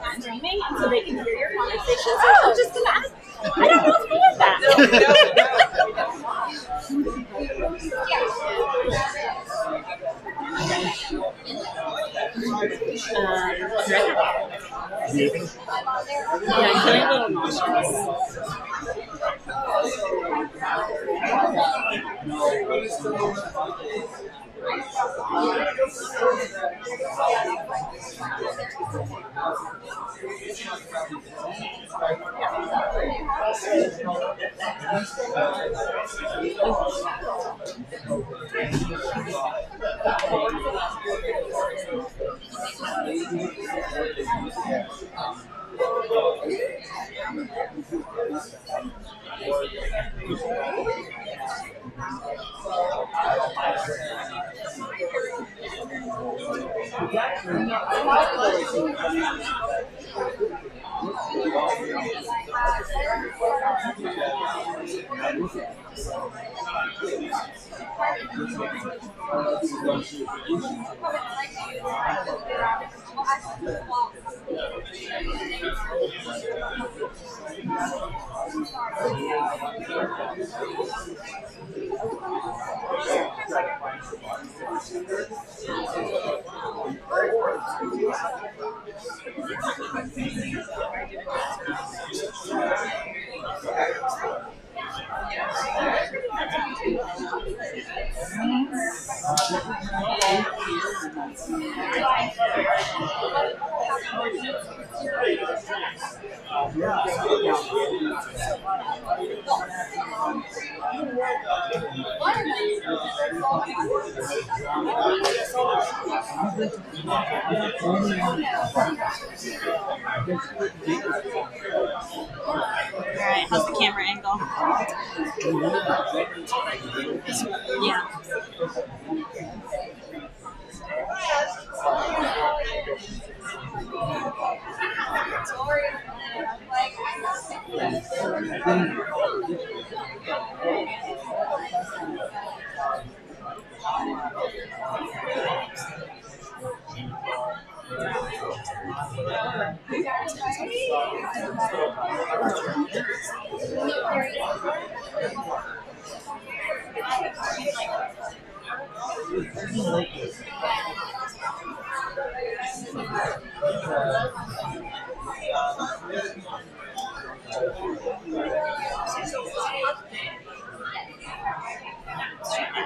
I'm dreaming, so they can hear your conversations. I'm just gonna ask. I don't know if he is that. Yeah, I'm feeling a little nauseous. Alright, how's the camera angle? Yeah.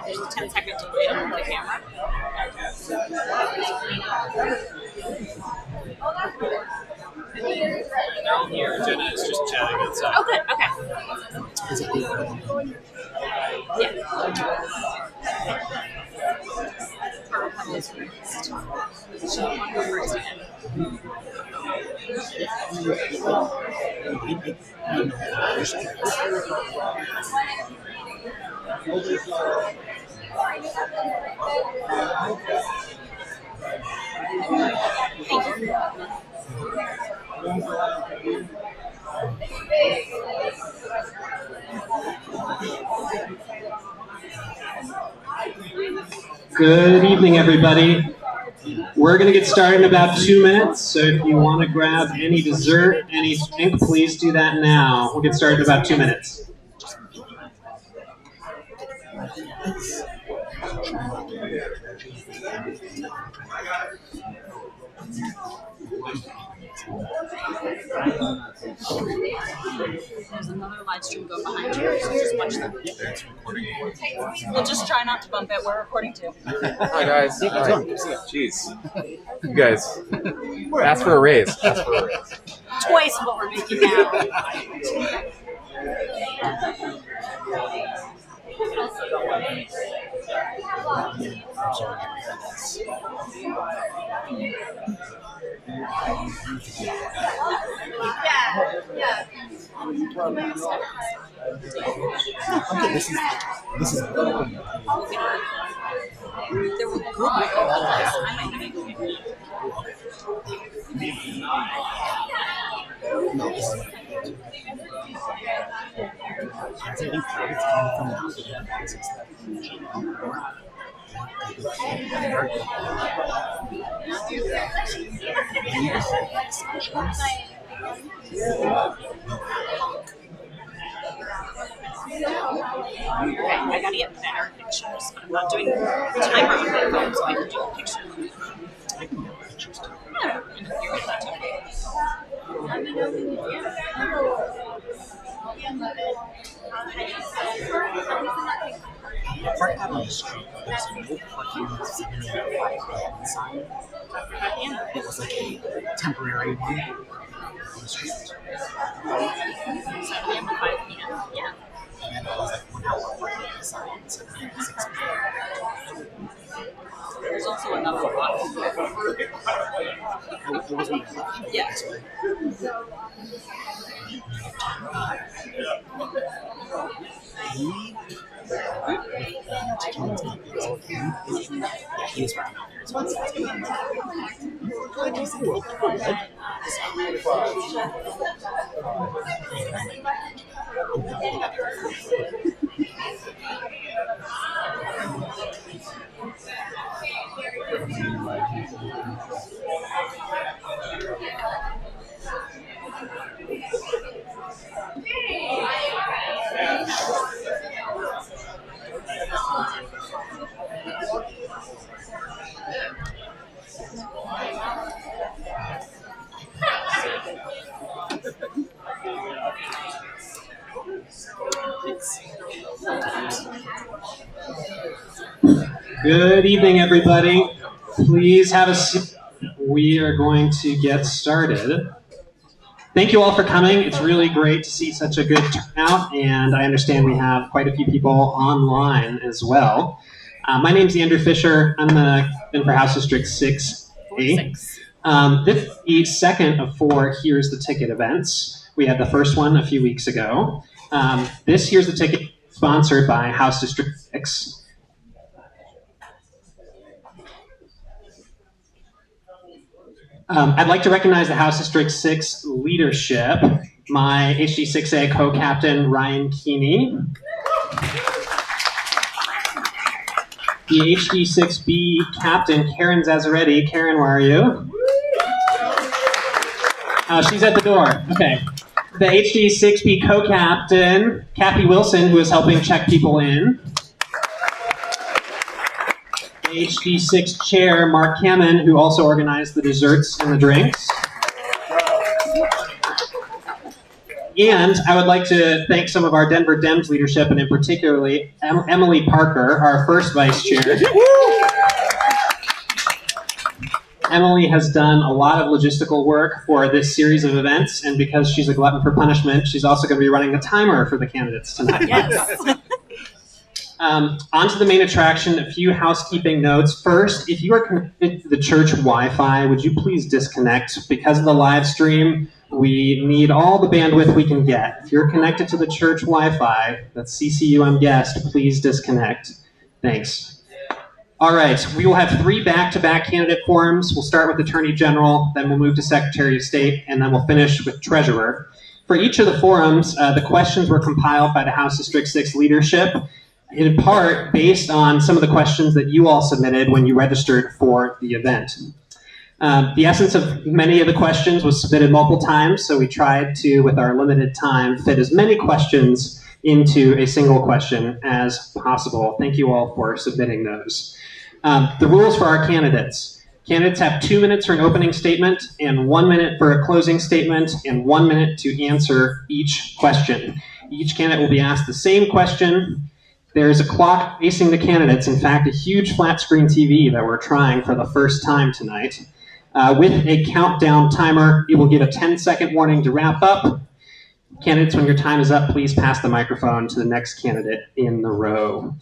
There's a 10-second delay on the camera. They're all here. Jenna is just chatting outside. Oh, good. Okay. Yeah. Good evening, everybody. We're going to get started in about 2 minutes, so if you want to grab any dessert, any drink, please do that now. We'll get started in about 2 minutes. There's another live stream going behind you. So just watch them. We'll just try not to bump it. We're recording too. Hi, guys. Hi. Jeez. You guys. Ask for a raise. Ask for a raise. Twice what we're making now. Okay, this is There were good last time. no, this is I gotta get better pictures, but I'm not doing timer on my phone, so I can do a picture. Yeah, you're good at that Park out on the street, there's no parking 7 a.m. 5 p.m. sign. It was like a temporary one on the street. 7 a.m. to 5 p.m. Yeah. And then it was like 1 hour parking sign, 7 a.m. to 6 p.m. There's also another one. It was when I left. Yeah. He was right out there as well. Good evening, everybody. Please have a seat. We are going to get started. Thank you all for coming. It's really great to see such a good turnout, and I understand we have quite a few people online as well. My name's Andrew Fisher. I'm the captain for House District 6A. This is the second of 4 Here's the Ticket events. We had the first one a few weeks ago. This Here's the Ticket sponsored by House District 6. I'd like to recognize the House District 6 leadership, my HD6A co-captain, Ryan Keeney, the HD6B captain, Karen Zazzaretti. Karen, where are you? She's at the door. Okay. The HD6B co-captain, Kathy Wilson, who is helping check people in. HD6 chair, Mark Hammond, who also organized the desserts and the drinks. And I would like to thank some of our Denver Dems leadership, and in particularly Emily Parker, our first vice chair. Emily has done a lot of logistical work for this series of events, and because she's a glutton for punishment, she's also going to be running the timer for the candidates tonight. Yes. On to the main attraction, a few housekeeping notes. First, if you are connected to the church Wi-Fi, would you please disconnect? Because of the live stream, we need all the bandwidth we can get. If you're connected to the church Wi-Fi, that's CCUM guest, please disconnect. Thanks. All right, we will have 3 back-to-back candidate forums. We'll start with Attorney General, then we'll move to Secretary of State, and then we'll finish with Treasurer. For each of the forums, the questions were compiled by the House District 6 leadership, in part based on some of the questions that you all submitted when you registered for the event. The essence of many of the questions was submitted multiple times, so we tried to, with our limited time, fit as many questions into a single question as possible. Thank you all for submitting those. The rules for our candidates. Candidates have 2 minutes for an opening statement, and 1 minute for a closing statement, and 1 minute to answer each question. Each candidate will be asked the same question. There's a clock facing the candidates, in fact, a huge flat screen TV that we're trying for the first time tonight. With a countdown timer, it will give a 10-second warning to wrap up. Candidates, when your time is up, please pass the microphone to the next candidate in the row.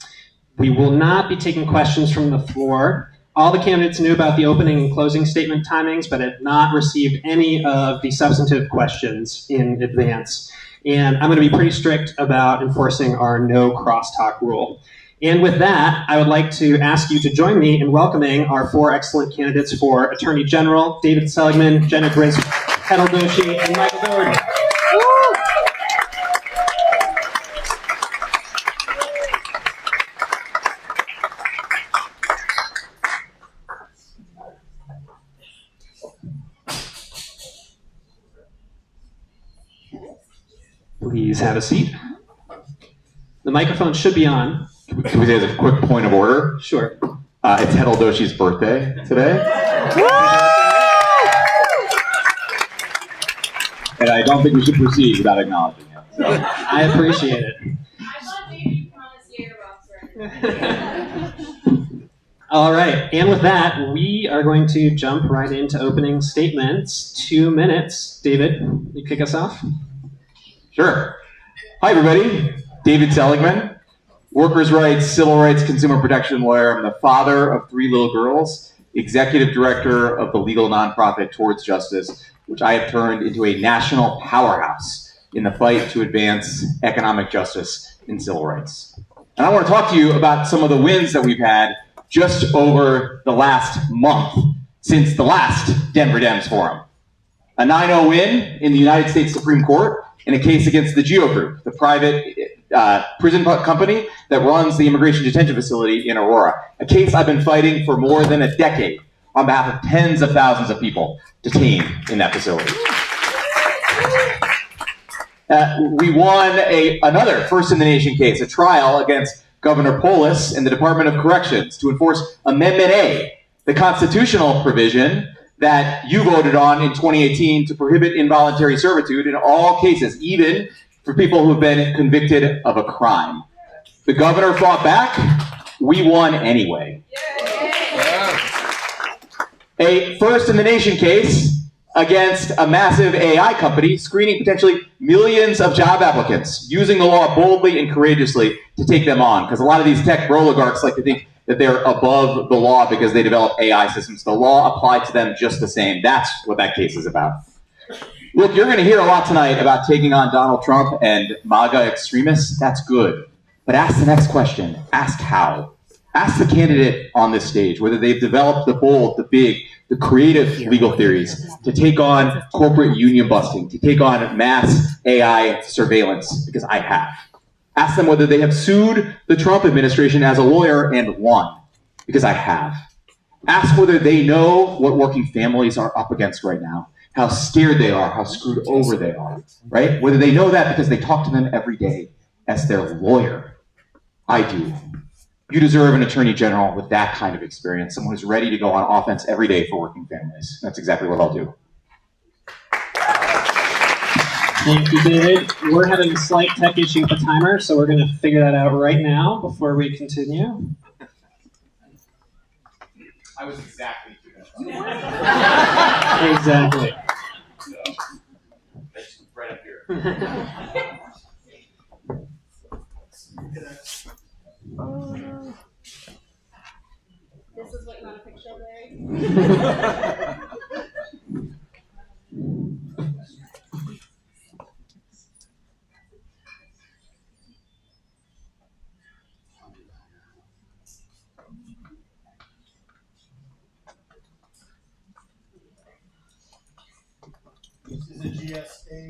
We will not be taking questions from the floor. All the candidates knew about the opening and closing statement timings, but had not received any of the substantive questions in advance. And I'm going to be pretty strict about enforcing our no crosstalk rule. And with that, I would like to ask you to join me in welcoming our 4 excellent candidates for Attorney General, David Seligman, Jenna Griswold, Kettle Doshi, and Michael Doherty. Please have a seat. The microphone should be on. Can we say as a quick point of order? Sure. It's Hedaldoshi's birthday today. And I don't think we should proceed without acknowledging it. So. I appreciate it. I thought maybe you promised Gator All right, and with that, we are going to jump right into opening statements. 2 minutes. David, you kick us off? Sure. Hi, everybody. David Seligman, workers' rights, civil rights, consumer protection lawyer. I'm the father of 3 little girls, executive director of the legal nonprofit Towards Justice, which I have turned into a national powerhouse in the fight to advance economic justice and civil rights. And I want to talk to you about some of the wins that we've had just over the last month since the last Denver Dems Forum. A 9-0 win in the United States Supreme Court in a case against the Geo Group, the private prison company that runs the immigration detention facility in Aurora. A case I've been fighting for more than a decade on behalf of tens of thousands of people detained in that facility. We won another first-in-the-nation case, a trial against Governor Polis and the Department of Corrections to enforce Amendment A, the constitutional provision that you voted on in 2018 to prohibit involuntary servitude in all cases, even for people who've been convicted of a crime. The governor fought back. We won anyway. A first-in-the-nation case against a massive AI company screening potentially millions of job applicants, using the law boldly and courageously to take them on. Because a lot of these tech oligarchs like to think that they're above the law because they develop AI systems. The law applied to them just the same. That's what that case is about. Look, you're going to hear a lot tonight about taking on Donald Trump and MAGA extremists. That's good. But ask the next question. Ask how. Ask the candidate on this stage whether they've developed the bold, the big, the creative legal theories to take on corporate union busting, to take on mass AI surveillance, because I have. Ask them whether they have sued the Trump administration as a lawyer and won, because I have. Ask whether they know what working families are up against right now, how scared they are, how screwed over they are, right? Whether they know that because they talk to them every day as their lawyer. I do. You deserve an attorney general with that kind of experience, someone who's ready to go on offense every day for working families. That's exactly what I'll do. Thank you, David. We're having a slight tech issue with the timer, so we're going to figure that out right now before we continue. I was exactly 2 minutes. Exactly. That's right up here. This is what you want a picture of, Larry? This is a GSA.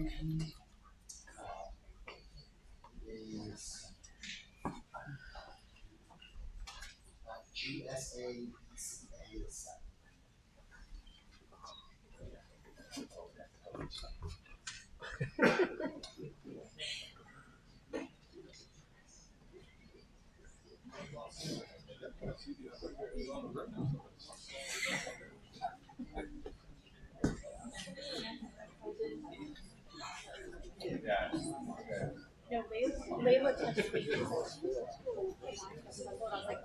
GSA ECA is 7. No, Layla touched me. I was like,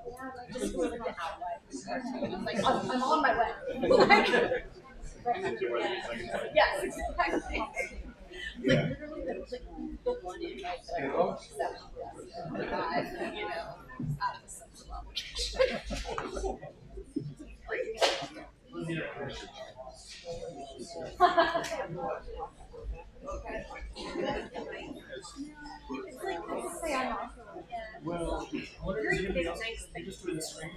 just go to the outlet. I was like, I'm on my way. Yes, exactly. Like literally the one invite that I got, you know, out of the central obligation. Well, I wonder if anybody else can just do the screen.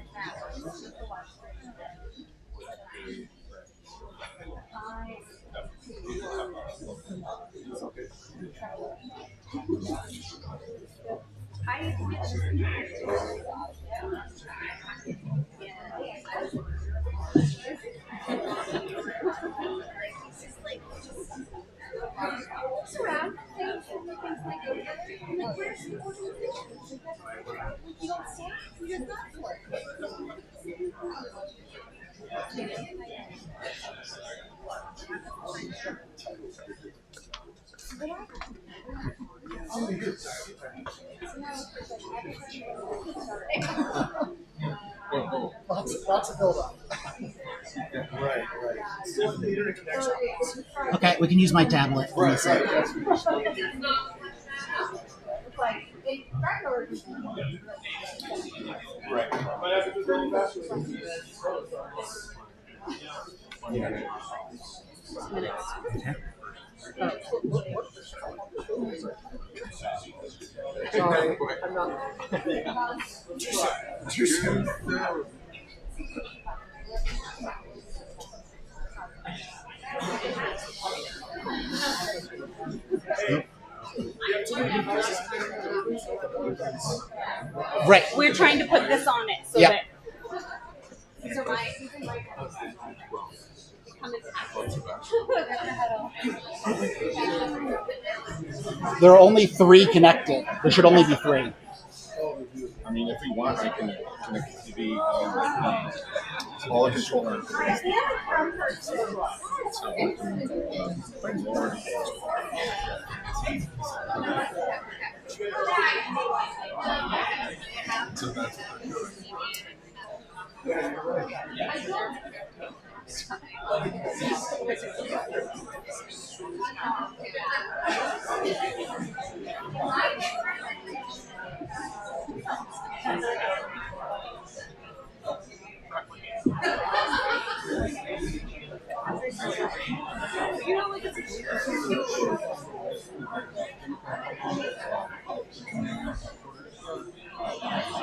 Lots of build up. Right. Still the internet connection. Okay, we can use my tablet. Right. Sorry, I'm not. Too soon. Right. We're trying to put this on it so Yep. that. So my There are only 3 connected. There should only be 3. I mean, if you want, I can connect the TV all the controller. So that's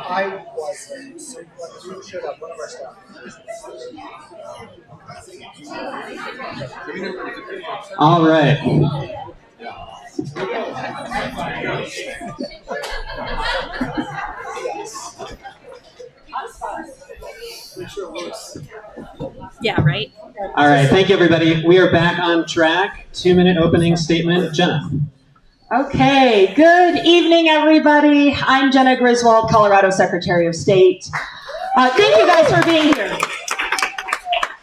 I wasn't. So you should have one of our stuff. All right. Yeah, right? All right. Thank you, everybody. We are back on track. 2-minute opening statement. Jenna. Okay, good evening, everybody. I'm Jenna Griswold, Colorado Secretary of State. Thank you guys for being here.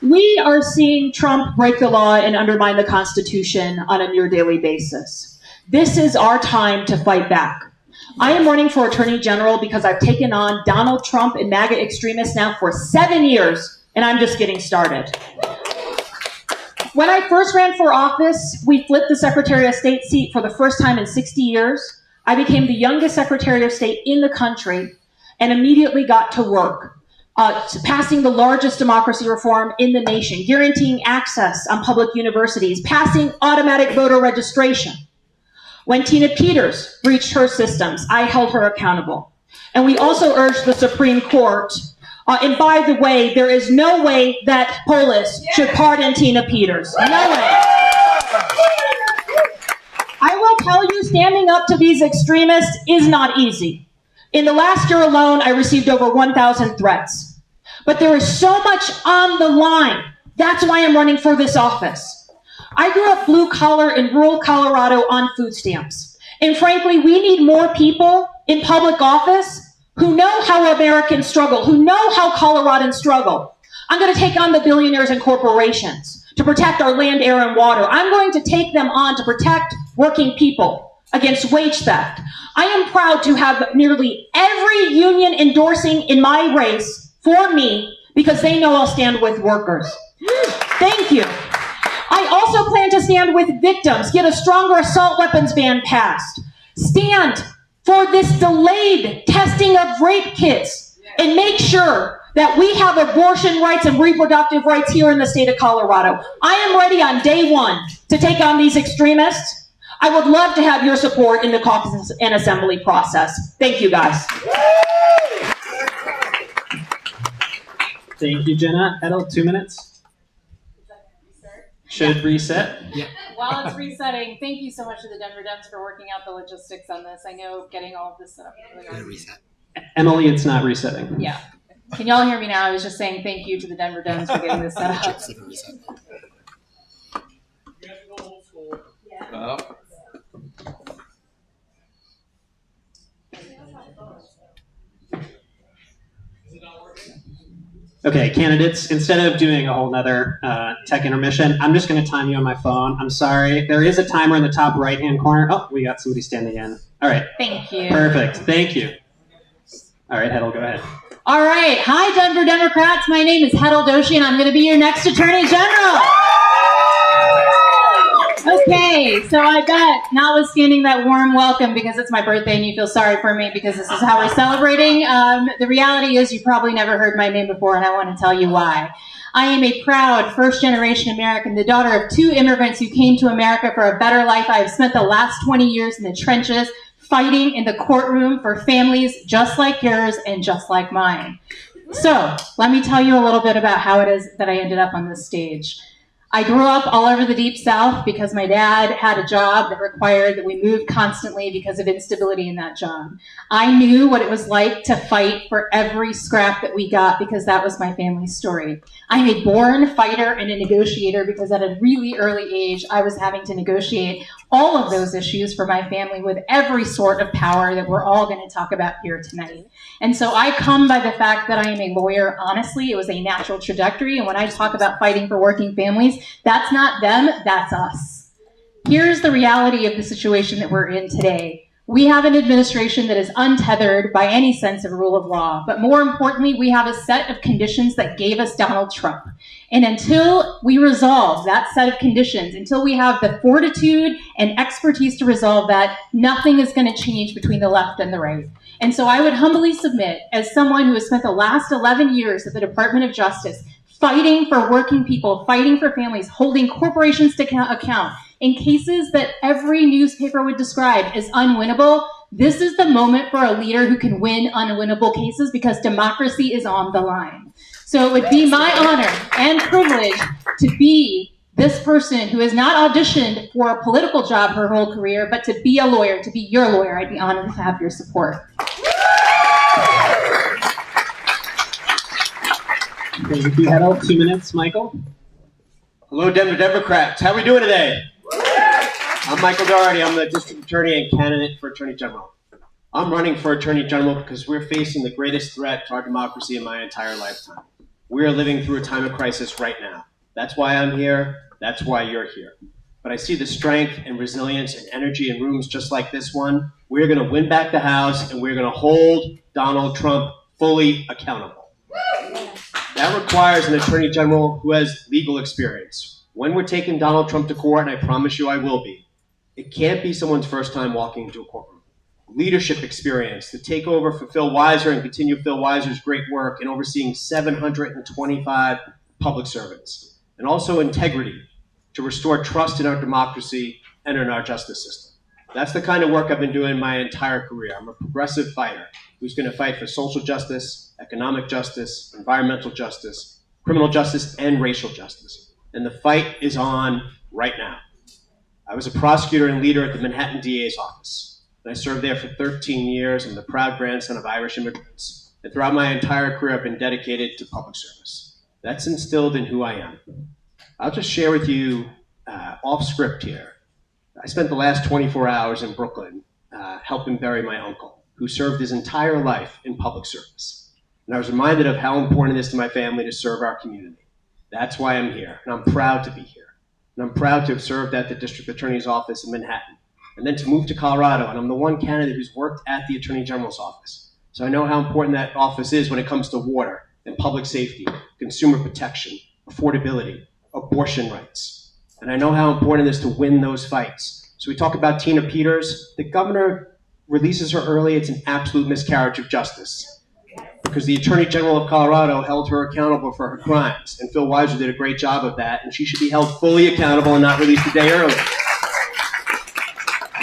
We are seeing Trump break the law and undermine the Constitution on a near daily basis. This is our time to fight back. I am running for Attorney General because I've taken on Donald Trump and MAGA extremists now for 7 years, and I'm just getting started. When I first ran for office, we flipped the Secretary of State seat for the first time in 60 years. I became the youngest Secretary of State in the country and immediately got to work, passing the largest democracy reform in the nation, guaranteeing access on public universities, passing automatic voter registration. When Tina Peters breached her systems, I held her accountable. And we also urged the Supreme Court. And by the way, there is no way that Polis should pardon Tina Peters. No way. I will tell you, standing up to these extremists is not easy. In the last year alone, I received over 1,000 threats. But there is so much on the line. That's why I'm running for this office. I grew up blue collar in rural Colorado on food stamps. And frankly, we need more people in public office who know how Americans struggle, who know how Coloradans struggle. I'm going to take on the billionaires and corporations to protect our land, air, and water. I'm going to take them on to protect working people against wage theft. I am proud to have nearly every union endorsing in my race for me because they know I'll stand with workers. Thank you. I also plan to stand with victims, get a stronger assault weapons ban passed, stand for this delayed testing of rape kits, and make sure that we have abortion rights and reproductive rights here in the state of Colorado. I am ready on day one to take on these extremists. I would love to have your support in the caucus and assembly process. Thank you, guys. Thank you, Jenna. Edel, 2 minutes. Should reset. Yeah. While it's resetting, thank you so much to the Denver Dems for working out the logistics on this. I know getting all of this set up is really hard. Reset. Emily, it's not resetting. Yeah. Can y'all hear me now? I was just saying thank you to the Denver Dems for getting this set up. Okay, candidates, instead of doing a whole nother tech intermission, I'm just going to time you on my phone. I'm sorry. There is a timer in the top right-hand corner. Oh, we got somebody standing in. All right. Thank you. Perfect. Thank you. All right, Hedl, go ahead. All right. Hi, Denver Democrats. My name is Hedl Doshi, and I'm going to be your next Attorney General. Okay, so I bet, notwithstanding that warm welcome, because it's my birthday and you feel sorry for me because this is how we're celebrating, the reality is you probably never heard my name before, and I want to tell you why. I am a proud first-generation American, the daughter of 2 immigrants who came to America for a better life. I have spent the last 20 years in the trenches, fighting in the courtroom for families just like yours and just like mine. So, let me tell you a little bit about how it is that I ended up on this stage. I grew up all over the Deep South because my dad had a job that required that we move constantly because of instability in that job. I knew what it was like to fight for every scrap that we got because that was my family's story. I'm a born fighter and a negotiator because at a really early age, I was having to negotiate all of those issues for my family with every sort of power that we're all going to talk about here tonight. And so I come by the fact that I am a lawyer. Honestly, it was a natural trajectory. And when I talk about fighting for working families, that's not them, that's us. Here's the reality of the situation that we're in today. We have an administration that is untethered by any sense of rule of law, but more importantly, we have a set of conditions that gave us Donald Trump. And until we resolve that set of conditions, until we have the fortitude and expertise to resolve that, nothing is going to change between the left and the right. And so I would humbly submit, as someone who has spent the last 11 years at the Department of Justice, fighting for working people, fighting for families, holding corporations to account, in cases that every newspaper would describe as unwinnable, this is the moment for a leader who can win unwinnable cases because democracy is on the line. So it would be my honor and privilege to be this person who has not auditioned for a political job her whole career, but to be a lawyer, to be your lawyer. I'd be honored to have your support. Thank you, Hedl. 2 minutes, Michael. Hello, Denver Democrats. How are we doing today? I'm Michael Doherty. I'm the district attorney and candidate for Attorney General. I'm running for Attorney General because we're facing the greatest threat to our democracy in my entire lifetime. We are living through a time of crisis right now. That's why I'm here. That's why you're here. But I see the strength and resilience and energy in rooms just like this one. We're going to win back the House, and we're going to hold Donald Trump fully accountable. That requires an Attorney General who has legal experience. When we're taking Donald Trump to court, and I promise you I will be, it can't be someone's first time walking into a courtroom. Leadership experience to take over for Phil Weiser and continue Phil Weiser's great work in overseeing 725 public servants. And also integrity to restore trust in our democracy and in our justice system. That's the kind of work I've been doing my entire career. I'm a progressive fighter who's going to fight for social justice, economic justice, environmental justice, criminal justice, and racial justice. And the fight is on right now. I was a prosecutor and leader at the Manhattan DA's office. And I served there for 13 years. I'm the proud grandson of Irish immigrants. And throughout my entire career, I've been dedicated to public service. That's instilled in who I am. I'll just share with you off script here. I spent the last 24 hours in Brooklyn helping bury my uncle, who served his entire life in public service. And I was reminded of how important it is to my family to serve our community. That's why I'm here, and I'm proud to be here. And I'm proud to have served at the district attorney's office in Manhattan, and then to move to Colorado, and I'm the one candidate who's worked at the attorney general's office. So I know how important that office is when it comes to water and public safety, consumer protection, affordability, abortion rights. And I know how important it is to win those fights. So we talk about Tina Peters. The governor releases her early. It's an absolute miscarriage of justice because the Attorney General of Colorado held her accountable for her crimes. And Phil Weiser did a great job of that. And she should be held fully accountable and not released a day early.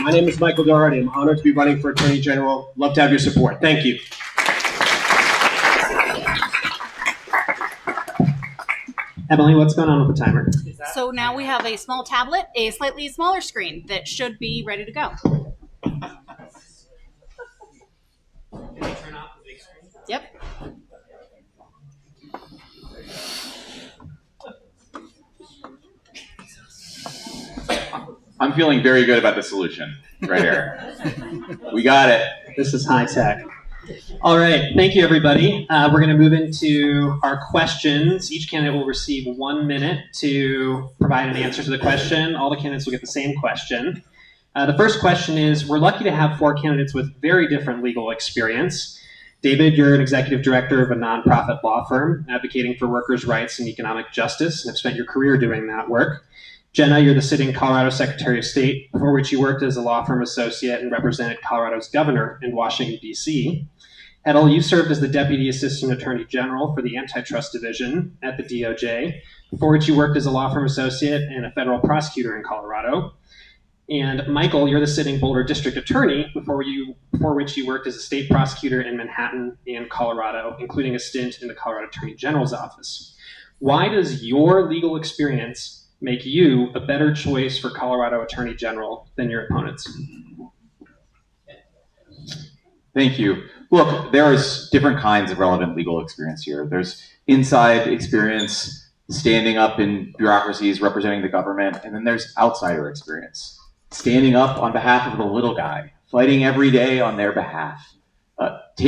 My name is Michael Doherty. I'm honored to be running for Attorney General. Love to have your support. Thank you. Emily, what's going on with the timer? So now we have a small tablet, a slightly smaller screen that should be ready to go. Yep. I'm feeling very good about the solution right here. We got it. This is high tech. All right, thank you, everybody. We're going to move into our questions. Each candidate will receive 1 minute to provide an answer to the question. All the candidates will get the same question. The first question is, we're lucky to have 4 candidates with very different legal experience. David, you're an executive director of a nonprofit law firm advocating for workers' rights and economic justice, and have spent your career doing that work. Jenna, you're the sitting Colorado Secretary of State, before which you worked as a law firm associate and represented Colorado's governor in Washington, D.C. Edel, you served as the Deputy Assistant Attorney General for the Antitrust Division at the DOJ, before which you worked as a law firm associate and a federal prosecutor in Colorado. And Michael, you're the sitting Boulder District Attorney, before which you worked as a state prosecutor in Manhattan and Colorado, including a stint in the Colorado Attorney General's office. Why does your legal experience make you a better choice for Colorado Attorney General than your opponents? Thank you. Look, there's different kinds of relevant legal experience here. There's inside experience, standing up in bureaucracies, representing the government, and then there's outsider experience, standing up on behalf of the little guy, fighting every day on their behalf,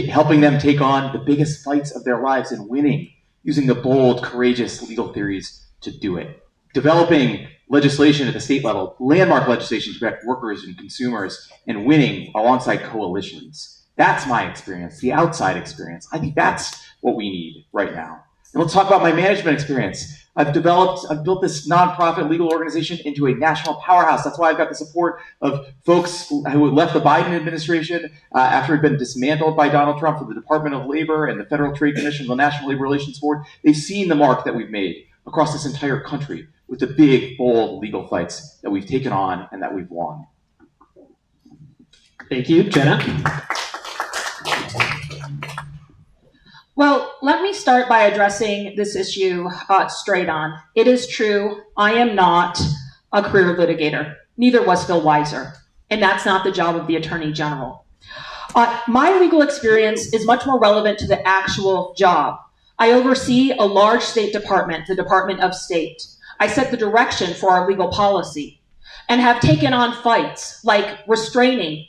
helping them take on the biggest fights of their lives and winning, using the bold, courageous legal theories to do it, developing legislation at the state level, landmark legislation to protect workers and consumers, and winning alongside coalitions. That's my experience, the outside experience. I think that's what we need right now. And let's talk about my management experience. I've built this nonprofit legal organization into a national powerhouse. That's why I've got the support of folks who left the Biden administration after it had been dismantled by Donald Trump for the Department of Labor and the Federal Trade Commission, the National Labor Relations Board. They've seen the mark that we've made across this entire country with the big, bold legal fights that we've taken on and that we've won. Thank you. Jenna? Well, let me start by addressing this issue straight on. It is true, I am not a career litigator. Neither was Phil Weiser, and that's not the job of the Attorney General. My legal experience is much more relevant to the actual job. I oversee a large state department, the Department of State. I set the direction for our legal policy and have taken on fights like restraining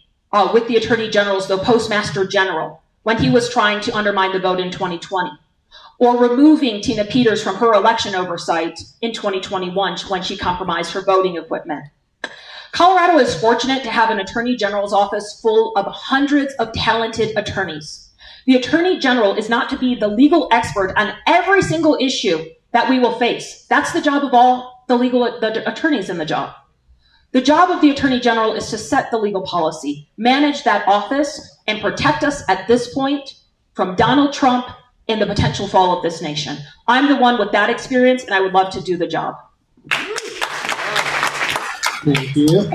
with the Attorney General's, the Postmaster General, when he was trying to undermine the vote in 2020, or removing Tina Peters from her election oversight in 2021 when she compromised her voting equipment. Colorado is fortunate to have an Attorney General's office full of hundreds of talented attorneys. The Attorney General is not to be the legal expert on every single issue that we will face. That's the job of all the attorneys in the job. The job of the Attorney General is to set the legal policy, manage that office, and protect us at this point from Donald Trump and the potential fall of this nation. I'm the one with that experience, and I would love to do the job. Thank you.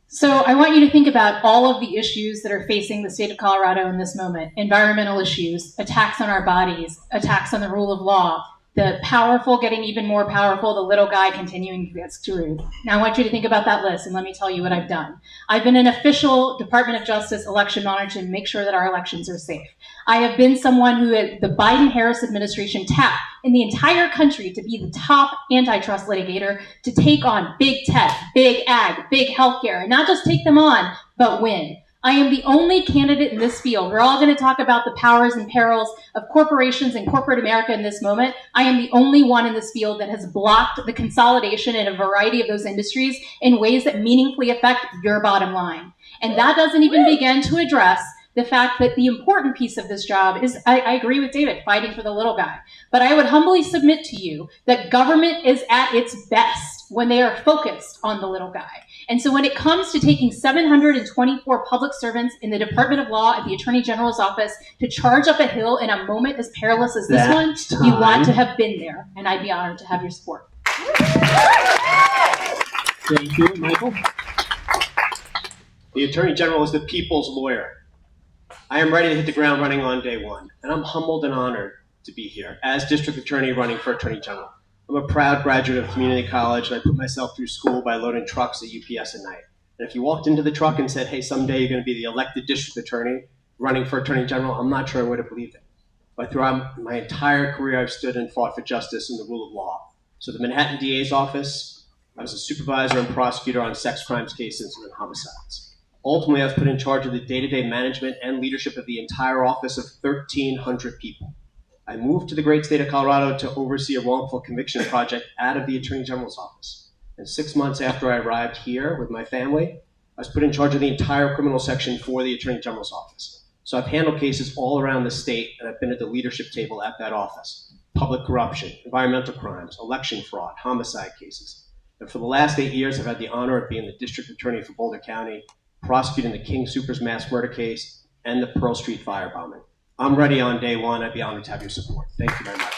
So I want you to think about all of the issues that are facing the state of Colorado in this moment. Environmental issues, attacks on our bodies, attacks on the rule of law, the powerful getting even more powerful, the little guy continuing to get screwed. Now I want you to think about that list, and let me tell you what I've done. I've been an official Department of Justice election monitor to make sure that our elections are safe. I have been someone who the Biden-Harris administration tapped in the entire country to be the top antitrust litigator to take on big tech, big ag, big healthcare, and not just take them on, but win. I am the only candidate in this field. We're all going to talk about the powers and perils of corporations and corporate America in this moment. I am the only one in this field that has blocked the consolidation in a variety of those industries in ways that meaningfully affect your bottom line. And that doesn't even begin to address the fact that the important piece of this job is, I agree with David, fighting for the little guy. But I would humbly submit to you that government is at its best when they are focused on the little guy. And so when it comes to taking 724 public servants in the Department of Law at the Attorney General's office to charge up a hill in a moment as perilous as this one, you want to have been there. And I'd be honored to have your support. Thank you. Michael? The Attorney General is the people's lawyer. I am ready to hit the ground running on day one, and I'm humbled and honored to be here as District Attorney running for Attorney General. I'm a proud graduate of community college, and I put myself through school by loading trucks at UPS at night. And if you walked into the truck and said, hey, someday you're going to be the elected district attorney running for Attorney General, I'm not sure I would have believed it. But throughout my entire career, I've stood and fought for justice and the rule of law. So the Manhattan DA's office, I was a supervisor and prosecutor on sex crimes cases and homicides. Ultimately, I was put in charge of the day-to-day management and leadership of the entire office of 1,300 people. I moved to the great state of Colorado to oversee a wrongful conviction project out of the Attorney General's office. And 6 months after I arrived here with my family, I was put in charge of the entire criminal section for the Attorney General's office. So I've handled cases all around the state, and I've been at the leadership table at that office. Public corruption, environmental crimes, election fraud, homicide cases. And for the last 8 years, I've had the honor of being the district attorney for Boulder County, prosecuting the King Soopers mass murder case and the Pearl Street firebombing. I'm ready on day one. I'd be honored to have your support. Thank you very much.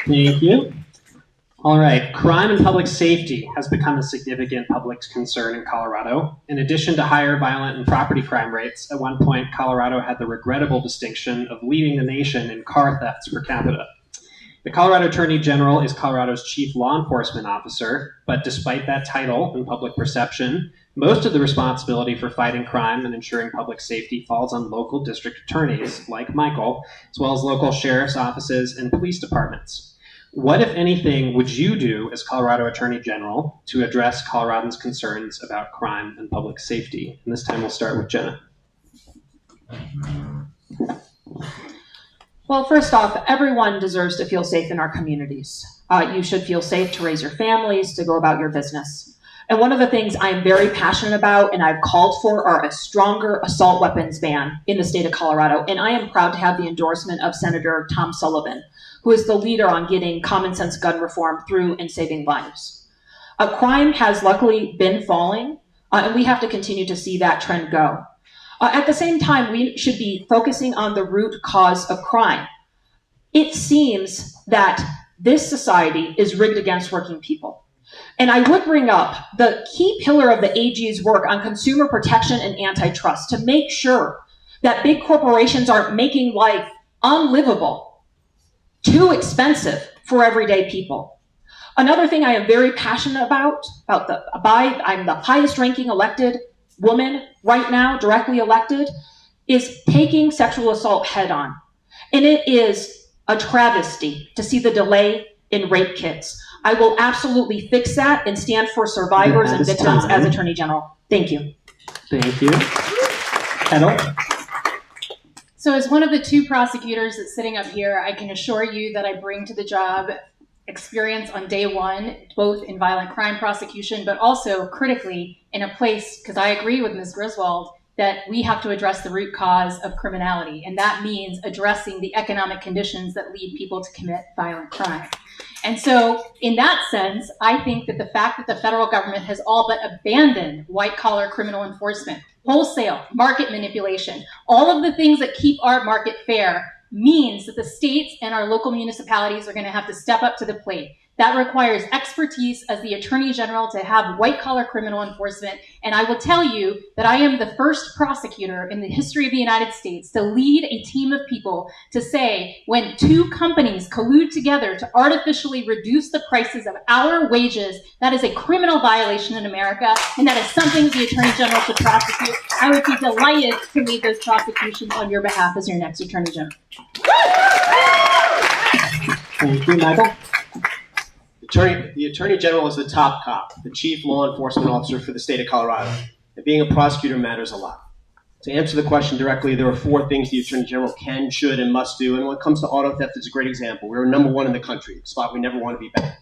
Thank you. All right, crime and public safety has become a significant public concern in Colorado. In addition to higher violent and property crime rates, at one point, Colorado had the regrettable distinction of leading the nation in car thefts per capita. The Colorado Attorney General is Colorado's chief law enforcement officer, but despite that title and public perception, most of the responsibility for fighting crime and ensuring public safety falls on local district attorneys, like Michael, as well as local sheriff's offices and police departments. What, if anything, would you do as Colorado Attorney General to address Coloradans' concerns about crime and public safety? And this time we'll start with Jenna. Well, first off, everyone deserves to feel safe in our communities. You should feel safe to raise your families, to go about your business. And one of the things I'm very passionate about and I've called for are a stronger assault weapons ban in the state of Colorado. And I am proud to have the endorsement of Senator Tom Sullivan, who is the leader on getting common sense gun reform through and saving lives. Crime has luckily been falling, and we have to continue to see that trend go. At the same time, we should be focusing on the root cause of crime. It seems that this society is rigged against working people. And I would bring up the key pillar of the AG's work on consumer protection and antitrust to make sure that big corporations aren't making life unlivable, too expensive for everyday people. Another thing I am very passionate about I'm the highest ranking elected woman right now, directly elected, is taking sexual assault head on. And it is a travesty to see the delay in rape kits. I will absolutely fix that and stand for survivors and victims as Attorney General. Thank you. Thank you. Kendall? So as one of the two prosecutors that's sitting up here, I can assure you that I bring to the job experience on day one, both in violent crime prosecution, but also critically in a place, because I agree with Ms. Griswold, that we have to address the root cause of criminality. And that means addressing the economic conditions that lead people to commit violent crime. And so in that sense, I think that the fact that the federal government has all but abandoned white-collar criminal enforcement, wholesale, market manipulation, all of the things that keep our market fair means that the states and our local municipalities are going to have to step up to the plate. That requires expertise as the Attorney General to have white-collar criminal enforcement. And I will tell you that I am the first prosecutor in the history of the United States to lead a team of people to say when two companies collude together to artificially reduce the prices of our wages, that is a criminal violation in America, and that is something the Attorney General should prosecute. I would be delighted to lead those prosecutions on your behalf as your next Attorney General. Thank you, Michael. The Attorney General is the top cop, the chief law enforcement officer for the state of Colorado. And being a prosecutor matters a lot. To answer the question directly, there are 4 things the Attorney General can, should, and must do. And when it comes to auto theft, it's a great example. We're #1 in the country, a spot we never want to be back.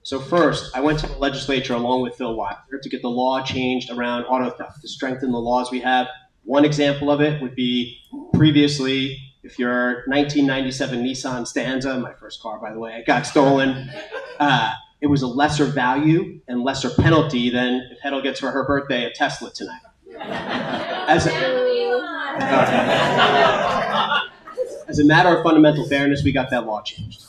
So first, I went to the legislature along with Phil Weiler to get the law changed around auto theft, to strengthen the laws we have. One example of it would be previously, if your 1997 Nissan Stanza, my first car, by the way, got stolen, it was a lesser value and lesser penalty than if Hedl gets for her birthday a Tesla tonight. As a matter of fundamental fairness, we got that law changed.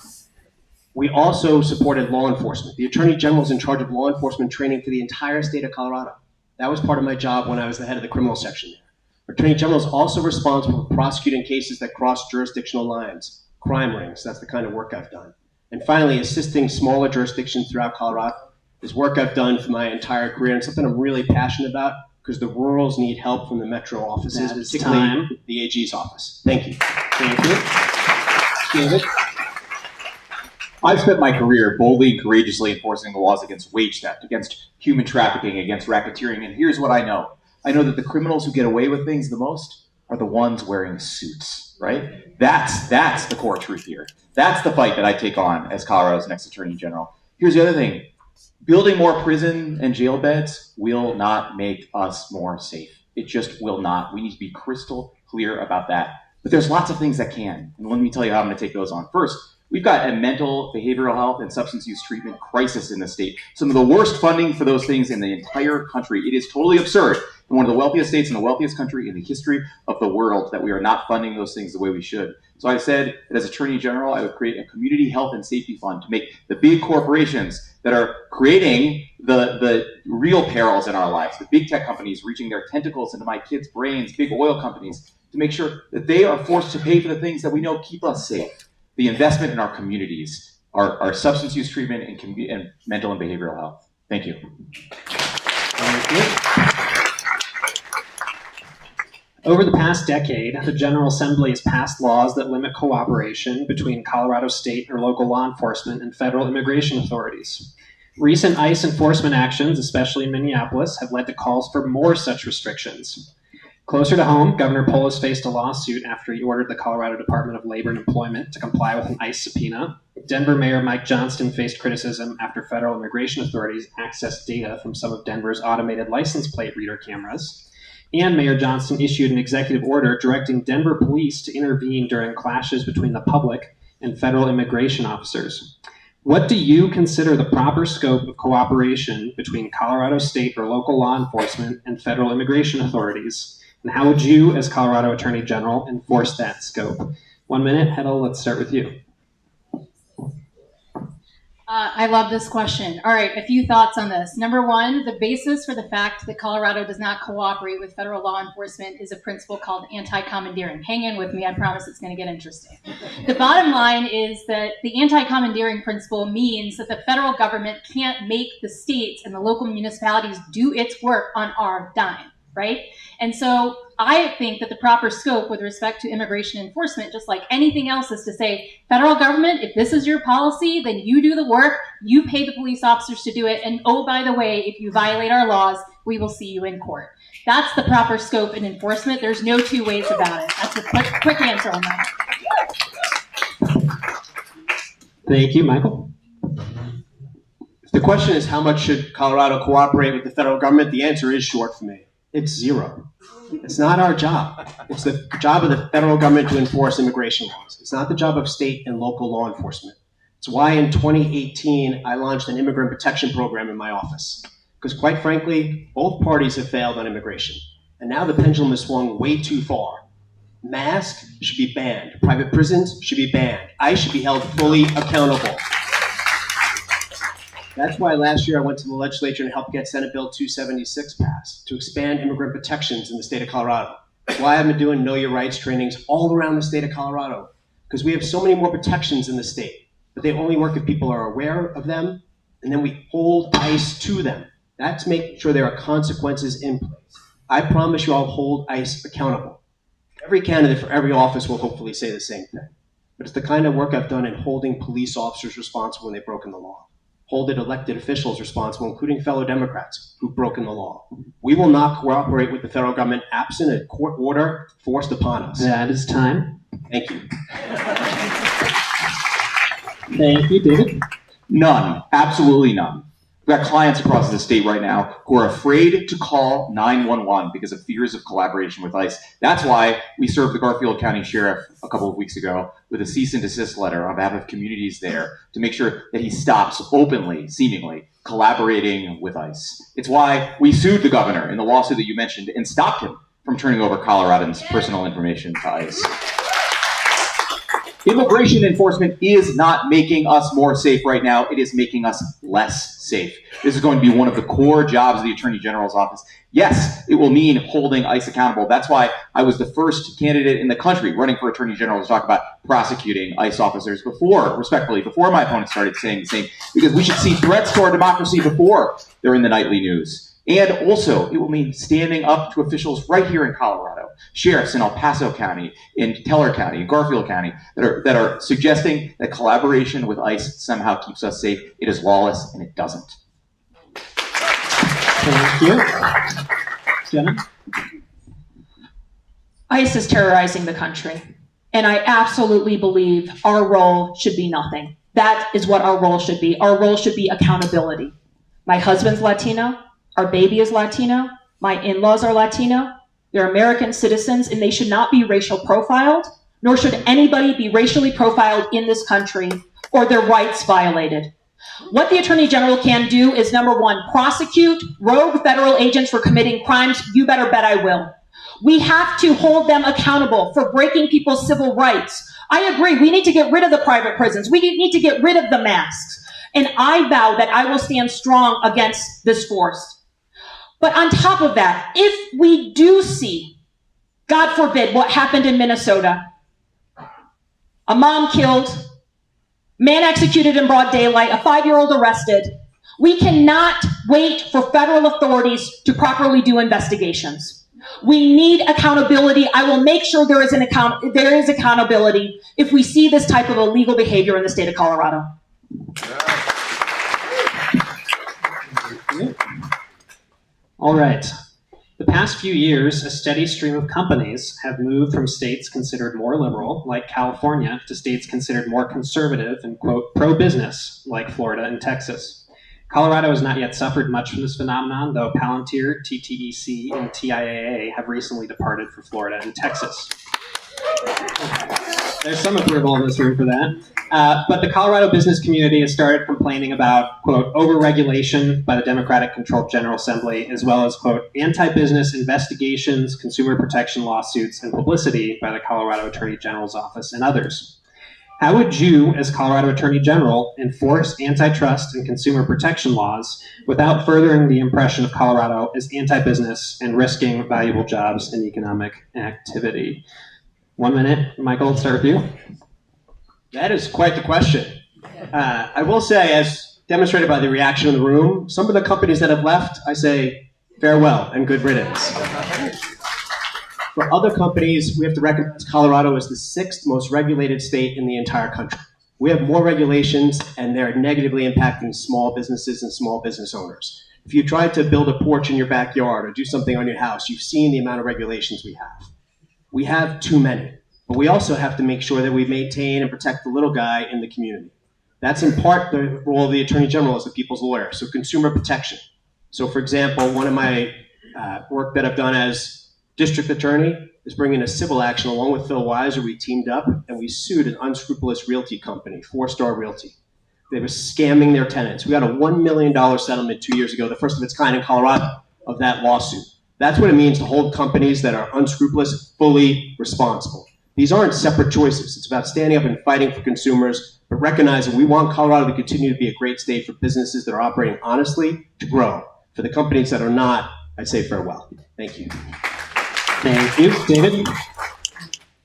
We also supported law enforcement. The Attorney General is in charge of law enforcement training for the entire state of Colorado. That was part of my job when I was the head of the criminal section there. Our Attorney General is also responsible for prosecuting cases that cross jurisdictional lines, crime rings. That's the kind of work I've done. And finally, assisting smaller jurisdictions throughout Colorado is work I've done for my entire career and something I'm really passionate about because the rurals need help from the metro offices, particularly the AG's office. Thank you. Thank you. David? I've spent my career boldly and courageously enforcing the laws against wage theft, against human trafficking, against racketeering, and here's what I know. I know that the criminals who get away with things the most are the ones wearing suits, right? That's the core truth here. That's the fight that I take on as Colorado's next Attorney General. Here's the other thing. Building more prison and jail beds will not make us more safe. It just will not. We need to be crystal clear about that. But there's lots of things that can. And let me tell you how I'm going to take those on. First, we've got a mental, behavioral health, and substance use treatment crisis in the state. Some of the worst funding for those things in the entire country. It is totally absurd in one of the wealthiest states in the wealthiest country in the history of the world that we are not funding those things the way we should. So I said that as Attorney General, I would create a community health and safety fund to make the big corporations that are creating the real perils in our lives, the big tech companies reaching their tentacles into my kids' brains, big oil companies, to make sure that they are forced to pay for the things that we know keep us safe. The investment in our communities, our substance use treatment, and mental and behavioral health. Thank you. Thank you. Over the past decade, the General Assembly has passed laws that limit cooperation between Colorado state or local law enforcement and federal immigration authorities. Recent ICE enforcement actions, especially in Minneapolis, have led to calls for more such restrictions. Closer to home, Governor Polis faced a lawsuit after he ordered the Colorado Department of Labor and Employment to comply with an ICE subpoena. Denver Mayor Mike Johnston faced criticism after federal immigration authorities accessed data from some of Denver's automated license plate reader cameras. And Mayor Johnston issued an executive order directing Denver police to intervene during clashes between the public and federal immigration officers. What do you consider the proper scope of cooperation between Colorado state or local law enforcement and federal immigration authorities? And how would you, as Colorado Attorney General, enforce that scope? 1 minute, Hedl, let's start with you. I love this question. All right, a few thoughts on this. Number one, the basis for the fact that Colorado does not cooperate with federal law enforcement is a principle called anti-commandeering. Hang in with me, I promise it's going to get interesting. The bottom line is that the anti-commandeering principle means that the federal government can't make the states and the local municipalities do its work on our dime, right? And so I think that the proper scope with respect to immigration enforcement, just like anything else, is to say, federal government, if this is your policy, then you do the work, you pay the police officers to do it, and oh, by the way, if you violate our laws, we will see you in court. That's the proper scope in enforcement. There's no two ways about it. That's a quick answer on that. Thank you, Michael. If the question is how much should Colorado cooperate with the federal government, the answer is short for me. It's zero. It's not our job. It's the job of the federal government to enforce immigration laws. It's not the job of state and local law enforcement. It's why in 2018, I launched an immigrant protection program in my office. Because quite frankly, both parties have failed on immigration. And now the pendulum has swung way too far. Masks should be banned. Private prisons should be banned. ICE should be held fully accountable. That's why last year I went to the legislature and helped get Senate Bill 276 passed to expand immigrant protections in the state of Colorado. That's why I've been doing Know Your Rights trainings all around the state of Colorado, because we have so many more protections in the state, but they only work if people are aware of them, and then we hold ICE to them. That's making sure there are consequences in place. I promise you I'll hold ICE accountable. Every candidate for every office will hopefully say the same thing, but it's the kind of work I've done in holding police officers responsible when they've broken the law. Holding elected officials responsible, including fellow Democrats who've broken the law. We will not cooperate with the federal government absent a court order forced upon us. That is time. Thank you. Thank you, David. None. Absolutely none. We've got clients across the state right now who are afraid to call 911 because of fears of collaboration with ICE. That's why we served the Garfield County Sheriff a couple of weeks ago with a cease and desist letter on behalf of communities there to make sure that he stops openly, seemingly, collaborating with ICE. It's why we sued the governor in the lawsuit that you mentioned and stopped him from turning over Coloradans' personal information to ICE. Immigration enforcement is not making us more safe right now. It is making us less safe. This is going to be one of the core jobs of the Attorney General's office. Yes, it will mean holding ICE accountable. That's why I was the first candidate in the country running for Attorney General to talk about prosecuting ICE officers before my opponents started saying the same, because we should see threats to our democracy before they're in the nightly news. And also, it will mean standing up to officials right here in Colorado, sheriffs in El Paso County, in Teller County, in Garfield County, that are suggesting that collaboration with ICE somehow keeps us safe. It is lawless, and it doesn't. Thank you. Jenna? ICE is terrorizing the country, and I absolutely believe our role should be nothing. That is what our role should be. Our role should be accountability. My husband's Latino. Our baby is Latino. My in-laws are Latino. They're American citizens, and they should not be racial profiled, nor should anybody be racially profiled in this country or their rights violated. What the Attorney General can do is, number one, prosecute rogue federal agents for committing crimes. You better bet I will. We have to hold them accountable for breaking people's civil rights. I agree, we need to get rid of the private prisons. We need to get rid of the masks. And I vow that I will stand strong against this force. But on top of that, if we do see, God forbid, what happened in Minnesota, a mom killed, man executed in broad daylight, a 5-year-old arrested, we cannot wait for federal authorities to properly do investigations. We need accountability. I will make sure there is accountability if we see this type of illegal behavior in the state of Colorado. All right. The past few years, a steady stream of companies have moved from states considered more liberal, like California, to states considered more conservative and, quote, pro-business, like Florida and Texas. Colorado has not yet suffered much from this phenomenon, though Palantir, TTEC, and TIAA have recently departed for Florida and Texas. There's some approval in this room for that. But the Colorado business community has started complaining about, quote, over-regulation by the Democratic-controlled General Assembly, as well as, quote, anti-business investigations, consumer protection lawsuits, and publicity by the Colorado Attorney General's office and others. How would you, as Colorado Attorney General, enforce antitrust and consumer protection laws without furthering the impression of Colorado as anti-business and risking valuable jobs and economic activity? 1 minute. Michael, let's start with you. That is quite the question. I will say, as demonstrated by the reaction in the room, some of the companies that have left, I say farewell and good riddance. For other companies, we have to recognize Colorado is the 6th most regulated state in the entire country. We have more regulations, and they're negatively impacting small businesses and small business owners. If you tried to build a porch in your backyard or do something on your house, you've seen the amount of regulations we have. We have too many, but we also have to make sure that we maintain and protect the little guy in the community. That's in part the role of the Attorney General as the people's lawyer, so consumer protection. So for example, one of my work that I've done as district attorney is bringing a civil action along with Phil Weiser. We teamed up and we sued an unscrupulous realty company, 4-Star Realty. They were scamming their tenants. We got a $1 million settlement 2 years ago, the first of its kind in Colorado, of that lawsuit. That's what it means to hold companies that are unscrupulous fully responsible. These aren't separate choices. It's about standing up and fighting for consumers, but recognizing we want Colorado to continue to be a great state for businesses that are operating honestly to grow. For the companies that are not, I'd say farewell. Thank you. Thank you. David?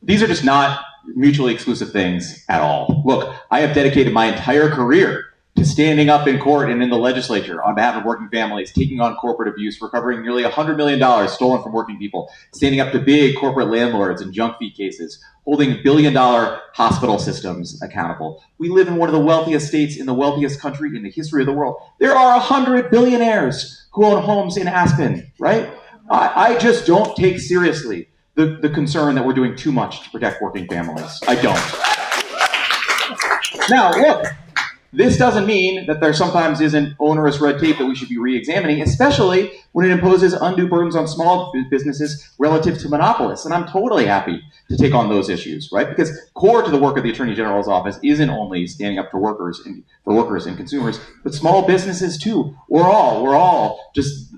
These are just not mutually exclusive things at all. Look, I have dedicated my entire career to standing up in court and in the legislature on behalf of working families, taking on corporate abuse, recovering nearly $100 million stolen from working people, standing up to big corporate landlords in junk fee cases, holding billion-dollar hospital systems accountable. We live in one of the wealthiest states in the wealthiest country in the history of the world. There are 100 billionaires who own homes in Aspen, right? I just don't take seriously the concern that we're doing too much to protect working families. I don't. Now, look, this doesn't mean that there sometimes isn't onerous red tape that we should be re-examining, especially when it imposes undue burdens on small businesses relative to monopolists. And I'm totally happy to take on those issues, right? Because core to the work of the Attorney General's office isn't only standing up for workers and consumers, but small businesses too. We're all just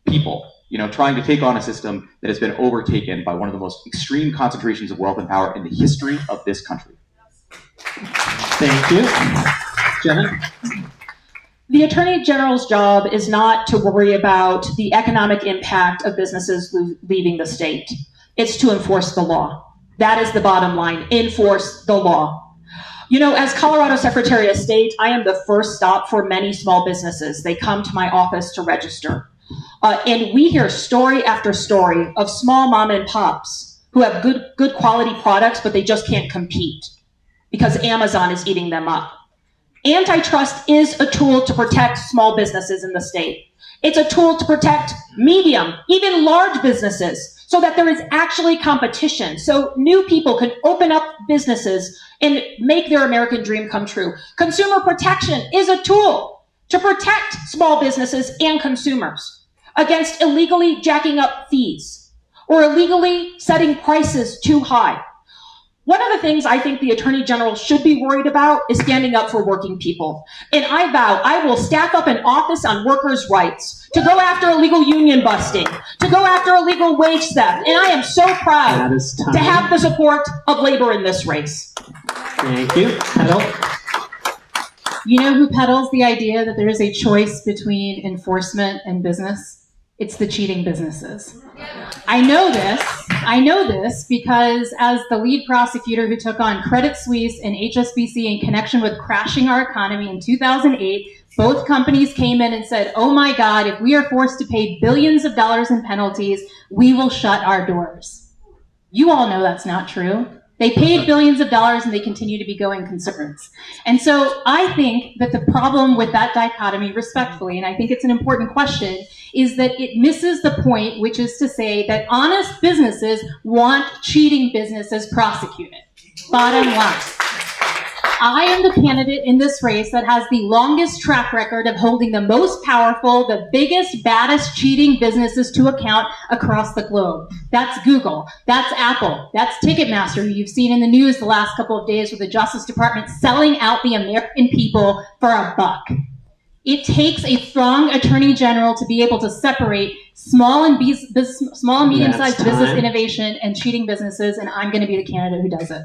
people, trying to take on a system that has been overtaken by one of the most extreme concentrations of wealth and power in the history of this country. Thank you. Jenna? The Attorney General's job is not to worry about the economic impact of businesses leaving the state. It's to enforce the law. That is the bottom line. Enforce the law. As Colorado Secretary of State, I am the first stop for many small businesses. They come to my office to register. And we hear story after story of small mom and pops who have good quality products, but they just can't compete because Amazon is eating them up. Antitrust is a tool to protect small businesses in the state. It's a tool to protect medium, even large businesses, so that there is actually competition, so new people can open up businesses and make their American dream come true. Consumer protection is a tool to protect small businesses and consumers against illegally jacking up fees or illegally setting prices too high. One of the things I think the Attorney General should be worried about is standing up for working people. And I vow I will staff up an office on workers' rights to go after illegal union busting, to go after illegal wage theft. And I am so proud to have the support of labor in this race. Thank you. Petal. You know who peddles the idea that there is a choice between enforcement and business? It's the cheating businesses. I know this because as the lead prosecutor who took on Credit Suisse and HSBC in connection with crashing our economy in 2008, both companies came in and said, oh my God, if we are forced to pay billions of dollars in penalties, we will shut our doors. You all know that's not true. They paid billions of dollars and they continue to be going concerns. And so I think that the problem with that dichotomy, respectfully, and I think it's an important question, is that it misses the point, which is to say that honest businesses want cheating businesses prosecuted. Bottom line. I am the candidate in this race that has the longest track record of holding the most powerful, the biggest, baddest cheating businesses to account across the globe. That's Google. That's Apple. That's Ticketmaster, who you've seen in the news the last couple of days with the Justice Department selling out the American people for a buck. It takes a strong attorney general to be able to separate small and medium-sized business innovation and cheating businesses, and I'm going to be the candidate who does it.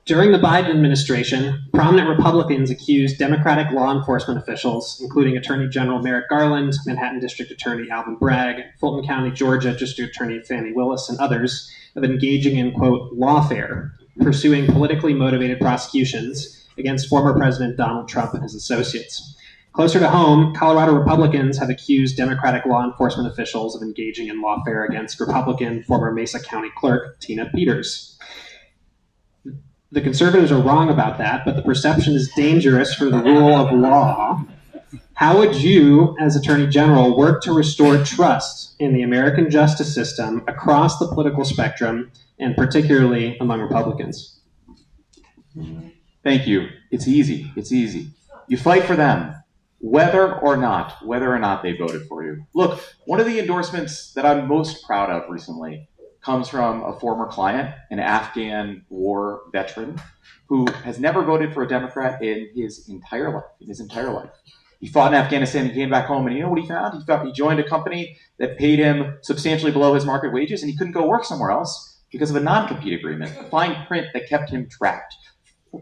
During the Biden administration, prominent Republicans accused Democratic law enforcement officials, including Attorney General Merrick Garland, Manhattan District Attorney Alvin Bragg, Fulton County, Georgia District Attorney Fannie Willis, and others, of engaging in, quote, lawfare, pursuing politically motivated prosecutions against former President Donald Trump and his associates. Closer to home, Colorado Republicans have accused Democratic law enforcement officials of engaging in lawfare against Republican former Mesa County Clerk Tina Peters. The conservatives are wrong about that, but the perception is dangerous for the rule of law. How would you, as Attorney General, work to restore trust in the American justice system across the political spectrum, and particularly among Republicans? Thank you. It's easy. It's easy. You fight for them, whether or not they voted for you. Look, one of the endorsements that I'm most proud of recently comes from a former client, an Afghan war veteran, who has never voted for a Democrat in his entire life. He fought in Afghanistan, he came back home, and you know what he found? He joined a company that paid him substantially below his market wages, and he couldn't go work somewhere else because of a non-compete agreement, a fine print that kept him trapped,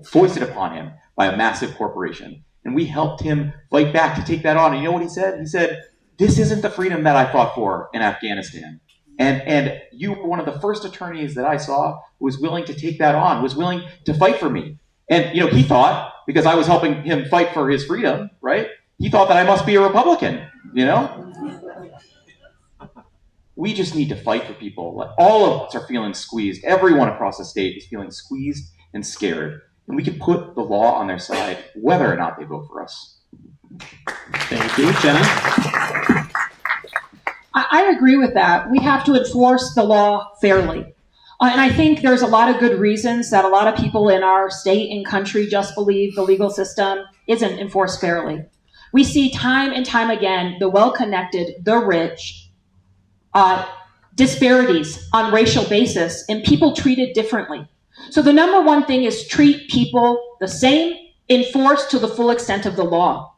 foisted upon him by a massive corporation. And we helped him fight back to take that on. And you know what he said? He said, this isn't the freedom that I fought for in Afghanistan. And you were one of the first attorneys that I saw who was willing to take that on, was willing to fight for me. And, you know, he thought, because I was helping him fight for his freedom, right? He thought that I must be a Republican, you know? We just need to fight for people. All of us are feeling squeezed. Everyone across the state is feeling squeezed and scared. And we can put the law on their side, whether or not they vote for us. Thank you. Jenna? I agree with that. We have to enforce the law fairly. And I think there's a lot of good reasons that a lot of people in our state and country just believe the legal system isn't enforced fairly. We see time and time again the well-connected, the rich, disparities on racial basis, and people treated differently. So the number one thing is treat people the same, enforce to the full extent of the law.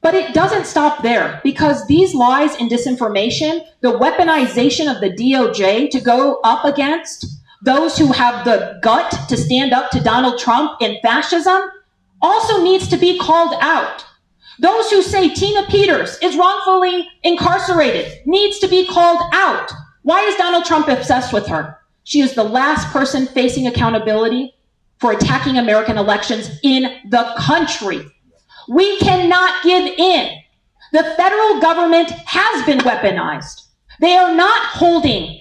But it doesn't stop there, because these lies and disinformation, the weaponization of the DOJ to go up against those who have the gut to stand up to Donald Trump and fascism also needs to be called out. Those who say Tina Peters is wrongfully incarcerated needs to be called out. Why is Donald Trump obsessed with her? She is the last person facing accountability for attacking American elections in the country. We cannot give in. The federal government has been weaponized. They are not holding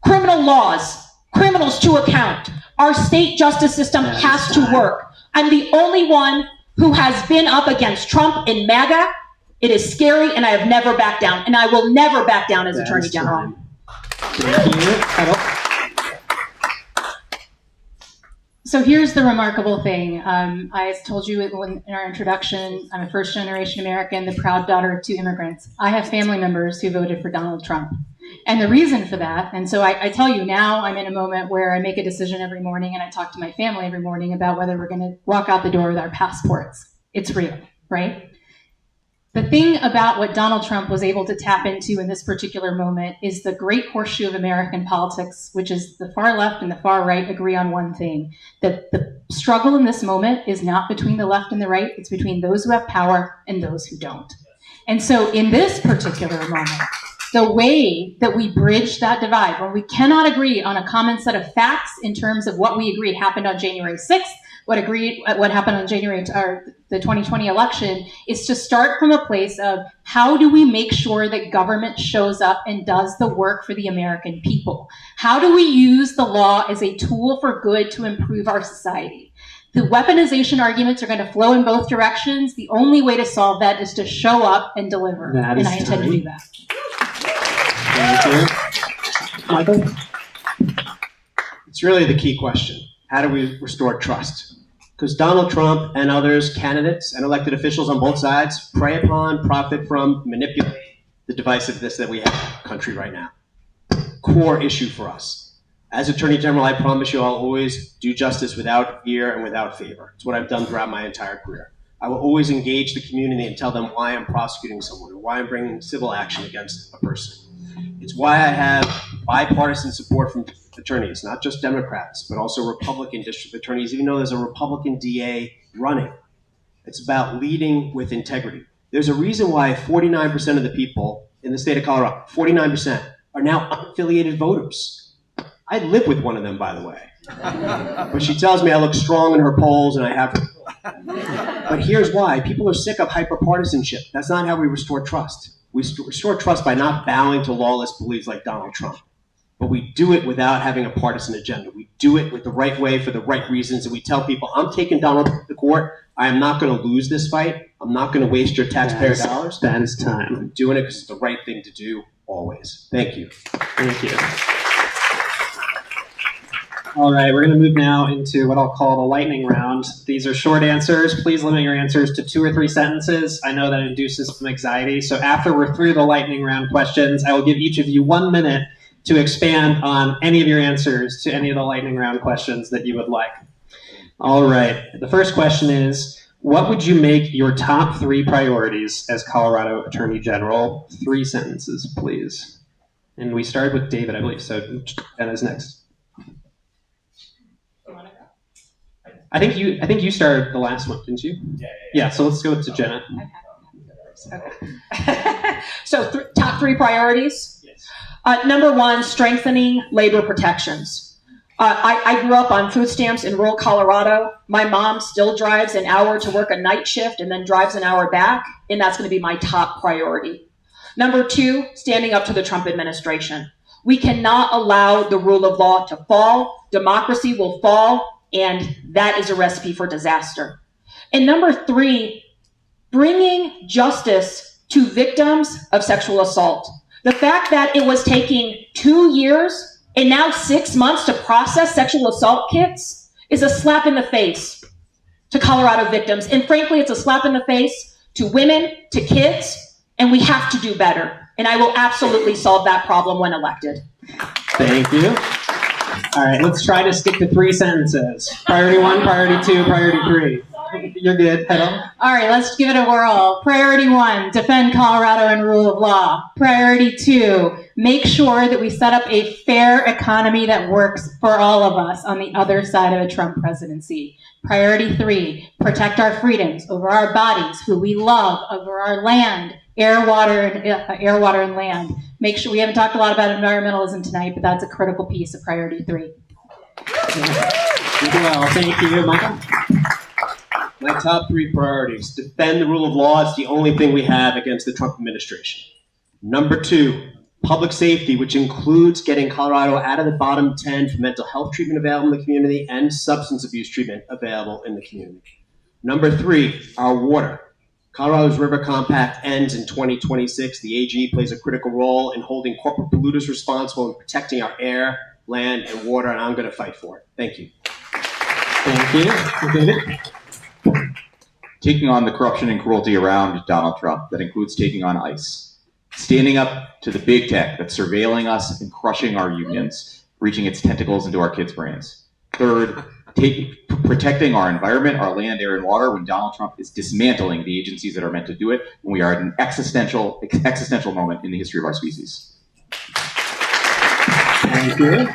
criminals to account. Our state justice system has to work. I'm the only one who has been up against Trump and MAGA. It is scary, and I have never backed down, and I will never back down as Attorney General. Thank you. So here's the remarkable thing. I told you in our introduction, I'm a first-generation American, the proud daughter of 2 immigrants. I have family members who voted for Donald Trump. And the reason for that, and so I tell you now, I'm in a moment where I make a decision every morning and I talk to my family every morning about whether we're going to walk out the door with our passports. It's real, right? The thing about what Donald Trump was able to tap into in this particular moment is the great horseshoe of American politics, which is the far left and the far right agree on one thing, that the struggle in this moment is not between the left and the right, it's between those who have power and those who don't. And so in this particular moment, the way that we bridge that divide, when we cannot agree on a common set of facts in terms of what we agree happened on January 6th, what happened on the 2020 election, is to start from a place of how do we make sure that government shows up and does the work for the American people? How do we use the law as a tool for good to improve our society? The weaponization arguments are going to flow in both directions. The only way to solve that is to show up and deliver. And I intend to do that. Thank you. Michael? It's really the key question. How do we restore trust? Because Donald Trump and others, candidates and elected officials on both sides, prey upon, profit from, manipulate the divisiveness that we have in the country right now. Core issue for us. As Attorney General, I promise you I'll always do justice without fear and without favor. It's what I've done throughout my entire career. I will always engage the community and tell them why I'm prosecuting someone or why I'm bringing civil action against a person. It's why I have bipartisan support from attorneys, not just Democrats, but also Republican district attorneys, even though there's a Republican DA running. It's about leading with integrity. There's a reason why 49% of the people in the state of Colorado, 49%, are now unaffiliated voters. I live with one of them, by the way. But she tells me I look strong in her polls, and I have. But here's why. People are sick of hyperpartisanship. That's not how we restore trust. We restore trust by not bowing to lawless beliefs like Donald Trump. But we do it without having a partisan agenda. We do it with the right way for the right reasons. And we tell people, I'm taking Donald Trump to court. I am not going to lose this fight. I'm not going to waste your taxpayer dollars. That is time. I'm doing it because it's the right thing to do always. Thank you. Thank you. All right, we're going to move now into what I'll call the lightning round. These are short answers. Please limit your answers to 2 or 3 sentences. I know that induces some anxiety. So after we're through the lightning round questions, I will give each of you 1 minute to expand on any of your answers to any of the lightning round questions that you would like. All right, the first question is, what would you make your top 3 priorities as Colorado Attorney General? 3 sentences, please. And we started with David, I believe, so Jenna's next. I think you started the last one, didn't you? Yeah, so let's go to Jenna. Okay. So top 3 priorities. Yes. Number 1, strengthening labor protections. I grew up on food stamps in rural Colorado. My mom still drives an hour to work a night shift and then drives an hour back, and that's going to be my top priority. Number 2, standing up to the Trump administration. We cannot allow the rule of law to fall. Democracy will fall, and that is a recipe for disaster. And number 3, bringing justice to victims of sexual assault. The fact that it was taking 2 years and now 6 months to process sexual assault kits is a slap in the face to Colorado victims. And frankly, it's a slap in the face to women, to kids, and we have to do better. And I will absolutely solve that problem when elected. Thank you. All right, let's try to stick to 3 sentences. Priority 1, priority 2, priority 3. You're good. Head on. All right, let's give it a whirl. Priority 1, defend Colorado and rule of law. Priority 2, make sure that we set up a fair economy that works for all of us on the other side of a Trump presidency. Priority 3, protect our freedoms over our bodies, who we love, over our land, air, water, and land. Make sure we haven't talked a lot about environmentalism tonight, but that's a critical piece of priority 3. Well, thank you, Michael. My top 3 priorities. Defend the rule of law. It's the only thing we have against the Trump administration. Number 2, public safety, which includes getting Colorado out of the bottom 10 for mental health treatment available in the community and substance abuse treatment available in the community. Number 3, our water. Colorado's River Compact ends in 2026. The AG plays a critical role in holding corporate polluters responsible and protecting our air, land, and water, and I'm going to fight for it. Thank you. Thank you. David? Taking on the corruption and cruelty around Donald Trump. That includes taking on ICE. Standing up to the big tech that's surveilling us and crushing our unions, reaching its tentacles into our kids' brains. Third, protecting our environment, our land, air, and water when Donald Trump is dismantling the agencies that are meant to do it, when we are at an existential moment in the history of our species. Thank you.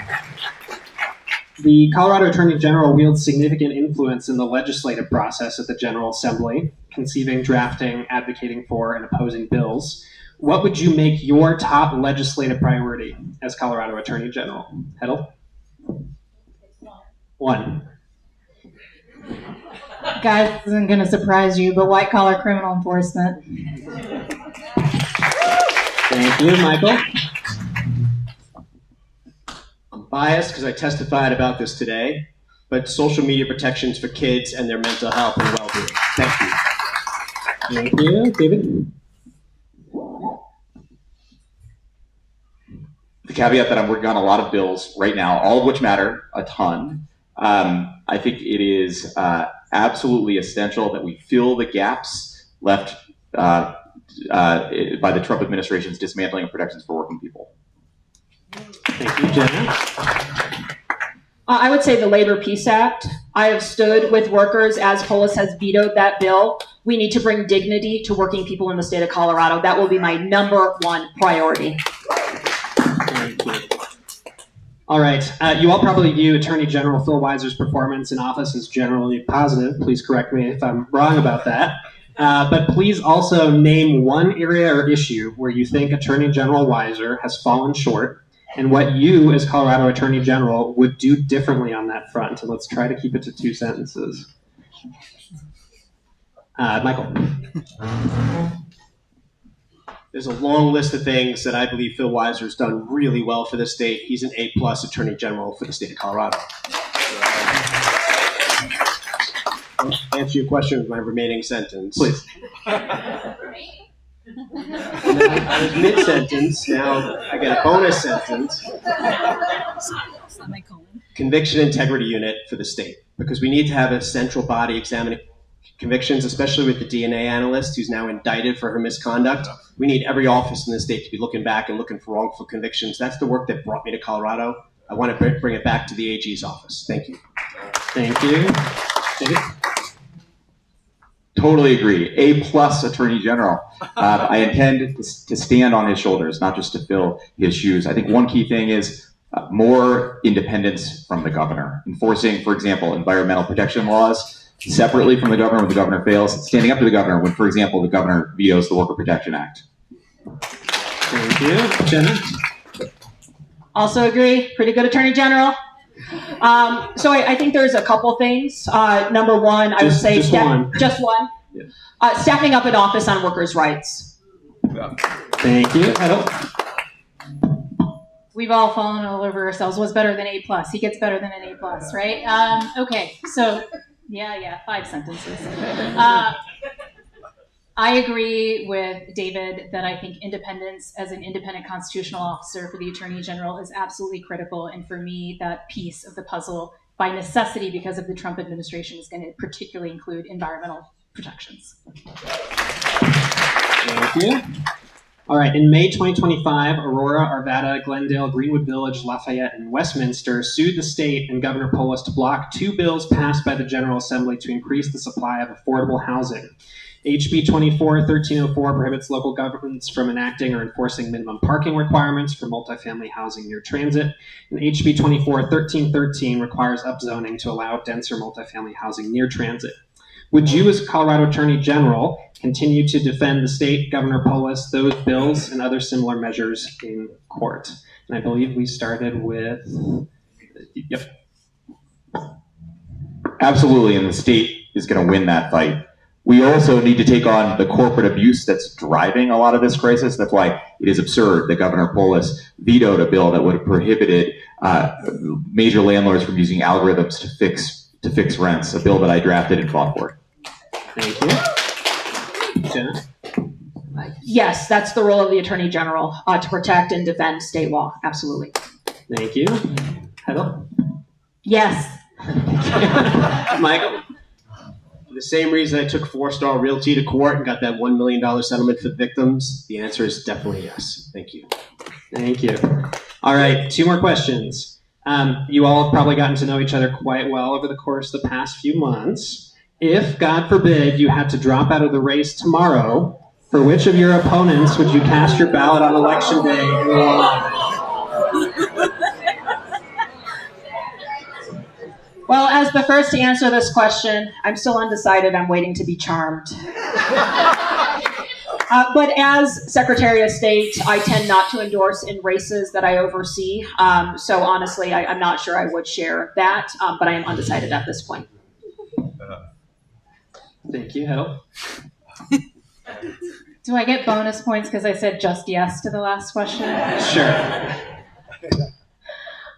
The Colorado Attorney General wields significant influence in the legislative process at the General Assembly, conceiving, drafting, advocating for, and opposing bills. What would you make your top legislative priority as Colorado Attorney General? Hedl? 1. Guys, this isn't going to surprise you, but white-collar criminal enforcement. Thank you, Michael. I'm biased because I testified about this today, but social media protections for kids and their mental health and well-being. Thank you. Thank you. David? The caveat that I'm working on a lot of bills right now, all of which matter a ton. I think it is absolutely essential that we fill the gaps left by the Trump administration's dismantling of protections for working people. Thank you, Jenna. I would say the Labor Peace Act. I have stood with workers as Polis has vetoed that bill. We need to bring dignity to working people in the state of Colorado. That will be my number 1 priority. Thank you. All right. You all probably view Attorney General Phil Weiser's performance in office as generally positive. Please correct me if I'm wrong about that. But please also name one area or issue where you think Attorney General Weiser has fallen short and what you, as Colorado Attorney General, would do differently on that front. And let's try to keep it to 2 sentences. Michael. There's a long list of things that I believe Phil Weiser's done really well for the state. He's an A+ Attorney General for the state of Colorado. I'll answer your question with my remaining sentence. Please. I was mid-sentence, now I get a bonus sentence. Conviction Integrity Unit for the state, because we need to have a central body examining convictions, especially with the DNA analyst who's now indicted for her misconduct. We need every office in the state to be looking back and looking for wrongful convictions. That's the work that brought me to Colorado. I want to bring it back to the AG's office. Thank you. Thank you. David? Totally agree. A+ Attorney General. I intend to stand on his shoulders, not just to fill his shoes. I think one key thing is more independence from the governor. Enforcing, for example, environmental protection laws separately from the governor when the governor fails, standing up to the governor when, for example, the governor vetoes the Worker Protection Act. Thank you. Jenna? Also agree. Pretty good Attorney General. So I think there's a couple things. Number 1, I would say just one. Just one. Yeah. Staffing up an office on workers' rights. Thank you. We've all fallen all over ourselves. What's better than A+? He gets better than an A+, right? Okay, so, yeah, 5 sentences. I agree with David that I think independence as an independent constitutional officer for the Attorney General is absolutely critical. And for me, that piece of the puzzle, by necessity because of the Trump administration, is going to particularly include environmental protections. Thank you. All right, in May 2025, Aurora, Arvada, Glendale, Greenwood Village, Lafayette, and Westminster sued the state and Governor Polis to block 2 bills passed by the General Assembly to increase the supply of affordable housing. HB 24-1304 prohibits local governments from enacting or enforcing minimum parking requirements for multifamily housing near transit, and HB 24-1313 requires upzoning to allow denser multifamily housing near transit. Would you, as Colorado Attorney General, continue to defend the state, Governor Polis, those bills, and other similar measures in court? And I believe we started with, Absolutely, and the state is going to win that fight. We also need to take on the corporate abuse that's driving a lot of this crisis. That's why it is absurd that Governor Polis vetoed a bill that would have prohibited major landlords from using algorithms to fix rents, a bill that I drafted and fought for. Thank you. Jenna? Yes, that's the role of the Attorney General, to protect and defend state law. Absolutely. Thank you. Heather? Yes. Michael? For the same reason I took 4-Star Realty to court and got that $1 million settlement for the victims, the answer is definitely yes. Thank you. Thank you. All right, 2 more questions. You all have probably gotten to know each other quite well over the course of the past few months. If, God forbid, you had to drop out of the race tomorrow, for which of your opponents would you cast your ballot on Election Day in Long Island? Well, as the first to answer this question, I'm still undecided. I'm waiting to be charmed. But as Secretary of State, I tend not to endorse in races that I oversee. So honestly, I'm not sure I would share that, but I am undecided at this point. Thank you, Heddle. Do I get bonus points because I said just yes to the last question? Sure.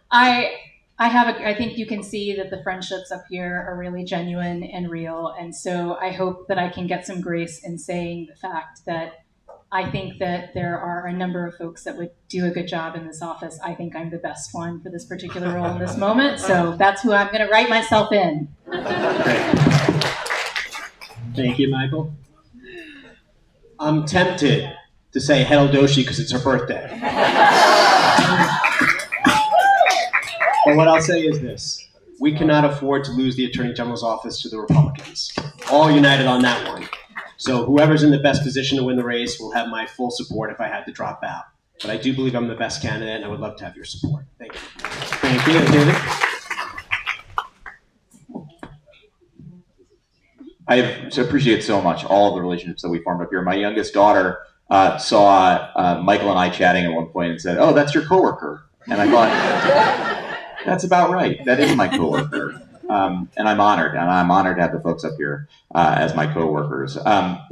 I think you can see that the friendships up here are really genuine and real. And so I hope that I can get some grace in saying the fact that I think that there are a number of folks that would do a good job in this office. I think I'm the best one for this particular role in this moment. So that's who I'm going to write myself in. Thank you, Michael. I'm tempted to say Heddle Doshi because it's her birthday. But what I'll say is this. We cannot afford to lose the Attorney General's office to the Republicans. All united on that one. So whoever's in the best position to win the race will have my full support if I had to drop out. But I do believe I'm the best candidate, and I would love to have your support. Thank you. Thank you, David. I appreciate so much all of the relationships that we formed up here. My youngest daughter saw Michael and I chatting at one point and said, "Oh, that's your coworker." And I thought, that's about right. That is my coworker. And I'm honored. And I'm honored to have the folks up here as my coworkers.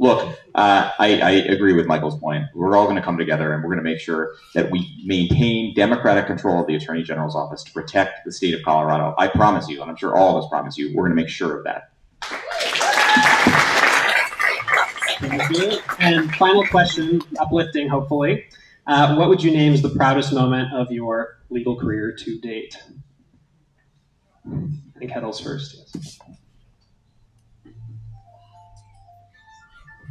Look, I agree with Michael's point. We're all going to come together and we're going to make sure that we maintain democratic control of the Attorney General's office to protect the state of Colorado. I promise you, and I'm sure all of us promise you, we're going to make sure of that. Thank you. And final question, uplifting, hopefully. What would you name as the proudest moment of your legal career to date? I think Heddle's first, yes.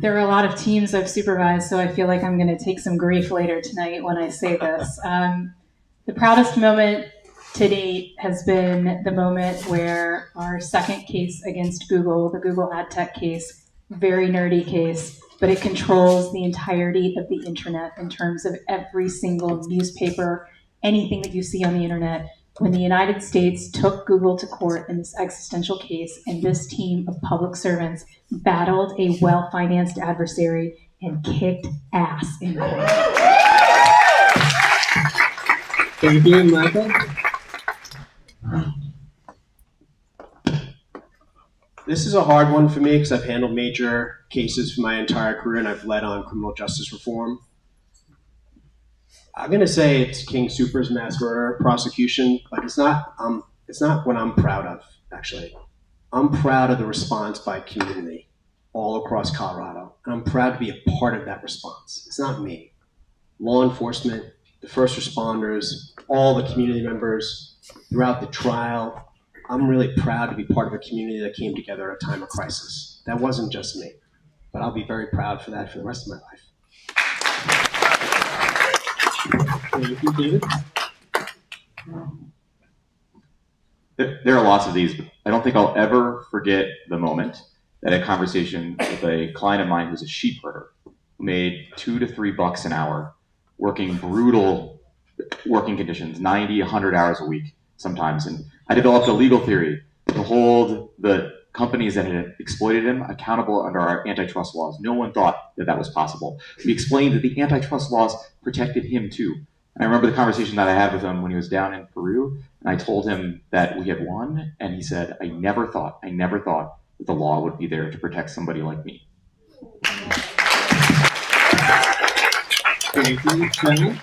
There are a lot of teams I've supervised, so I feel like I'm going to take some grief later tonight when I say this. The proudest moment to date has been the moment where our second case against Google, the Google ad tech case, very nerdy case, but it controls the entirety of the internet in terms of every single newspaper, anything that you see on the internet. When the United States took Google to court in this existential case, and this team of public servants battled a well-financed adversary and kicked ass in court. Thank you, Michael. This is a hard one for me because I've handled major cases for my entire career and I've led on criminal justice reform. I'm going to say it's King Soopers mass murder prosecution, but it's not what I'm proud of, actually. I'm proud of the response by community all across Colorado, and I'm proud to be a part of that response. It's not me. Law enforcement, the first responders, all the community members throughout the trial. I'm really proud to be part of a community that came together at a time of crisis. That wasn't just me, but I'll be very proud for that for the rest of my life. Thank you, David. There are lots of these, but I don't think I'll ever forget the moment that a conversation with a client of mine who's a sheep herder who made $2 to $3 an hour, working brutal working conditions, 90, 100 hours a week sometimes. And I developed a legal theory to hold the companies that had exploited him accountable under our antitrust laws. No one thought that that was possible. We explained that the antitrust laws protected him too. And I remember the conversation that I had with him when he was down in Peru, and I told him that we had won, and he said, I never thought the law would be there to protect somebody like me. Thank you, Jenny.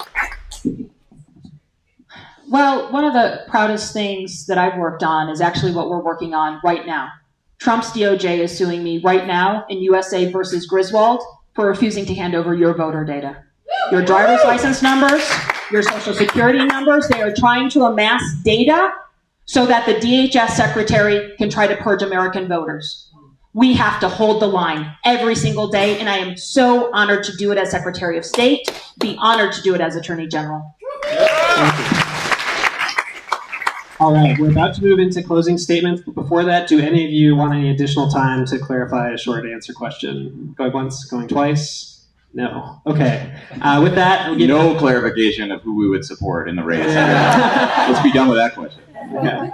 Well, one of the proudest things that I've worked on is actually what we're working on right now. Trump's DOJ is suing me right now in USA versus Griswold for refusing to hand over your voter data. Your driver's license numbers, your social security numbers, they are trying to amass data so that the DHS secretary can try to purge American voters. We have to hold the line every single day, and I am so honored to do it as Secretary of State, be honored to do it as Attorney General. Thank you. All right, we're about to move into closing statements, but before that, do any of you want any additional time to clarify a short answer question? Going once, going twice? No. Okay. With that, I'll give No clarification of who we would support in the race. Let's be done with that question. Okay.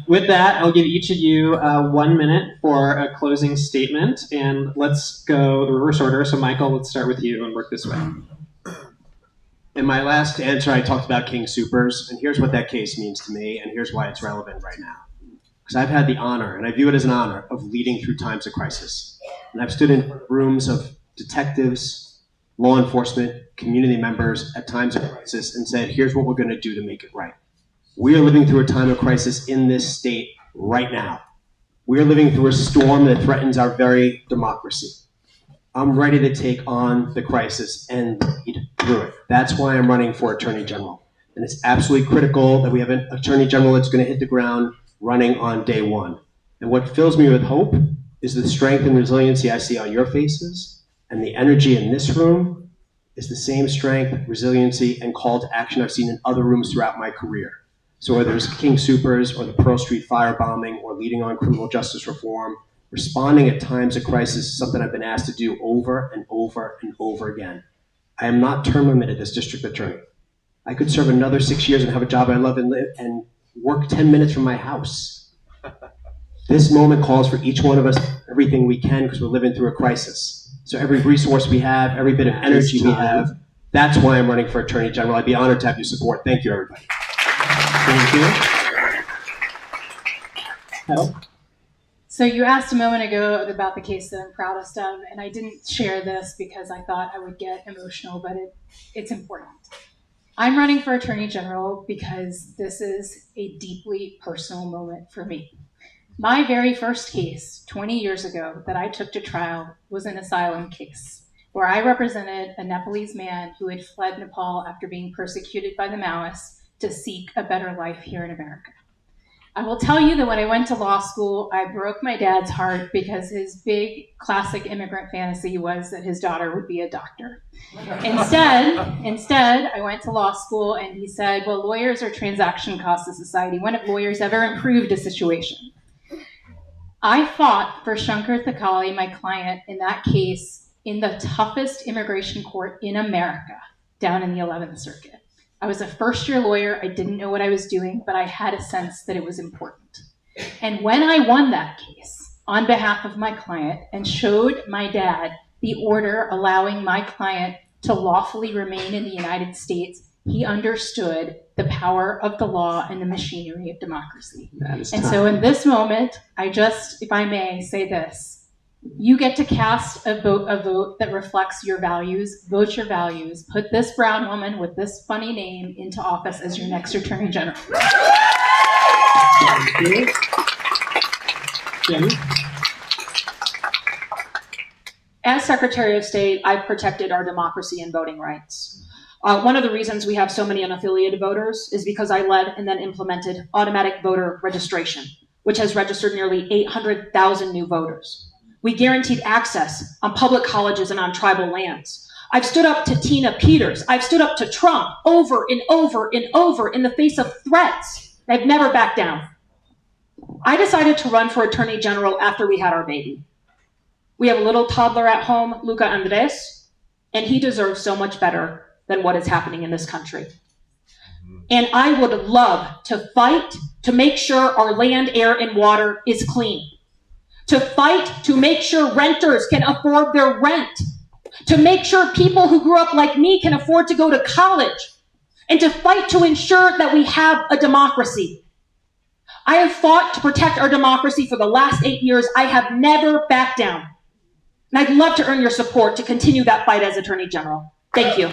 With that, I'll give each of you 1 minute for a closing statement, and let's go the reverse order. So, Michael, let's start with you and work this way. In my last answer, I talked about King Soopers, and here's what that case means to me, and here's why it's relevant right now. Because I've had the honor, and I view it as an honor, of leading through times of crisis. And I've stood in rooms of detectives, law enforcement, community members at times of crisis and said, here's what we're going to do to make it right. We are living through a time of crisis in this state right now. We are living through a storm that threatens our very democracy. I'm ready to take on the crisis and lead through it. That's why I'm running for Attorney General. And it's absolutely critical that we have an Attorney General that's going to hit the ground running on day one. And what fills me with hope is the strength and resiliency I see on your faces, and the energy in this room is the same strength, resiliency, and call to action I've seen in other rooms throughout my career. So whether it's King Soopers or the Pearl Street firebombing or leading on criminal justice reform, responding at times of crisis is something I've been asked to do over and over and over again. I am not term limited as district attorney. I could serve another 6 years and have a job I love and live and work 10 minutes from my house. This moment calls for each one of us everything we can because we're living through a crisis. So every resource we have, every bit of energy we have, that's why I'm running for Attorney General. I'd be honored to have your support. Thank you, everybody. Thank you. Helen? So you asked a moment ago about the case that I'm proudest of, and I didn't share this because I thought I would get emotional, but it's important. I'm running for Attorney General because this is a deeply personal moment for me. My very first case 20 years ago that I took to trial was an asylum case where I represented a Nepalese man who had fled Nepal after being persecuted by the Maoists to seek a better life here in America. I will tell you that when I went to law school, I broke my dad's heart because his big classic immigrant fantasy was that his daughter would be a doctor. Instead, I went to law school and he said, well, lawyers are transaction costs to society. When have lawyers ever improved a situation? I fought for Shankar Thakali, my client, in that case in the toughest immigration court in America, down in the 11th Circuit. I was a first-year lawyer. I didn't know what I was doing, but I had a sense that it was important. And when I won that case on behalf of my client and showed my dad the order allowing my client to lawfully remain in the United States, he understood the power of the law and the machinery of democracy. And so in this moment, I just, if I may, say this. You get to cast a vote that reflects your values. Vote your values. Put this brown woman with this funny name into office as your next Attorney General. Thank you. Jenny? As Secretary of State, I've protected our democracy and voting rights. One of the reasons we have so many unaffiliated voters is because I led and then implemented automatic voter registration, which has registered nearly 800,000 new voters. We guaranteed access on public colleges and on tribal lands. I've stood up to Tina Peters. I've stood up to Trump over and over and over in the face of threats. I've never backed down. I decided to run for Attorney General after we had our baby. We have a little toddler at home, Luca Andres, and he deserves so much better than what is happening in this country. And I would love to fight to make sure our land, air, and water is clean. To fight to make sure renters can afford their rent, to make sure people who grew up like me can afford to go to college, and to fight to ensure that we have a democracy. I have fought to protect our democracy for the last 8 years. I have never backed down. And I'd love to earn your support to continue that fight as Attorney General. Thank you.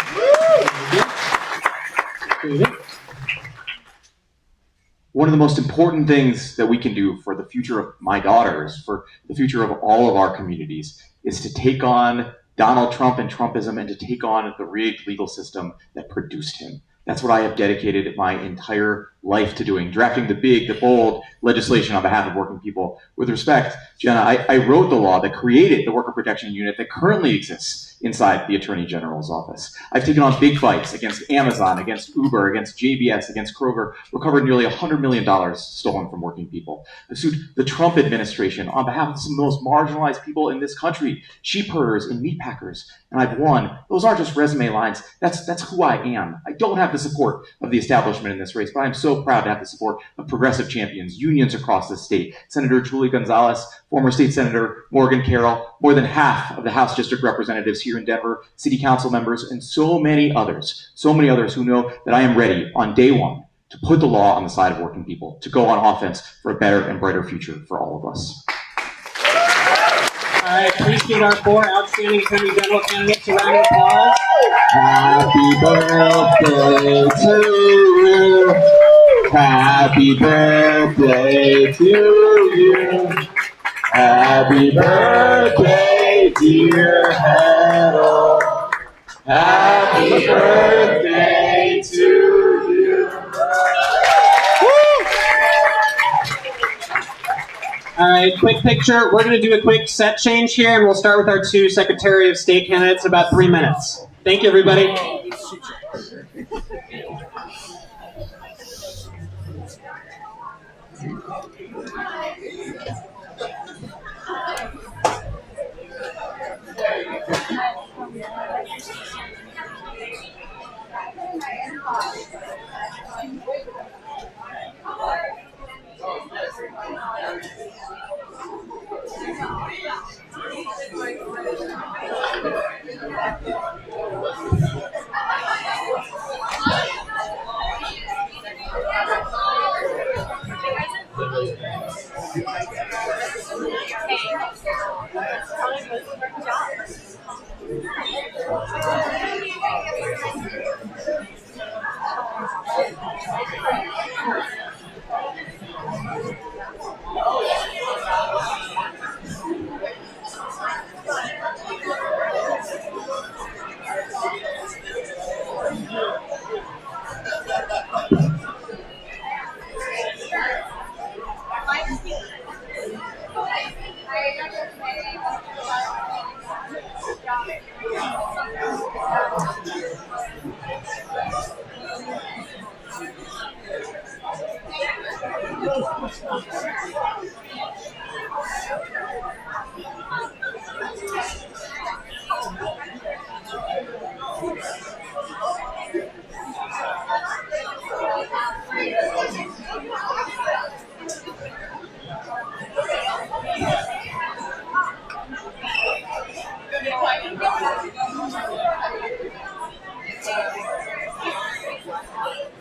One of the most important things that we can do for the future of my daughters, for the future of all of our communities, is to take on Donald Trump and Trumpism and to take on the rigged legal system that produced him. That's what I have dedicated my entire life to doing, drafting the big, the bold legislation on behalf of working people. With respect, Jenna, I wrote the law that created the Worker Protection Unit that currently exists inside the Attorney General's office. I've taken on big fights against Amazon, against Uber, against JBS, against Kroger, recovered nearly $100 million stolen from working people. I sued the Trump administration on behalf of some of the most marginalized people in this country, sheep herders and meat packers, and I've won. Those aren't just resume lines. That's who I am. I don't have the support of the establishment in this race, but I'm so proud to have the support of progressive champions, unions across the state, Senator Julie Gonzalez, former state senator Morgan Carroll, more than half of the House district representatives here in Denver, city council members, and so many others who know that I am ready on day one to put the law on the side of working people, to go on offense for a better and brighter future for all of us. All right, please give our 4 outstanding Attorney General candidates a round of applause. Happy birthday to you. Happy birthday to you. Happy birthday, dear Harold. Happy birthday to you. All right, quick picture. We're going to do a quick set change here, and we'll start with our 2 Secretary of State candidates, about 3 minutes. Thank you, everybody.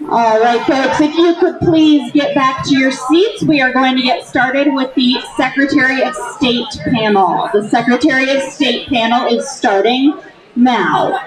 All right, folks, if you could please get back to your seats, we are going to get started with the Secretary of State panel. The Secretary of State panel is starting now.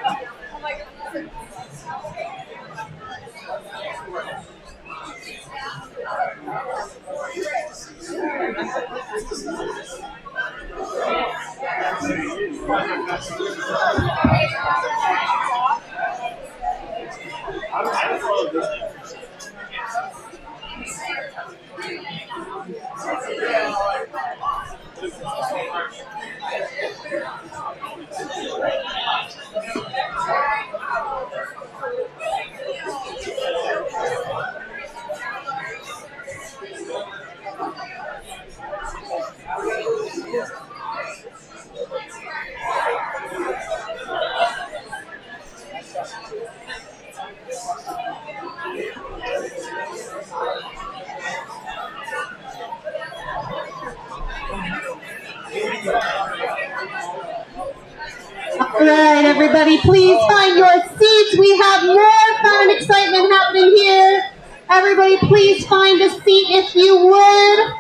All right, everybody, please find your seats. We have more fun and excitement happening here. Everybody, please find a seat if you would.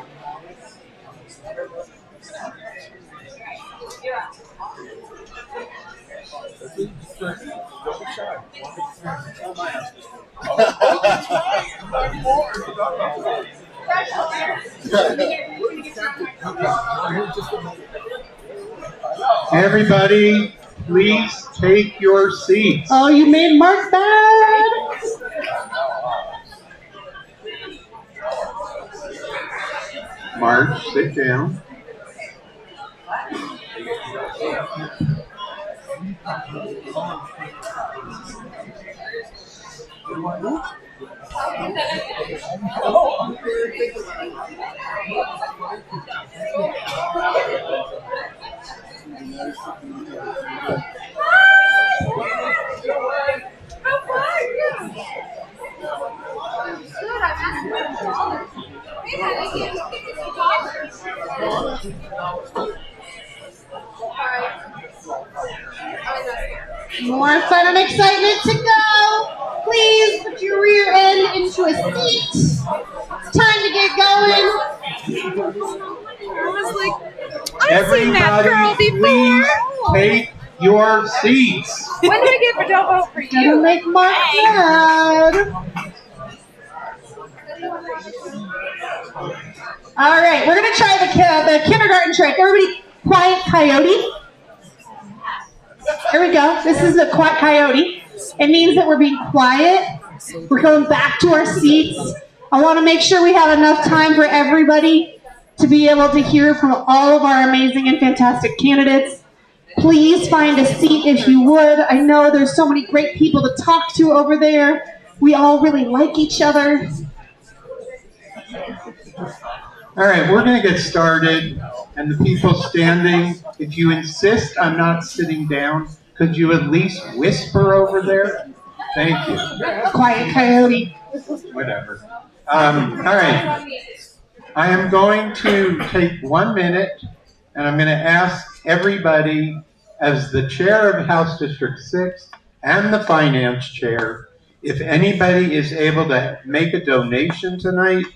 Everybody, please take your seats. Oh, you made Mark bad. Mark, sit down. More fun and excitement to go. Please put your rear end into a seat. It's time to get going. I was like, I've seen that girl Everybody, before. please take your seats. When do I get for don't vote for Gonna you? make Mark mad. All right, we're gonna try the kindergarten trick. Everybody, quiet coyote. Here we go. This is the quiet coyote. It means that we're being quiet. We're going back to our seats. I want to make sure we have enough time for everybody to be able to hear from all of our amazing and fantastic candidates. Please find a seat if you would. I know there's so many great people to talk to over there. We all really like each other. All right, we're going to get started. And the people standing, if you insist on not sitting down, could you at least whisper over there? Thank you. Quiet coyote. Whatever. All right. I am going to take 1 minute, and I'm going to ask everybody, as the chair of House District 6 and the finance chair, if anybody is able to make a donation tonight.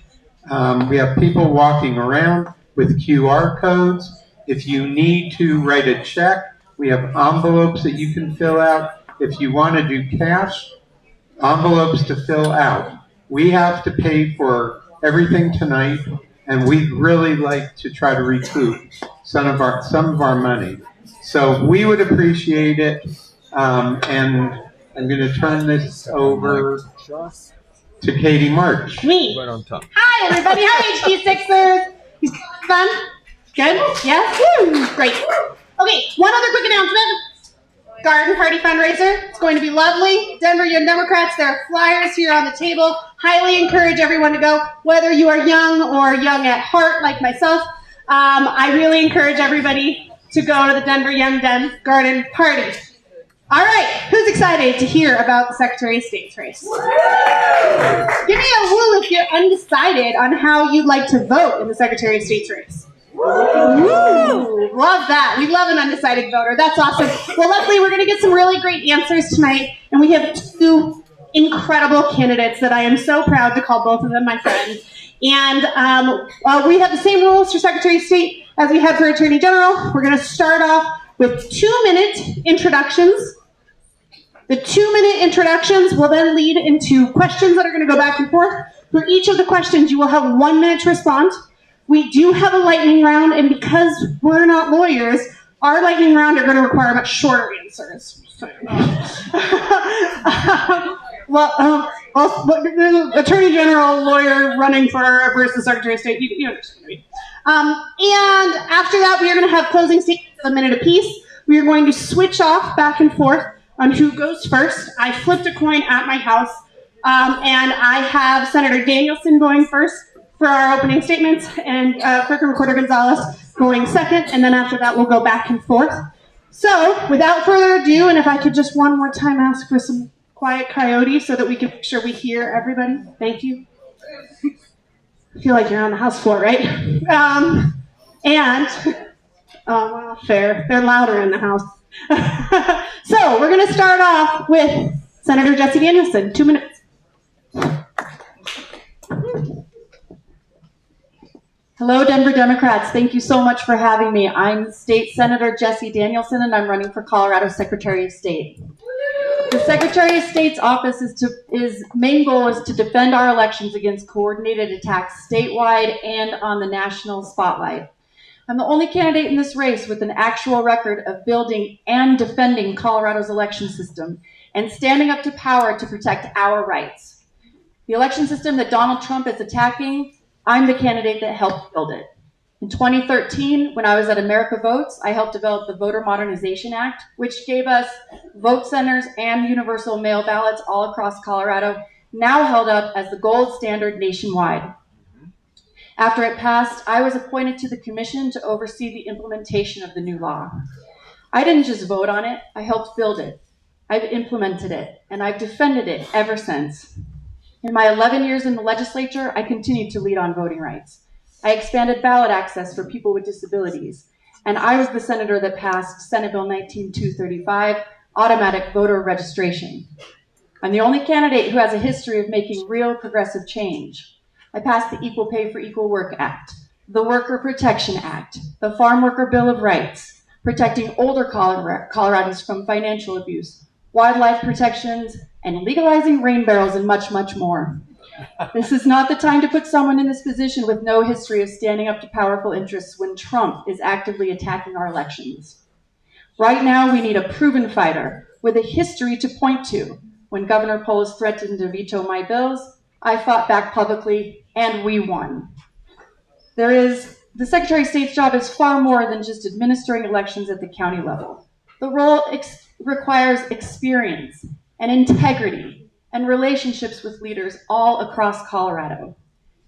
We have people walking around with QR codes. If you need to write a check, we have envelopes that you can fill out. If you want to do cash, envelopes to fill out. We have to pay for everything tonight, and we'd really like to try to recoup some of our money. So we would appreciate it, and I'm going to turn this over to Katie March. Me. Right on top. Hi, everybody. Hi, HD6ers. You fun? Good? Yes? Woo! Great. Okay, one other quick announcement. Garden Party fundraiser. It's going to be lovely. Denver Young Democrats, there are flyers here on the table. Highly encourage everyone to go, whether you are young or young at heart like myself. I really encourage everybody to go to the Denver Young Dem Garden Party. All right, who's excited to hear about the Secretary of State's race? Give me a woo if you're undecided on how you'd like to vote in the Secretary of State's race. Woo! Love that. We love an undecided voter. That's awesome. Well, luckily, we're going to get some really great answers tonight, and we have two incredible candidates that I am so proud to call both of them my friends. And we have the same rules for Secretary of State as we had for Attorney General. We're going to start off with 2-minute introductions. The 2-minute introductions will then lead into questions that are going to go back and forth. For each of the questions, you will have 1 minute to respond. We do have a lightning round, and because we're not lawyers, our lightning round are going to require much shorter answers. Attorney General, lawyer running versus Secretary of State, you understand me. And after that, we are going to have closing statements of a minute apiece. We are going to switch off back and forth on who goes first. I flipped a coin at my house, and I have Senator Danielson going first for our opening statements, and Clerk and Recorder Gonzalez going second, and then after that, we'll go back and forth. So, without further ado, and if I could just one more time ask for some quiet coyote so that we can make sure we hear everybody. Thank you. I feel like you're on the house floor, right? Well, fair. They're louder in the house. So, we're going to start off with Senator Jesse Danielson. 2 minutes. Hello, Denver Democrats. Thank you so much for having me. I'm State Senator Jesse Danielson, and I'm running for Colorado Secretary of State. The Secretary of State's office main goal is to defend our elections against coordinated attacks statewide and on the national spotlight. I'm the only candidate in this race with an actual record of building and defending Colorado's election system and standing up to power to protect our rights. The election system that Donald Trump is attacking, I'm the candidate that helped build it. In 2013, when I was at America Votes, I helped develop the Voter Modernization Act, which gave us vote centers and universal mail ballots all across Colorado, now held up as the gold standard nationwide. After it passed, I was appointed to the commission to oversee the implementation of the new law. I didn't just vote on it, I helped build it. I've implemented it, and I've defended it ever since. In my 11 years in the legislature, I continued to lead on voting rights. I expanded ballot access for people with disabilities, and I was the senator that passed Senate Bill 19235, automatic voter registration. I'm the only candidate who has a history of making real progressive change. I passed the Equal Pay for Equal Work Act, the Worker Protection Act, the Farm Worker Bill of Rights, protecting older Coloradans from financial abuse, wildlife protections, and legalizing rain barrels and much, much more. This is not the time to put someone in this position with no history of standing up to powerful interests when Trump is actively attacking our elections. Right now, we need a proven fighter with a history to point to. When Governor Polis threatened to veto my bills, I fought back publicly, and we won. The Secretary of State's job is far more than just administering elections at the county level. The role requires experience and integrity and relationships with leaders all across Colorado.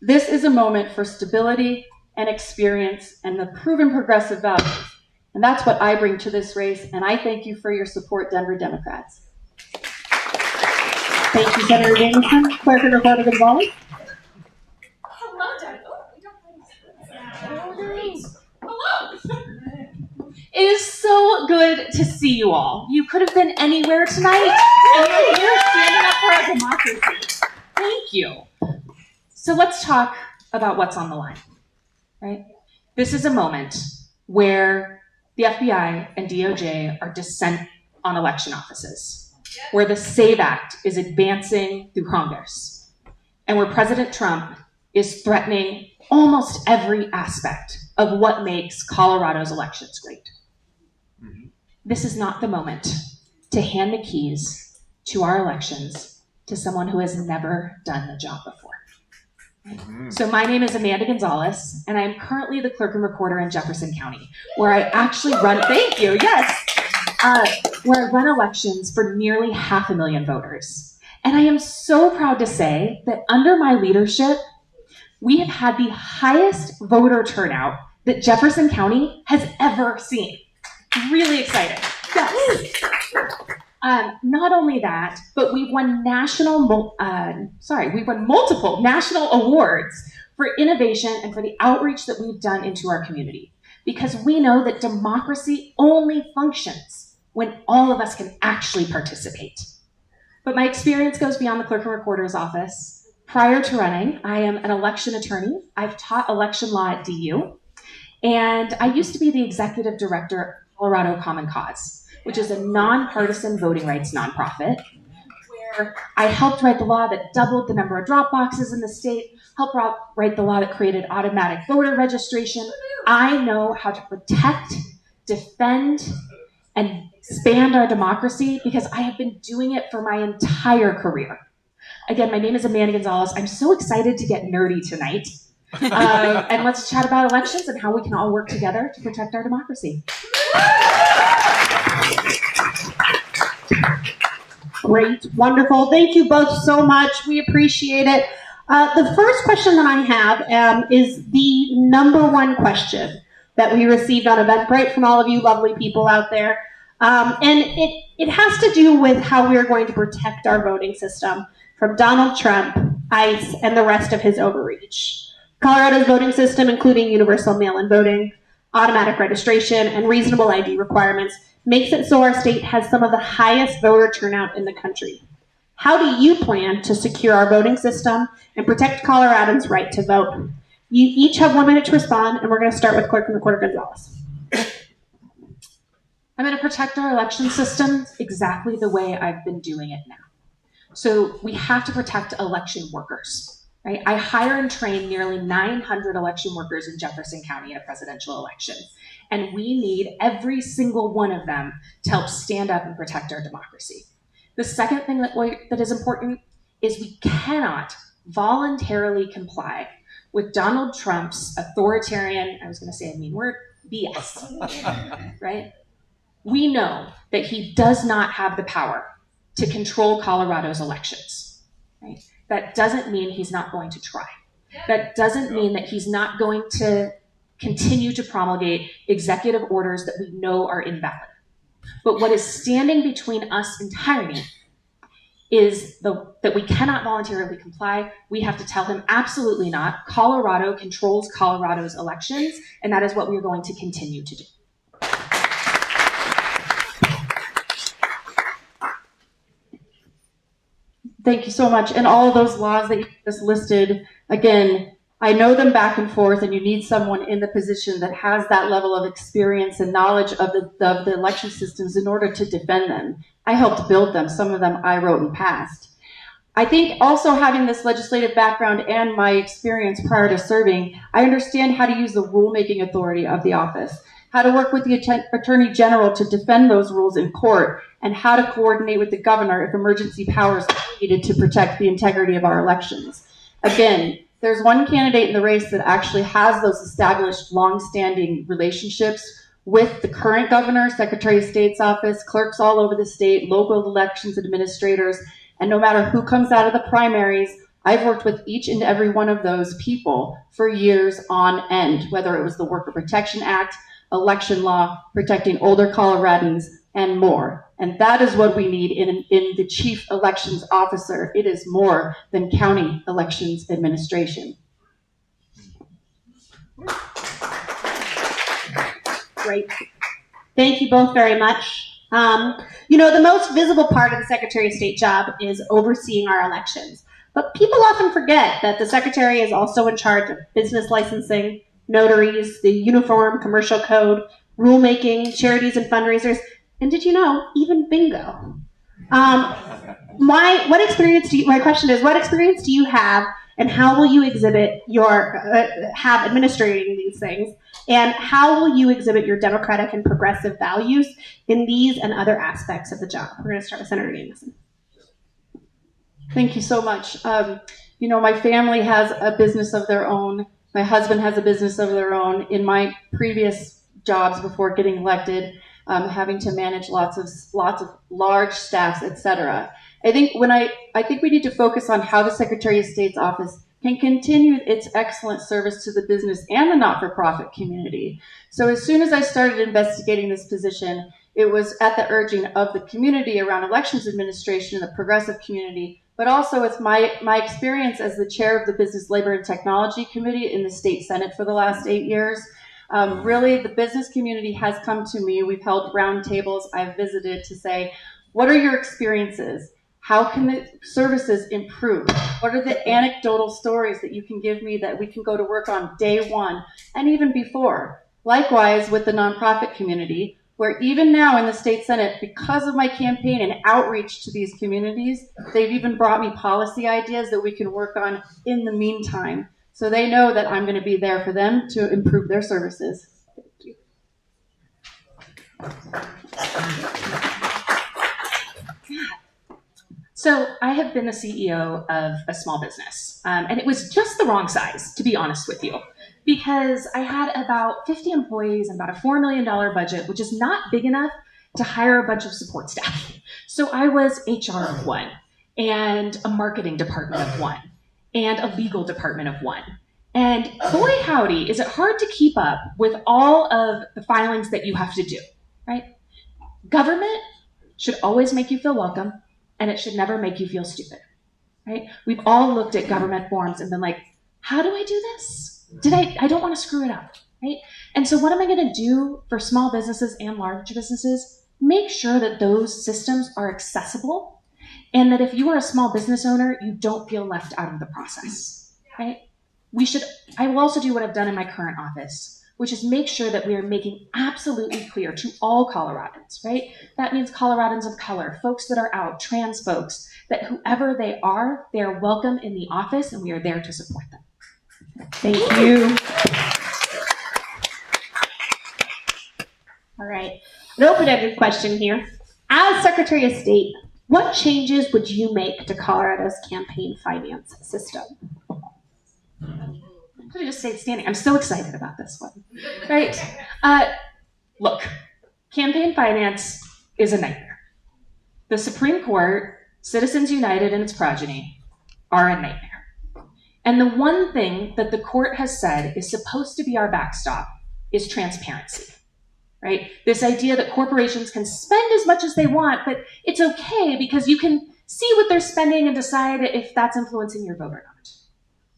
This is a moment for stability and experience and the proven progressive values. And that's what I bring to this race, and I thank you for your support, Denver Democrats. Thank you, Senator Danielson. Clerk and Reporter Gonzalez. Hello, Denver. Hello. It is so good to see you all. You could have been anywhere tonight, and you're here standing up for our democracy. Thank you. So let's talk about what's on the line, right? This is a moment where the FBI and DOJ are descent on election offices, where the SAVE Act is advancing through Congress, and where President Trump is threatening almost every aspect of what makes Colorado's elections great. This is not the moment to hand the keys to our elections to someone who has never done the job before. So my name is Amanda Gonzalez, and I am currently the clerk and recorder in Jefferson County, where I actually run, thank you, yes, where I run elections for nearly 500,000 voters. And I am so proud to say that under my leadership, we have had the highest voter turnout that Jefferson County has ever seen. Really excited. Yes. Not only that, but we've won multiple national awards for innovation and for the outreach that we've done into our community. Because we know that democracy only functions when all of us can actually participate. But my experience goes beyond the clerk and recorder's office. Prior to running, I am an election attorney. I've taught election law at DU. And I used to be the executive director of Colorado Common Cause, which is a nonpartisan voting rights nonprofit, where I helped write the law that doubled the number of drop boxes in the state, helped write the law that created automatic voter registration. I know how to protect, defend, and expand our democracy because I have been doing it for my entire career. Again, my name is Amanda Gonzalez. I'm so excited to get nerdy tonight. And let's chat about elections and how we can all work together to protect our democracy. Great, wonderful. Thank you both so much. We appreciate it. The first question that I have is the number one question that we received on Eventbrite from all of you lovely people out there. And it has to do with how we are going to protect our voting system from Donald Trump, ICE, and the rest of his overreach. Colorado's voting system, including universal mail-in voting, automatic registration, and reasonable ID requirements, makes it so our state has some of the highest voter turnout in the country. How do you plan to secure our voting system and protect Coloradans' right to vote? You each have 1 minute to respond, and we're going to start with Clerk and Recorder Gonzalez. I'm going to protect our election systems exactly the way I've been doing it now. So we have to protect election workers, right? I hire and train nearly 900 election workers in Jefferson County in a presidential election. And we need every single one of them to help stand up and protect our democracy. The second thing that is important is we cannot voluntarily comply with Donald Trump's authoritarian, I was going to say a mean word, BS, right? We know that he does not have the power to control Colorado's elections, right? That doesn't mean he's not going to try. That doesn't mean that he's not going to continue to promulgate executive orders that we know are invalid. But what is standing between us and tyranny is that we cannot voluntarily comply. We have to tell him absolutely not. Colorado controls Colorado's elections, and that is what we are going to continue to do. Thank you so much. And all of those laws that you just listed, again, I know them back and forth, and you need someone in the position that has that level of experience and knowledge of the election systems in order to defend them. I helped build them. Some of them I wrote and passed. I think also having this legislative background and my experience prior to serving, I understand how to use the rulemaking authority of the office, how to work with the Attorney General to defend those rules in court, and how to coordinate with the governor if emergency powers are needed to protect the integrity of our elections. Again, there's one candidate in the race that actually has those established long-standing relationships with the current governor, Secretary of State's office, clerks all over the state, local elections administrators, and no matter who comes out of the primaries, I've worked with each and every one of those people for years on end, whether it was the Worker Protection Act, election law, protecting older Coloradans, and more. And that is what we need in the chief elections officer. It is more than county elections administration. Great. Thank you both very much. The most visible part of the Secretary of State job is overseeing our elections. But people often forget that the Secretary is also in charge of business licensing, notaries, the Uniform Commercial Code, rulemaking, charities and fundraisers, and did you know, even bingo. My question is, what experience do you have, and how will you exhibit have administrating these things, and how will you exhibit your democratic and progressive values in these and other aspects of the job? We're going to start with Senator Jamison. Thank you so much. My family has a business of their own. My husband has a business of their own. In my previous jobs before getting elected, having to manage lots of large staffs, etc. I think we need to focus on how the Secretary of State's office can continue its excellent service to the business and the not-for-profit community. So as soon as I started investigating this position, it was at the urging of the community around elections administration, the progressive community, but also with my experience as the chair of the Business, Labor, and Technology Committee in the State Senate for the last 8 years. Really, the business community has come to me. We've held roundtables. I've visited to say, what are your experiences? How can the services improve? What are the anecdotal stories that you can give me that we can go to work on day one and even before? Likewise, with the nonprofit community, where even now in the State Senate, because of my campaign and outreach to these communities, they've even brought me policy ideas that we can work on in the meantime. So they know that I'm going to be there for them to improve their services. Thank you. So I have been the CEO of a small business, and it was just the wrong size, to be honest with you, because I had about 50 employees and about a $4 million budget, which is not big enough to hire a bunch of support staff. So I was HR of one, and a marketing department of one, and a legal department of one. And boy howdy, is it hard to keep up with all of the filings that you have to do, right? Government should always make you feel welcome, and it should never make you feel stupid, right? We've all looked at government forms and been like, how do I do this? I don't want to screw it up, right? And so what am I going to do for small businesses and large businesses? Make sure that those systems are accessible, and that if you are a small business owner, you don't feel left out of the process, right? I will also do what I've done in my current office, which is make sure that we are making absolutely clear to all Coloradans, right? That means Coloradans of color, folks that are out, trans folks, that whoever they are welcome in the office and we are there to support them. Thank you. All right, an open-ended question here. As Secretary of State, what changes would you make to Colorado's campaign finance system? I could have just stayed standing. I'm so excited about this one. Right? Look, campaign finance is a nightmare. The Supreme Court, Citizens United and its progeny, are a nightmare. And the one thing that the court has said is supposed to be our backstop is transparency. Right? This idea that corporations can spend as much as they want, but it's okay because you can see what they're spending and decide if that's influencing your vote or not.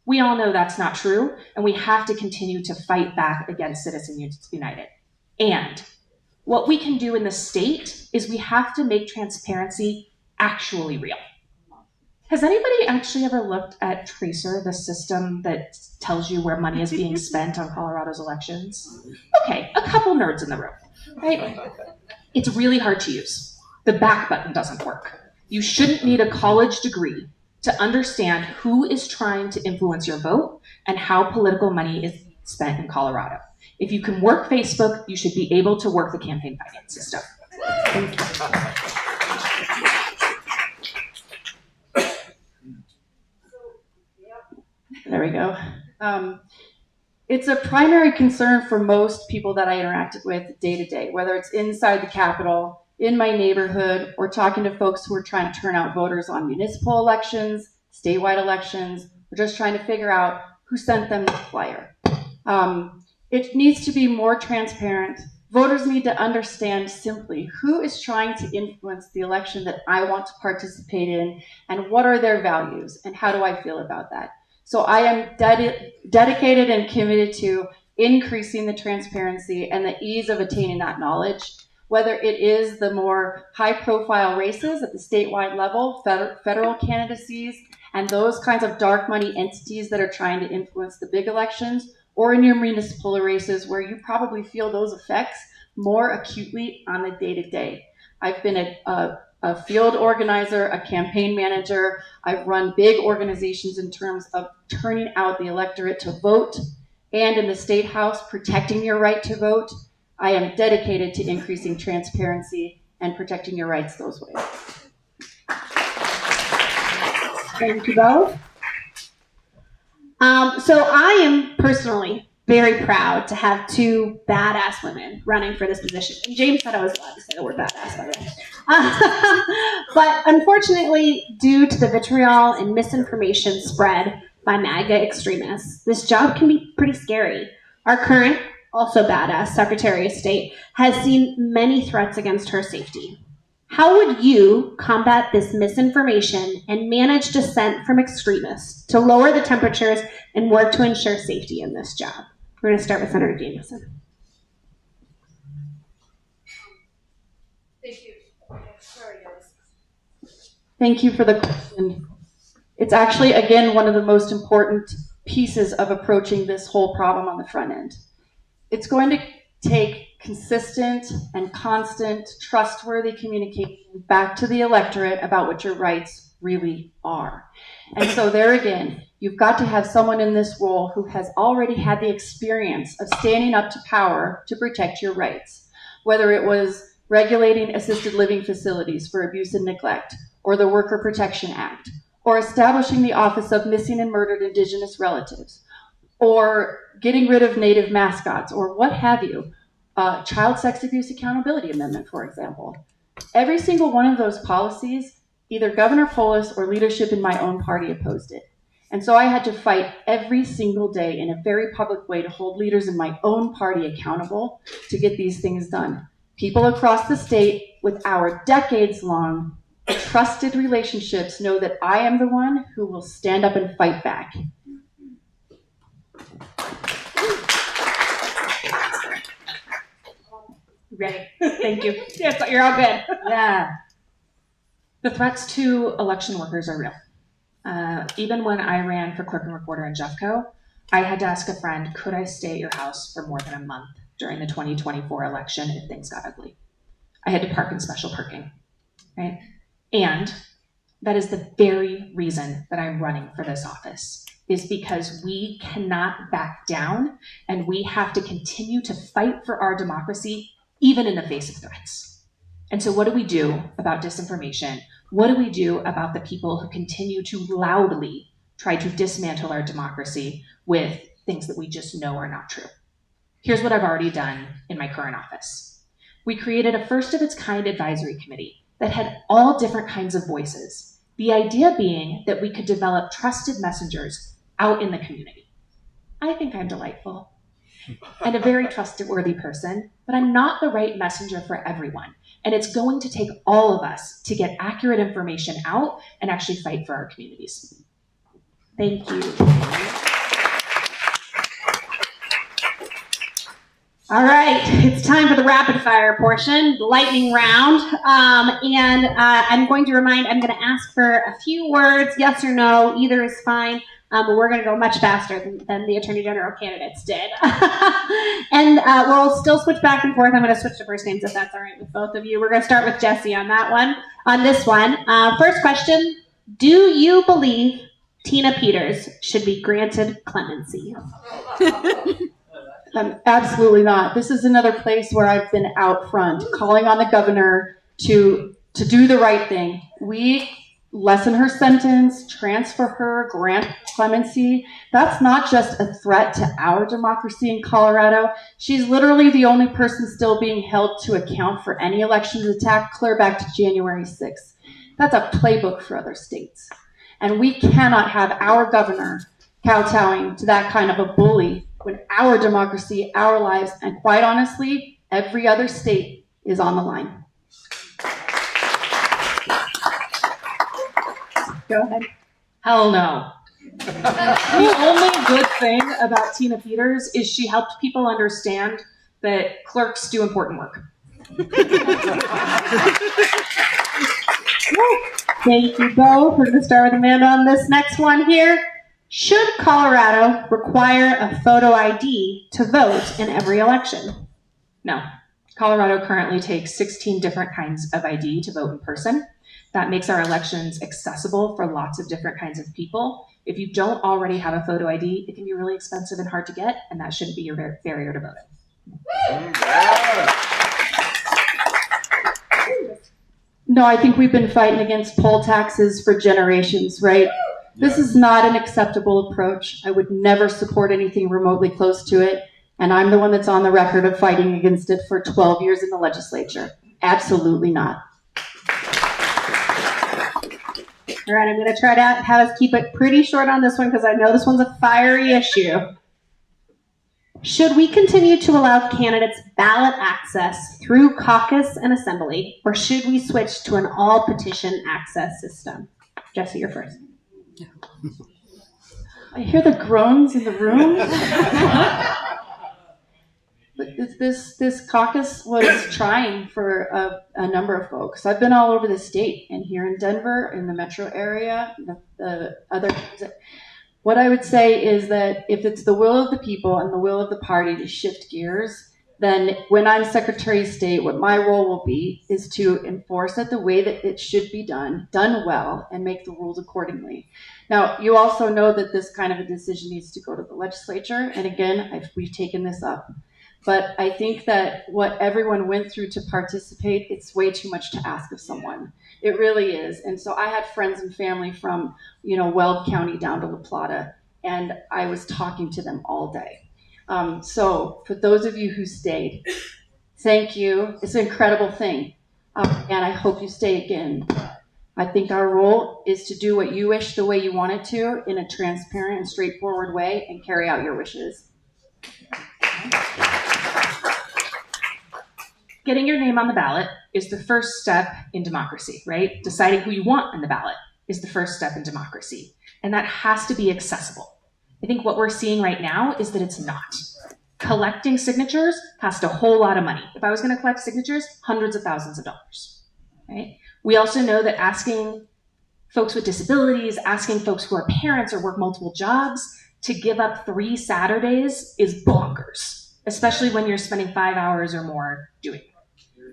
We all know that's not true, and we have to continue to fight back against Citizens United. And what we can do in the state is we have to make transparency actually real. Has anybody actually ever looked at Tracer, the system that tells you where money is being spent on Colorado's elections? Okay, a couple nerds in the room, right? It's really hard to use. The back button doesn't work. You shouldn't need a college degree to understand who is trying to influence your vote and how political money is spent in Colorado. If you can work Facebook, you should be able to work the campaign finance system. Thank you. There we go. It's a primary concern for most people that I interacted with day to day, whether it's inside the Capitol, in my neighborhood, or talking to folks who are trying to turn out voters on municipal elections, statewide elections, or just trying to figure out who sent them the flyer. It needs to be more transparent. Voters need to understand simply who is trying to influence the election that I want to participate in, and what are their values, and how do I feel about that. So I am dedicated and committed to increasing the transparency and the ease of attaining that knowledge, whether it is the more high-profile races at the statewide level, federal candidacies, and those kinds of dark money entities that are trying to influence the big elections, or in your municipal races where you probably feel those effects more acutely on the day-to-day. I've been a field organizer, a campaign manager. I've run big organizations in terms of turning out the electorate to vote, and in the State House, protecting your right to vote. I am dedicated to increasing transparency and protecting your rights those ways. Thank you both. So I am personally very proud to have two badass women running for this position. And James said I was allowed to say the word badass, by the way. But unfortunately, due to the vitriol and misinformation spread by MAGA extremists, this job can be pretty scary. Our current, also badass, Secretary of State has seen many threats against her safety. How would you combat this misinformation and manage dissent from extremists to lower the temperatures and work to ensure safety in this job? We're going to start with Senator Jameson. Thank you. Sorry, guys. Thank you for the question. It's actually, again, one of the most important pieces of approaching this whole problem on the front end. It's going to take consistent and constant, trustworthy communication back to the electorate about what your rights really are. And so there again, you've got to have someone in this role who has already had the experience of standing up to power to protect your rights, whether it was regulating assisted living facilities for abuse and neglect, or the Worker Protection Act, or establishing the Office of Missing and Murdered Indigenous Relatives, or getting rid of Native mascots, or what have you. Child Sex Abuse Accountability Amendment, for example. Every single one of those policies, either Governor Polis or leadership in my own party opposed it. And so I had to fight every single day in a very public way to hold leaders in my own party accountable to get these things done. People across the state with our decades-long trusted relationships know that I am the one who will stand up and fight back. Ready? Thank you. Yes, you're all good. Yeah. The threats to election workers are real. Even when I ran for clerk and recorder in Jeffco, I had to ask a friend, could I stay at your house for more than a month during the 2024 election if things got ugly? I had to park in special parking, right? And that is the very reason that I'm running for this office, is because we cannot back down and we have to continue to fight for our democracy, even in the face of threats. And so what do we do about disinformation? What do we do about the people who continue to loudly try to dismantle our democracy with things that we just know are not true? Here's what I've already done in my current office. We created a first of its kind advisory committee that had all different kinds of voices. The idea being that we could develop trusted messengers out in the community. I think I'm delightful and a very trustworthy person, but I'm not the right messenger for everyone. And it's going to take all of us to get accurate information out and actually fight for our communities. Thank you. All right, it's time for the rapid fire portion, the lightning round. I'm going to I'm going to ask for a few words, yes or no, either is fine. But we're going to go much faster than the Attorney General candidates did. And we'll still switch back and forth. I'm going to switch to first names if that's all right with both of you. We're going to start with Jesse on that one. On this one, first question, do you believe Tina Peters should be granted clemency? Absolutely not. This is another place where I've been out front, calling on the governor to do the right thing. We lessen her sentence, transfer her, grant clemency. That's not just a threat to our democracy in Colorado. She's literally the only person still being held to account for any elections attack clear back to January 6th. That's a playbook for other states. And we cannot have our governor kowtowing to that kind of a bully when our democracy, our lives, and quite honestly, every other state is on the line. Go ahead. Hell no. The only good thing about Tina Peters is she helped people understand that clerks do important work. Thank you both. We're going to start with Amanda on this next one here. Should Colorado require a photo ID to vote in every election? No. Colorado currently takes 16 different kinds of ID to vote in person. That makes our elections accessible for lots of different kinds of people. If you don't already have a photo ID, it can be really expensive and hard to get, and that shouldn't be your barrier to voting. No, I think we've been fighting against poll taxes for generations, right? This is not an acceptable approach. I would never support anything remotely close to it, and I'm the one that's on the record of fighting against it for 12 years in the legislature. Absolutely not. All right, I'm going to try to have us keep it pretty short on this one because I know this one's a fiery issue. Should we continue to allow candidates ballot access through caucus and assembly, or should we switch to an all-petition access system? Jesse, you're first. I hear the groans in the room. This caucus was trying for a number of folks. I've been all over the state and here in Denver, in the metro area, the other. What I would say is that if it's the will of the people and the will of the party to shift gears, then when I'm Secretary of State, what my role will be is to enforce it the way that it should be done well, and make the rules accordingly. Now, you also know that this kind of a decision needs to go to the legislature, and again, we've taken this up. But I think that what everyone went through to participate, it's way too much to ask of someone. It really is. And so I had friends and family from, Weld County down to La Plata, and I was talking to them all day. So for those of you who stayed, thank you. It's an incredible thing. And I hope you stay again. I think our role is to do what you wish the way you want it to in a transparent and straightforward way and carry out your wishes. Getting your name on the ballot is the first step in democracy, right? Deciding who you want on the ballot is the first step in democracy. And that has to be accessible. I think what we're seeing right now is that it's not. Collecting signatures costs a whole lot of money. If I was going to collect signatures, hundreds of thousands of dollars, right? We also know that asking folks with disabilities, asking folks who are parents or work multiple jobs to give up 3 Saturdays is bonkers, especially when you're spending 5 hours or more doing it.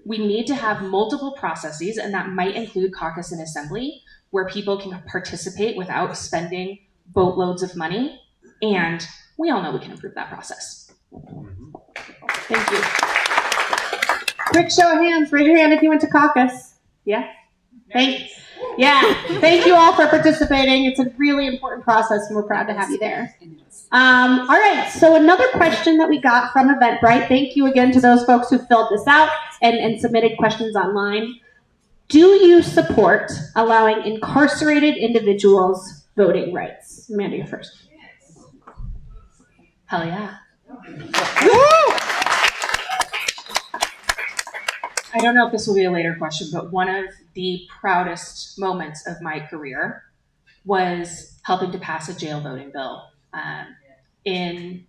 We need to have multiple processes, and that might include caucus and assembly, where people can participate without spending boatloads of money, and we all know we can improve that process. Thank you. Quick show of hands. Raise your hand if you went to caucus. Yeah? Thank you all for participating. It's a really important process, and we're proud to have you there. All right, so another question that we got from Eventbrite. Thank you again to those folks who filled this out and submitted questions online. Do you support allowing incarcerated individuals voting rights? Amanda, you first. Hell yeah. I don't know if this will be a later question, but one of the proudest moments of my career was helping to pass a jail voting bill. In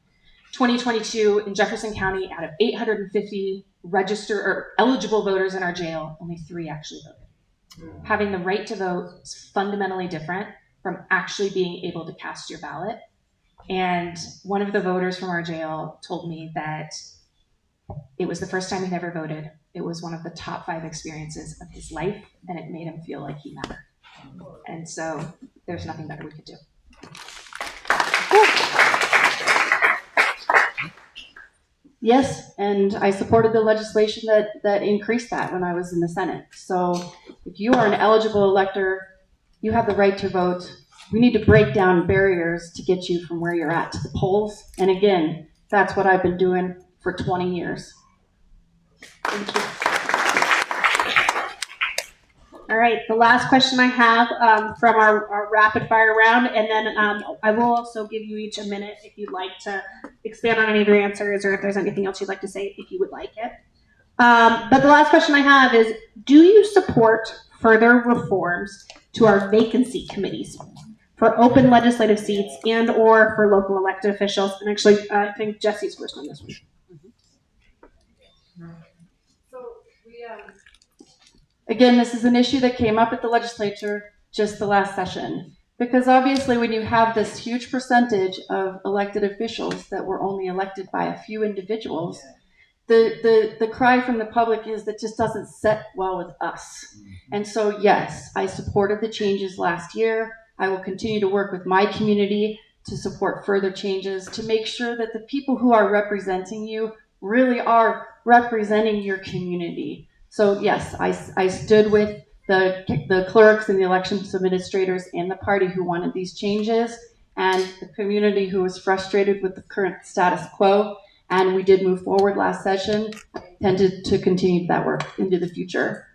2022, in Jefferson County, out of 850 registered or eligible voters in our jail, only 3 actually voted. Having the right to vote is fundamentally different from actually being able to cast your ballot. And one of the voters from our jail told me that it was the first time he'd ever voted. It was one of the top 5 experiences of his life, and it made him feel like he mattered. And so there's nothing better we could do. Yes, and I supported the legislation that increased that when I was in the Senate. So if you are an eligible elector, you have the right to vote. We need to break down barriers to get you from where you're at to the polls. And again, that's what I've been doing for 20 years. Thank you. All right, the last question I have from our rapid fire round, and then I will also give you each a minute if you'd like to expand on any of your answers or if there's anything else you'd like to say if you would like it. But the last question I have is, do you support further reforms to our vacancy committees for open legislative seats and or for local elected officials? And actually, I think Jesse's first on this one. Again, this is an issue that came up at the legislature just the last session. Because obviously when you have this huge percentage of elected officials that were only elected by a few individuals, the cry from the public is that just doesn't set well with us. And so yes, I supported the changes last year. I will continue to work with my community to support further changes to make sure that the people who are representing you really are representing your community. So yes, I stood with the clerks and the elections administrators and the party who wanted these changes, and the community who was frustrated with the current status quo. And we did move forward last session. I intend to continue that work into the future.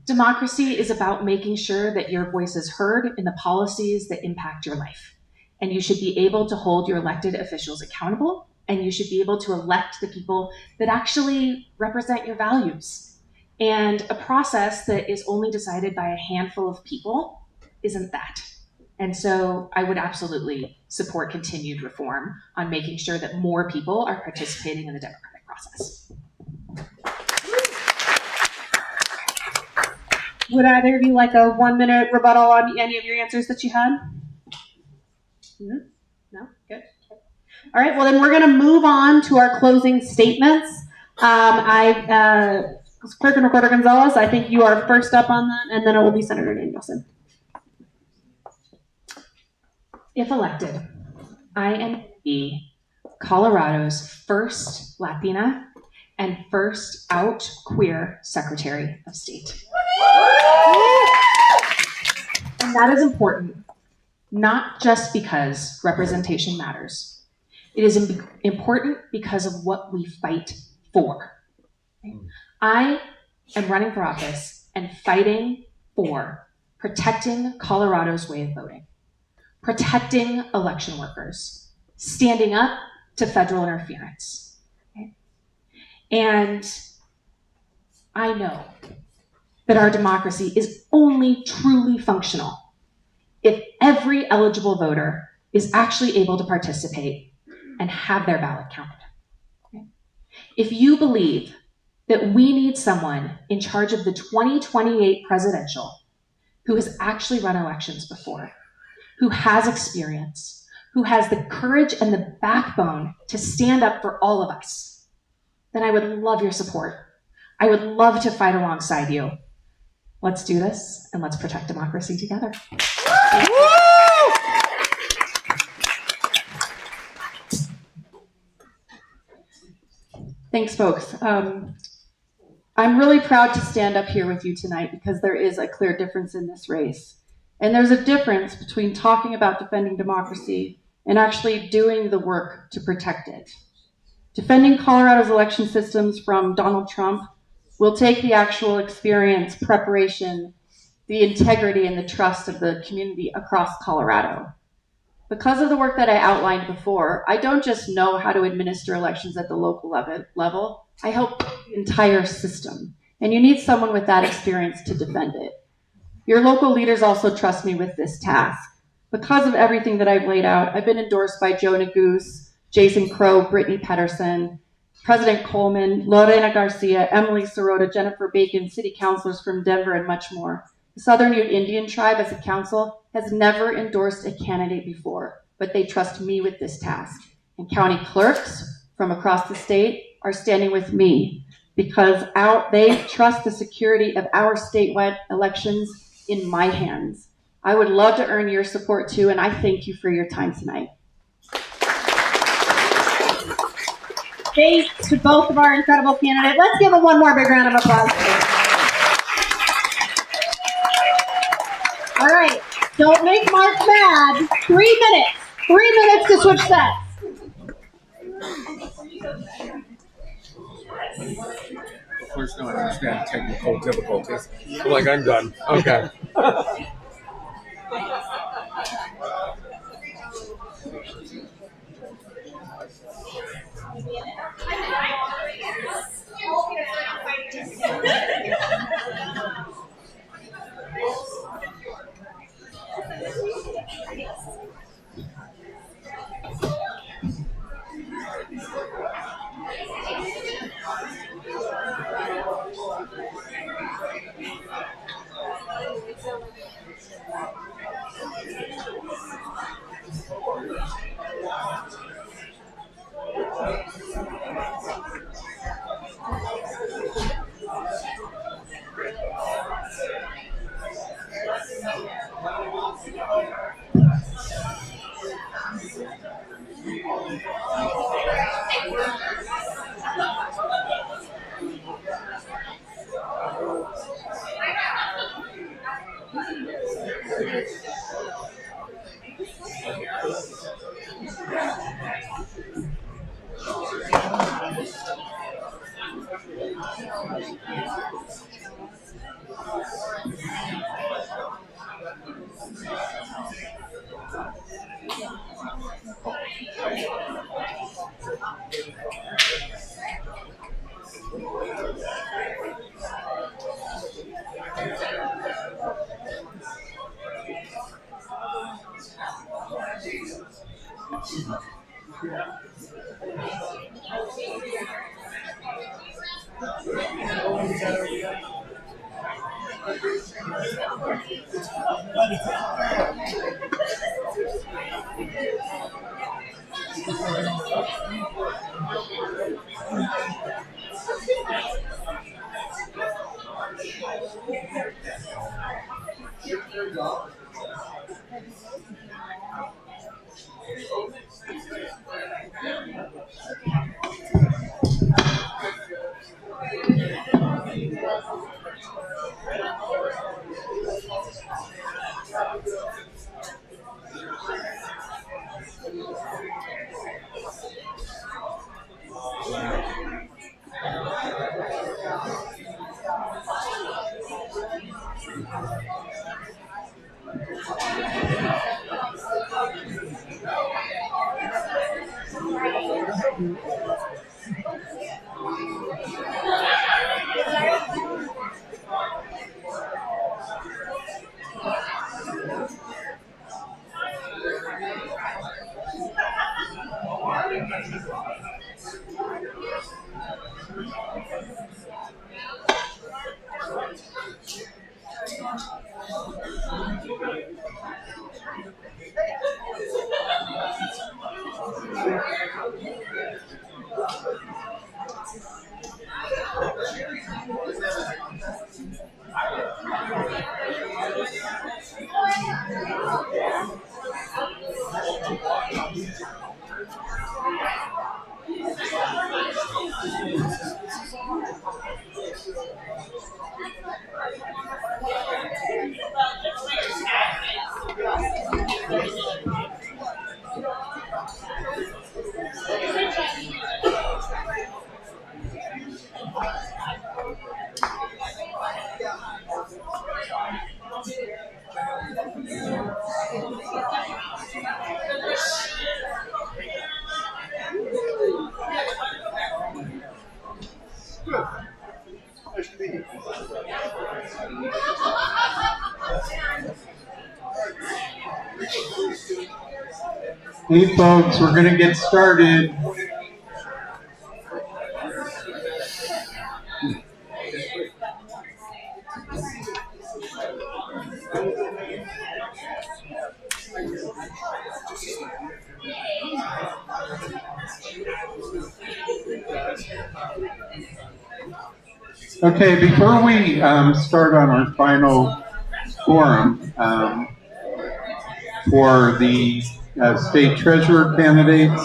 Democracy is about making sure that your voice is heard in the policies that impact your life. And you should be able to hold your elected officials accountable, and you should be able to elect the people that actually represent your values. And a process that is only decided by a handful of people isn't that. And so I would absolutely support continued reform on making sure that more people are participating in the democratic process. Would either of you like a 1-minute rebuttal on any of your answers that you had? No? Good. All right, well then we're going to move on to our closing statements. Clerk and Recorder Gonzalez, I think you are first up on that, and then it will be Senator Danielson. If elected, I am be Colorado's first Latina and first out queer Secretary of State. And that is important, not just because representation matters. It is important because of what we fight for. I am running for office and fighting for protecting Colorado's way of voting, protecting election workers, standing up to federal interference. Okay? And I know that our democracy is only truly functional if every eligible voter is actually able to participate and have their ballot counted. Okay? If you believe that we need someone in charge of the 2028 presidential who has actually run elections before, who has experience, who has the courage and the backbone to stand up for all of us, then I would love your support. I would love to fight alongside you. Let's do this, and let's protect democracy together. Thanks, folks. I'm really proud to stand up here with you tonight because there is a clear difference in this race. And there's a difference between talking about defending democracy and actually doing the work to protect it. Defending Colorado's election systems from Donald Trump will take the actual experience, preparation, the integrity, and the trust of the community across Colorado. Because of the work that I outlined before, I don't just know how to administer elections at the local level, I help the entire system. And you need someone with that experience to defend it. Your local leaders also trust me with this task. Because of everything that I've laid out, I've been endorsed by Joe Neguse, Jason Crow, Brittany Pedersen, President Coleman, Lorena Garcia, Emily Sirota, Jennifer Bacon, city councilors from Denver, and much more. The Southern Ute Indian Tribe as a council has never endorsed a candidate before, but they trust me with this task. And county clerks from across the state are standing with me because they trust the security of our statewide elections in my hands. I would love to earn your support too, and I thank you for your time tonight. Thanks to both of our incredible candidates. Let's give them one more big round of applause. All right, don't make Mark mad. 3 minutes. 3 minutes to switch sets. Of course, no, I understand technical difficulties. Like, I'm done. Okay. Hey folks, we're going to get started. Okay, before we start on our final forum for the state treasurer candidates,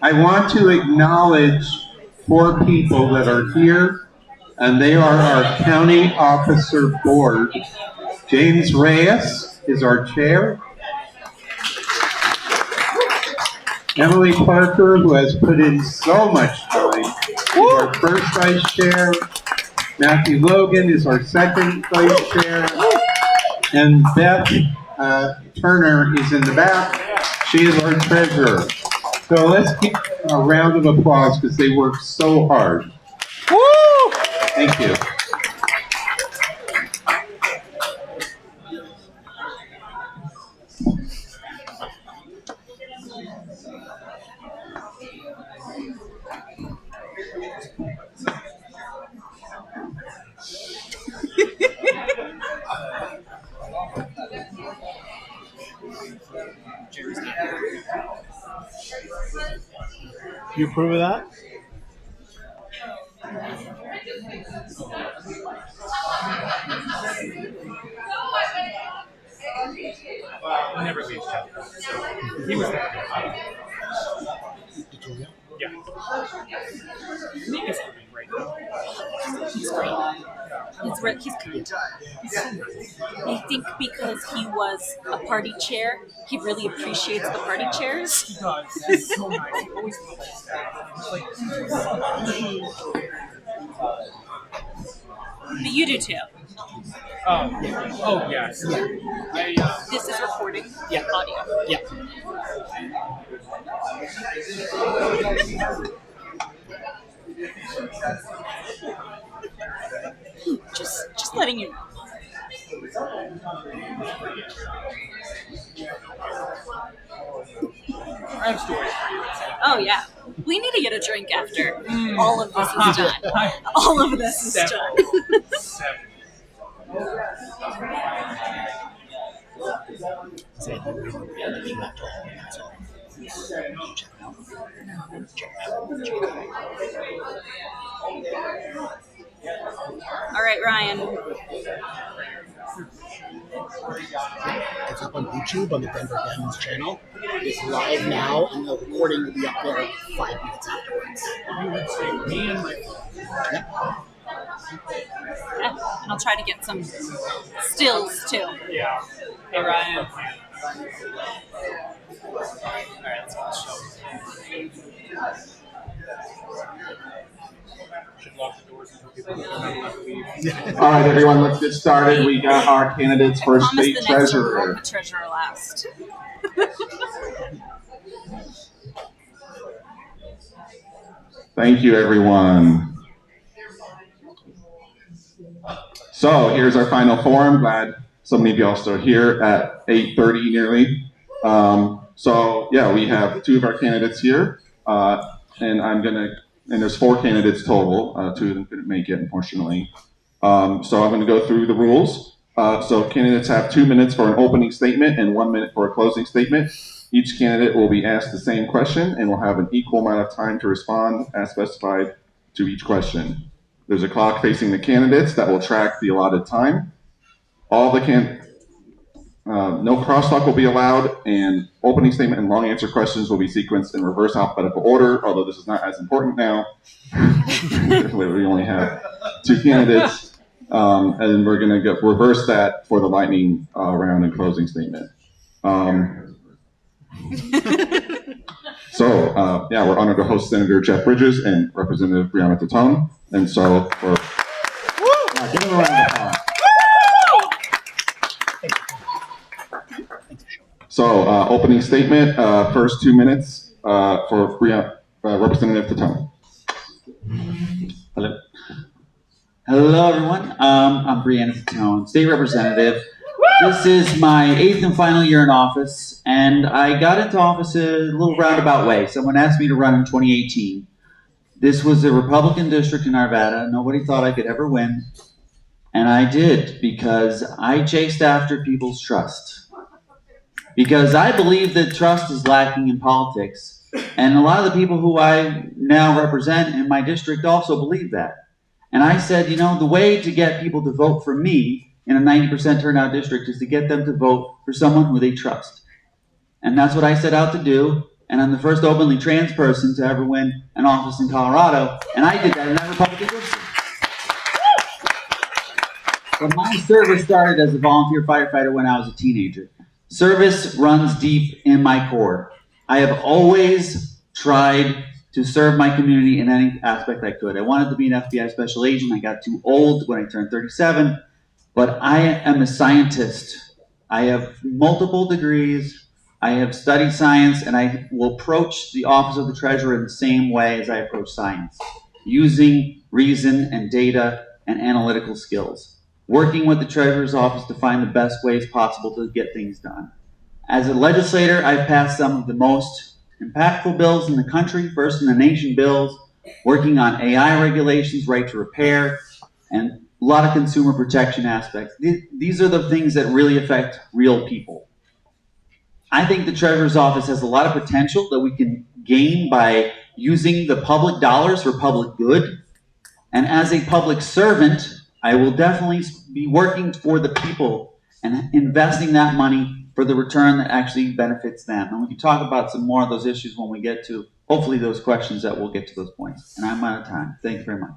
I want to acknowledge 4 people that are here, and they are our county officer board. James Reyes is our chair. Emily Parker, who has put in so much time, is our first vice chair. Matthew Logan is our second vice chair. And Beth Turner is in the back. She is our treasurer. So let's give a round of applause because they worked so hard. Woo! Thank you. You approve of that? Well, never leaves Chester. He was there. Yeah. Nick is great. He's great. He's kind. I think because he was a party chair, he really appreciates the party chairs. He does. He's so nice. He always helps. But you do too. Oh yes. This is recording. Yeah. Audio. Yeah. Just letting you know. I have stories for you. Oh yeah. We need to get a drink after all of this is done. All of this is done. All right, Ryan. It's up on YouTube on the Denver Dems channel. It's live now, and the recording will be up there 5 minutes afterwards. Me and my Yeah, and I'll try to get some stills too. Yeah. Hey, Ryan. Alright, let's get the show. Should lock the doors until people leave. All right, everyone, let's get started. We got our candidates for Promise state the next one treasurer. won't the treasurer last. Thank you, everyone. So here's our final forum. Glad so many of y'all still here at 8:30 nearly. So yeah, we have 2 of our candidates here, and there's 4 candidates total. 2 of them couldn't make it, unfortunately. So I'm gonna go through the rules. So candidates have 2 minutes for an opening statement and 1 minute for a closing statement. Each candidate will be asked the same question and will have an equal amount of time to respond as specified to each question. There's a clock facing the candidates that will track the allotted time. No crosstalk will be allowed, and opening statement and long answer questions will be sequenced in reverse alphabetical order, although this is not as important now. We only have 2 candidates, and we're going to reverse that for the lightning round and closing statement. We're honored to host Senator Jeff Bridges and Representative Brianna Titone, and so give them a round of applause. So, opening statement, first 2 minutes for Representative Titone. Hello. Hello, everyone. I'm Brianna Titone, State Representative. This is my 8th and final year in office, and I got into office a little roundabout way. Someone asked me to run in 2018. This was a Republican district in Arvada. Nobody thought I could ever win, and I did because I chased after people's trust. Because I believe that trust is lacking in politics. And a lot of the people who I now represent in my district also believe that. And I said, the way to get people to vote for me in a 90% turnout district is to get them to vote for someone who they trust. And that's what I set out to do. And I'm the first openly trans person to ever win an office in Colorado. And I did that in that Republican district. So my service started as a volunteer firefighter when I was a teenager. Service runs deep in my core. I have always tried to serve my community in any aspect I could. I wanted to be an FBI special agent. I got too old when I turned 37, but I am a scientist. I have multiple degrees. I have studied science, and I will approach the office of the treasurer in the same way as I approach science, using reason and data and analytical skills. Working with the treasurer's office to find the best ways possible to get things done. As a legislator, I've passed some of the most impactful bills in the country, first in the nation bills, working on AI regulations, right to repair, and a lot of consumer protection aspects. These are the things that really affect real people. I think the treasurer's office has a lot of potential that we can gain by using the public dollars for public good. And as a public servant, I will definitely be working for the people and investing that money for the return that actually benefits them. And we can talk about some more of those issues when we get to, hopefully, those questions that we'll get to those points. And I'm out of time. Thank you very much.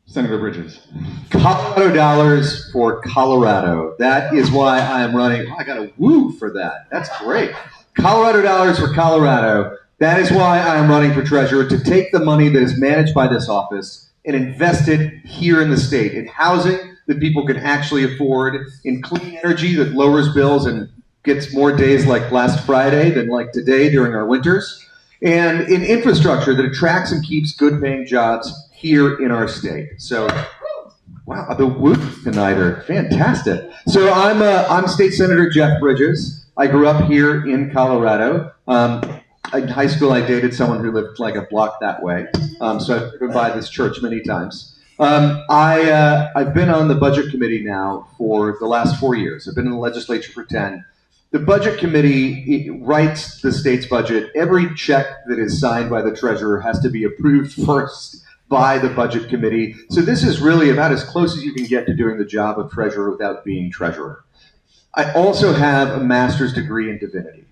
Senator Bridges. Colorado dollars for Colorado. That is why I am running. I got a woo for that. That's great. Colorado dollars for Colorado. That is why I am running for treasurer, to take the money that is managed by this office and invest it here in the state, in housing that people can actually afford, in clean energy that lowers bills and gets more days like last Friday than like today during our winters, and in infrastructure that attracts and keeps good paying jobs here in our state. So, wow, the whoops tonight are fantastic. So I'm State Senator Jeff Bridges. I grew up here in Colorado. In high school, I dated someone who lived like a block that way, so I've driven by this church many times. I've been on the budget committee now for the last 4 years. I've been in the legislature for 10. The budget committee writes the state's budget. Every check that is signed by the treasurer has to be approved first by the budget committee. So this is really about as close as you can get to doing the job of treasurer without being treasurer. I also have a master's degree in divinity.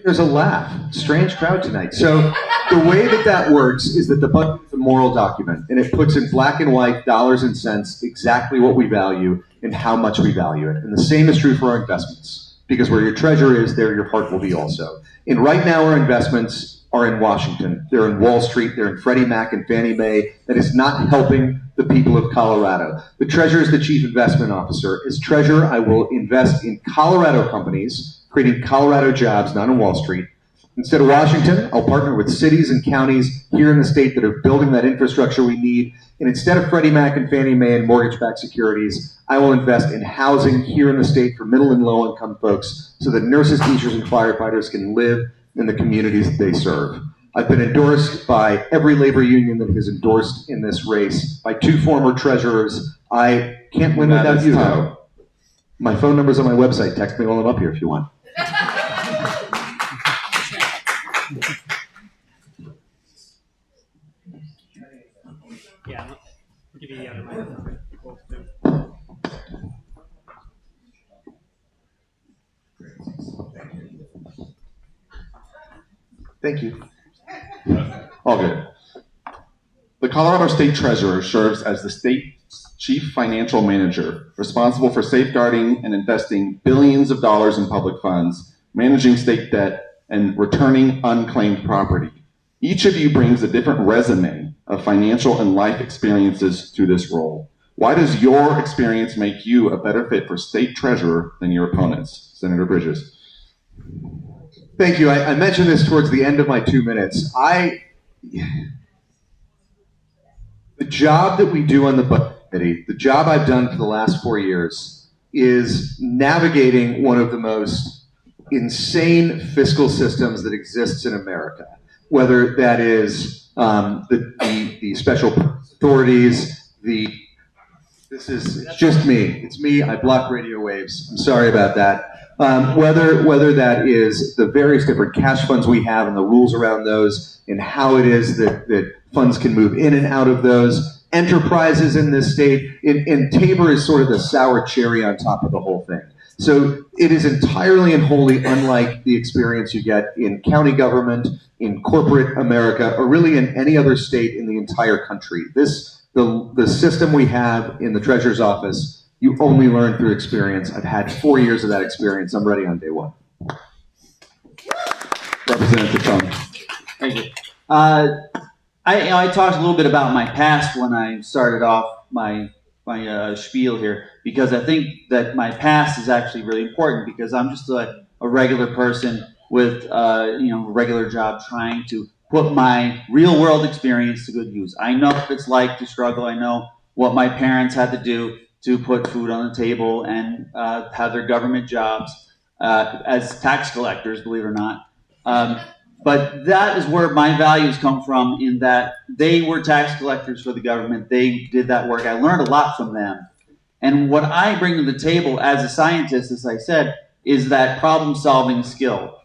There's a laugh. Strange crowd tonight. So the way that works is that the budget is a moral document, and it puts in black and white, dollars and cents, exactly what we value and how much we value it. And the same is true for our investments, because where your treasure is, there your heart will be also. And right now our investments are in Washington. They're in Wall Street. They're in Freddie Mac and Fannie Mae. That is not helping the people of Colorado. The treasurer is the chief investment officer. As treasurer, I will invest in Colorado companies, creating Colorado jobs, not on Wall Street. Instead of Washington, I'll partner with cities and counties here in the state that are building that infrastructure we need. And instead of Freddie Mac and Fannie Mae and mortgage-backed securities, I will invest in housing here in the state for middle and low-income folks so that nurses, teachers, and firefighters can live in the communities that they serve. I've been endorsed by every labor union that has endorsed in this race, by 2 former treasurers. I can't win That without is you, tough. though. My phone number's on my website. Text me while I'm up here if you want. Yeah, I'll give you the other microphone. Thank you. All good. The Colorado State Treasurer serves as the state's chief financial manager, responsible for safeguarding and investing billions of dollars in public funds, managing state debt, and returning unclaimed property. Each of you brings a different resume of financial and life experiences to this role. Why does your experience make you a better fit for state treasurer than your opponents? Senator Bridges. Thank you. I mentioned this towards the end of my 2 minutes. The job that we do on the budget committee, the job I've done for the last 4 years, is navigating one of the most insane fiscal systems that exists in America. Whether that is the special authorities, it's just me. It's me. I block radio waves. I'm sorry about that. Whether that is the various different cash funds we have and the rules around those and how it is that funds can move in and out of those, enterprises in this state, and Tabor is sort of the sour cherry on top of the whole thing. So it is entirely and wholly unlike the experience you get in county government, in corporate America, or really in any other state in the entire country. The system we have in the Treasurer's office, you only learn through experience. I've had 4 years of that experience. I'm ready on day one. Representative Chung. Thank you. I talked a little bit about my past when I started off my spiel here, because I think that my past is actually really important, because I'm just a regular person with a regular job trying to put my real world experience to good use. I know what it's like to struggle. I know what my parents had to do to put food on the table and have their government jobs as tax collectors, believe it or not. But that is where my values come from, in that they were tax collectors for the government. They did that work. I learned a lot from them. And what I bring to the table as a scientist, as I said, is that problem-solving skill.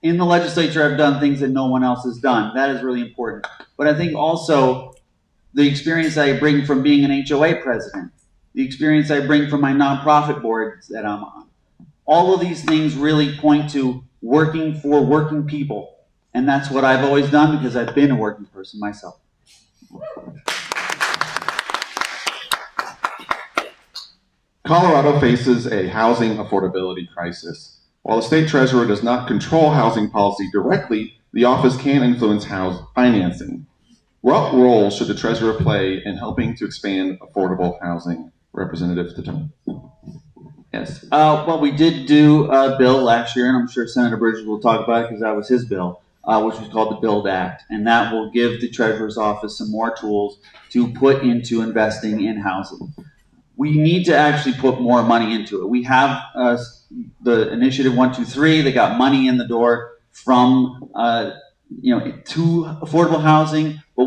In the legislature, I've done things that no one else has done. That is really important. But I think also the experience I bring from being an HOA president, the experience I bring from my nonprofit boards that I'm on, all of these things really point to working for working people. And that's what I've always done, because I've been a working person myself. Colorado faces a housing affordability crisis. While the state treasurer does not control housing policy directly, the office can influence house financing. What role should the treasurer play in helping to expand affordable housing? Representative Tatone. Yes. Well, we did do a bill last year, and I'm sure Senator Bridges will talk about it because that was his bill, which was called the Build Act. And that will give the Treasurer's Office some more tools to put into investing in housing. We need to actually put more money into it. We have the Initiative 123. They got money in the door from to affordable housing, but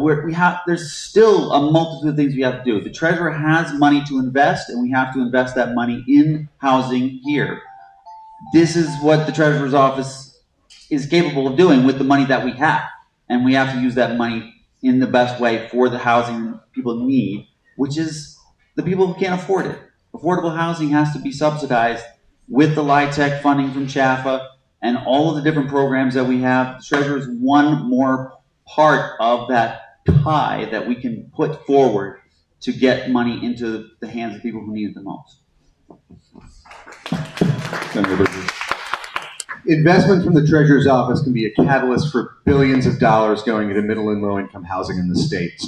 there's still a multitude of things we have to do. The treasurer has money to invest, and we have to invest that money in housing here. This is what the treasurer's office is capable of doing with the money that we have, and we have to use that money in the best way for the housing people need, which is the people who can't afford it. Affordable housing has to be subsidized with the LIHTC funding from CHAFA and all of the different programs that we have. The treasurer is one more part of that pie that we can put forward to get money into the hands of people who need it the most. Investment from the Treasurer's Office can be a catalyst for billions of dollars going into middle and low-income housing in the state.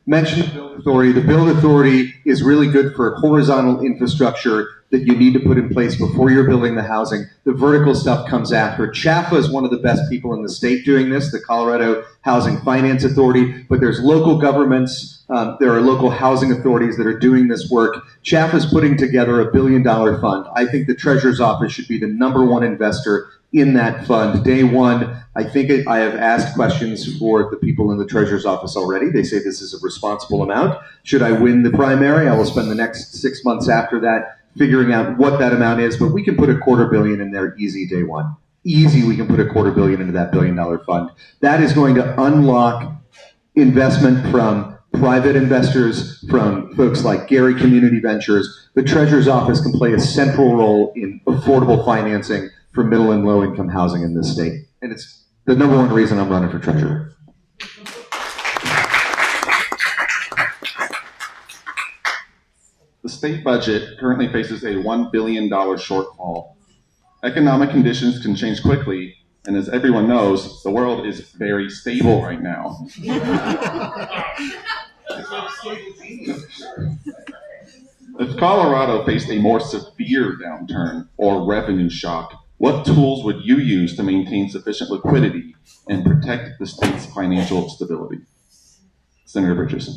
Mention the Build Authority. The Build Authority is really good for horizontal infrastructure that you need to put in place before you're building the housing. The vertical stuff comes after. CHAFA is one of the best people in the state doing this, the Colorado Housing Finance Authority, but there's local governments, there are local housing authorities that are doing this work. CHAFA is putting together $1 billion fund. I think the Treasurer's Office should be the #1 investor in that fund. Day one, I think I have asked questions for the people in the treasurer's office already. They say this is a responsible amount. Should I win the primary, I will spend the next 6 months after that figuring out what that amount is, but we can put $250 million in there easy day one. Easy, we can put $250 million into that $1 billion fund. That is going to unlock investment from private investors, from folks like Gary Community Ventures. The Treasurer's Office can play a central role in affordable financing for middle and low income housing in this state. And it's the number one reason I'm running for treasurer. The state budget currently faces a $1 billion shortfall. Economic conditions can change quickly, and as everyone knows, the world is very stable right now. If Colorado faced a more severe downturn or revenue shock, what tools would you use to maintain sufficient liquidity and protect the state's financial stability? Senator Bridges.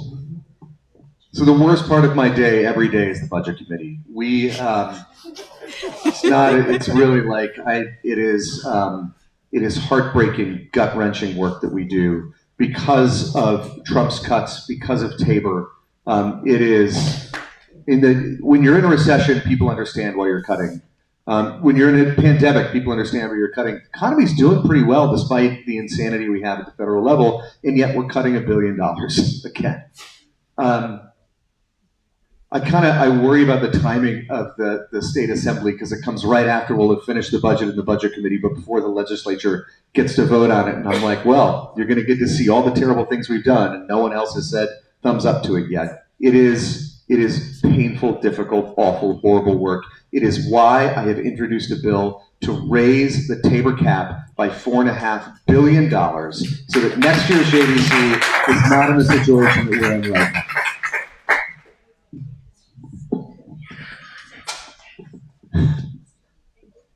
So the worst part of my day every day is the budget committee. It's really like, it is heartbreaking, gut-wrenching work that we do because of Trump's cuts, because of Tabor. When you're in a recession, people understand why you're cutting. When you're in a pandemic, people understand why you're cutting. The economy's doing pretty well despite the insanity we have at the federal level, and yet we're cutting $1 billion again. I worry about the timing of the state assembly because it comes right after we'll have finished the budget in the budget committee, but before the legislature gets to vote on it. And I'm like, well, you're going to get to see all the terrible things we've done, and no one else has said thumbs up to it yet. It is painful, difficult, awful, horrible work. It is why I have introduced a bill to raise the Tabor cap by $4.5 billion so that next year's JDC is not in the situation that we're in right now.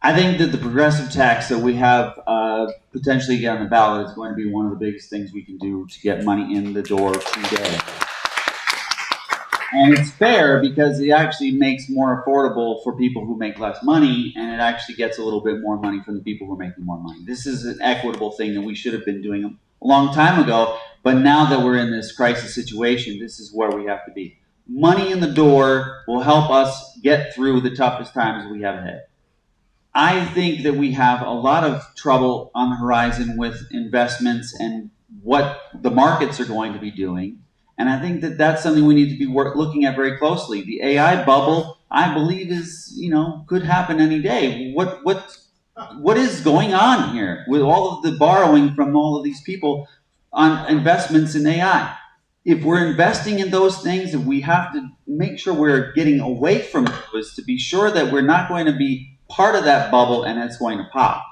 I think that the progressive tax that we have potentially on the ballot is going to be one of the biggest things we can do to get money in the door today. And it's fair because it actually makes more affordable for people who make less money, and it actually gets a little bit more money from the people who are making more money. This is an equitable thing that we should have been doing a long time ago, but now that we're in this crisis situation, this is where we have to be. Money in the door will help us get through the toughest times we have ahead. I think that we have a lot of trouble on the horizon with investments and what the markets are going to be doing. And I think that that's something we need to be looking at very closely. The AI bubble, I believe, could happen any day. What is going on here with all of the borrowing from all of these people on investments in AI? If we're investing in those things, we have to make sure we're getting away from those to be sure that we're not going to be part of that bubble and it's going to pop.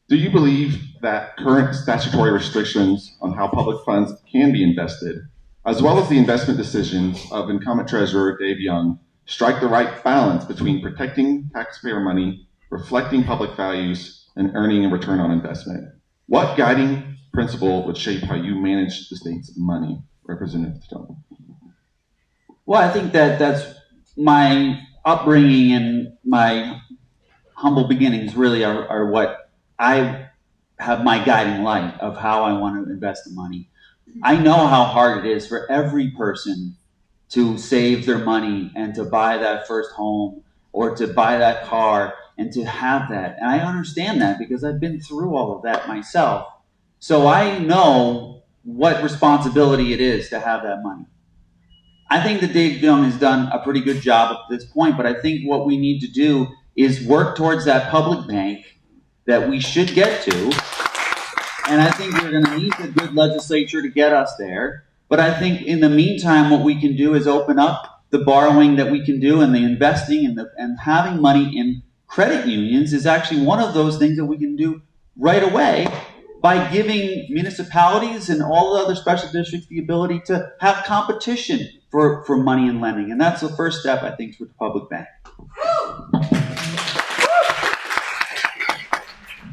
Do you believe that current statutory restrictions on how public funds can be invested, as well as the investment decisions of incumbent Treasurer Dave Young, strike the right balance between protecting taxpayer money, reflecting public values, and earning a return on investment? What guiding principle would shape how you manage the state's money? Representative Stone. Well, I think that that's my upbringing and my humble beginnings really are what I have my guiding light of how I want to invest the money. I know how hard it is for every person to save their money and to buy that first home or to buy that car and to have that. And I understand that because I've been through all of that myself. So I know what responsibility it is to have that money. I think that Dave Young has done a pretty good job at this point, but I think what we need to do is work towards that public bank that we should get to. And I think we're going to need a good legislature to get us there. But I think in the meantime, what we can do is open up the borrowing that we can do and the investing and having money in credit unions is actually one of those things that we can do right away by giving municipalities and all the other special districts the ability to have competition for money and lending. And that's the first step, I think, with the public bank.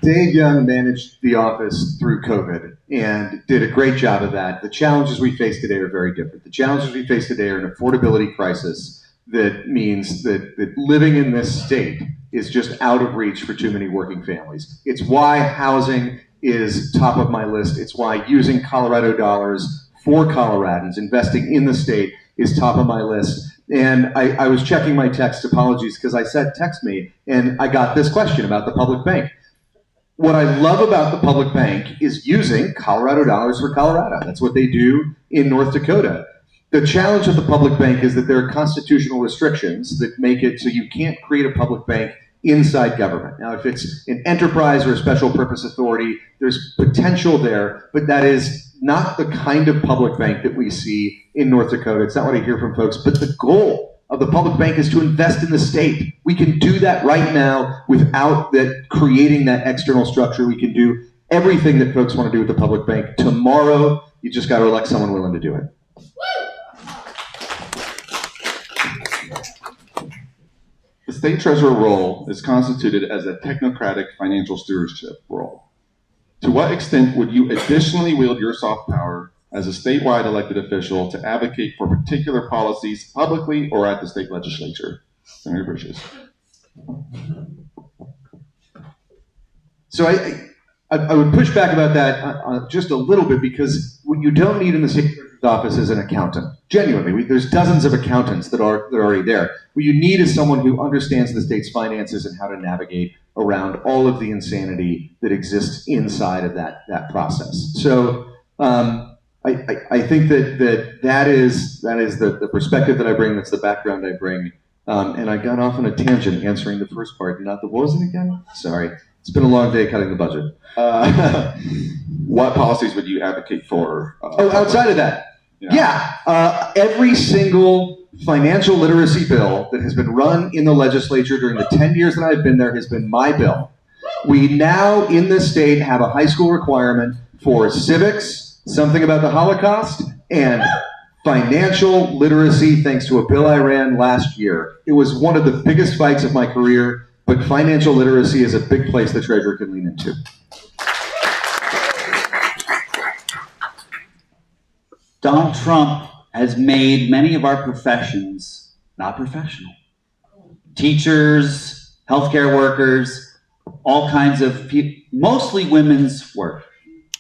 Dave Young managed the office through COVID and did a great job of that. The challenges we face today are very different. The challenges we face today are an affordability crisis that means that living in this state is just out of reach for too many working families. It's why housing is top of my list. It's why using Colorado dollars for Coloradans, investing in the state, is top of my list. And I was checking my text, apologies, because I said text me, and I got this question about the public bank. What I love about the public bank is using Colorado dollars for Colorado. That's what they do in North Dakota. The challenge of the public bank is that there are constitutional restrictions that make it so you can't create a public bank inside government. Now, if it's an enterprise or a special purpose authority, there's potential there, but that is not the kind of public bank that we see in North Dakota. It's not what I hear from folks, but the goal of the public bank is to invest in the state. We can do that right now without creating that external structure. We can do everything that folks want to do with the public bank tomorrow. You just got to elect someone willing to do it. The state treasurer role is constituted as a technocratic financial stewardship role. To what extent would you additionally wield your soft power as a statewide elected official to advocate for particular policies publicly or at the state legislature? Senator Bridges. So I would push back about that just a little bit, because what you don't need in the state treasurer's office is an accountant. Genuinely, there's dozens of accountants that are already there. What you need is someone who understands the state's finances and how to navigate around all of the insanity that exists inside of that process. So I think that is the perspective that I bring. That's the background I bring. And I got off on a tangent answering the first part. Not the, what was it again? Sorry. It's been a long day cutting the budget. What policies would you advocate for? Outside of that? Yeah. Every single financial literacy bill that has been run in the legislature during the 10 years that I've been there has been my bill. We now, in this state, have a high school requirement for civics, something about the Holocaust, and financial literacy, thanks to a bill I ran last year. It was one of the biggest fights of my career, but financial literacy is a big place the treasurer can lean into. Donald Trump has made many of our professions not professional. Teachers, healthcare workers, all kinds of people, mostly women's work.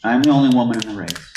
I'm the only woman in the race.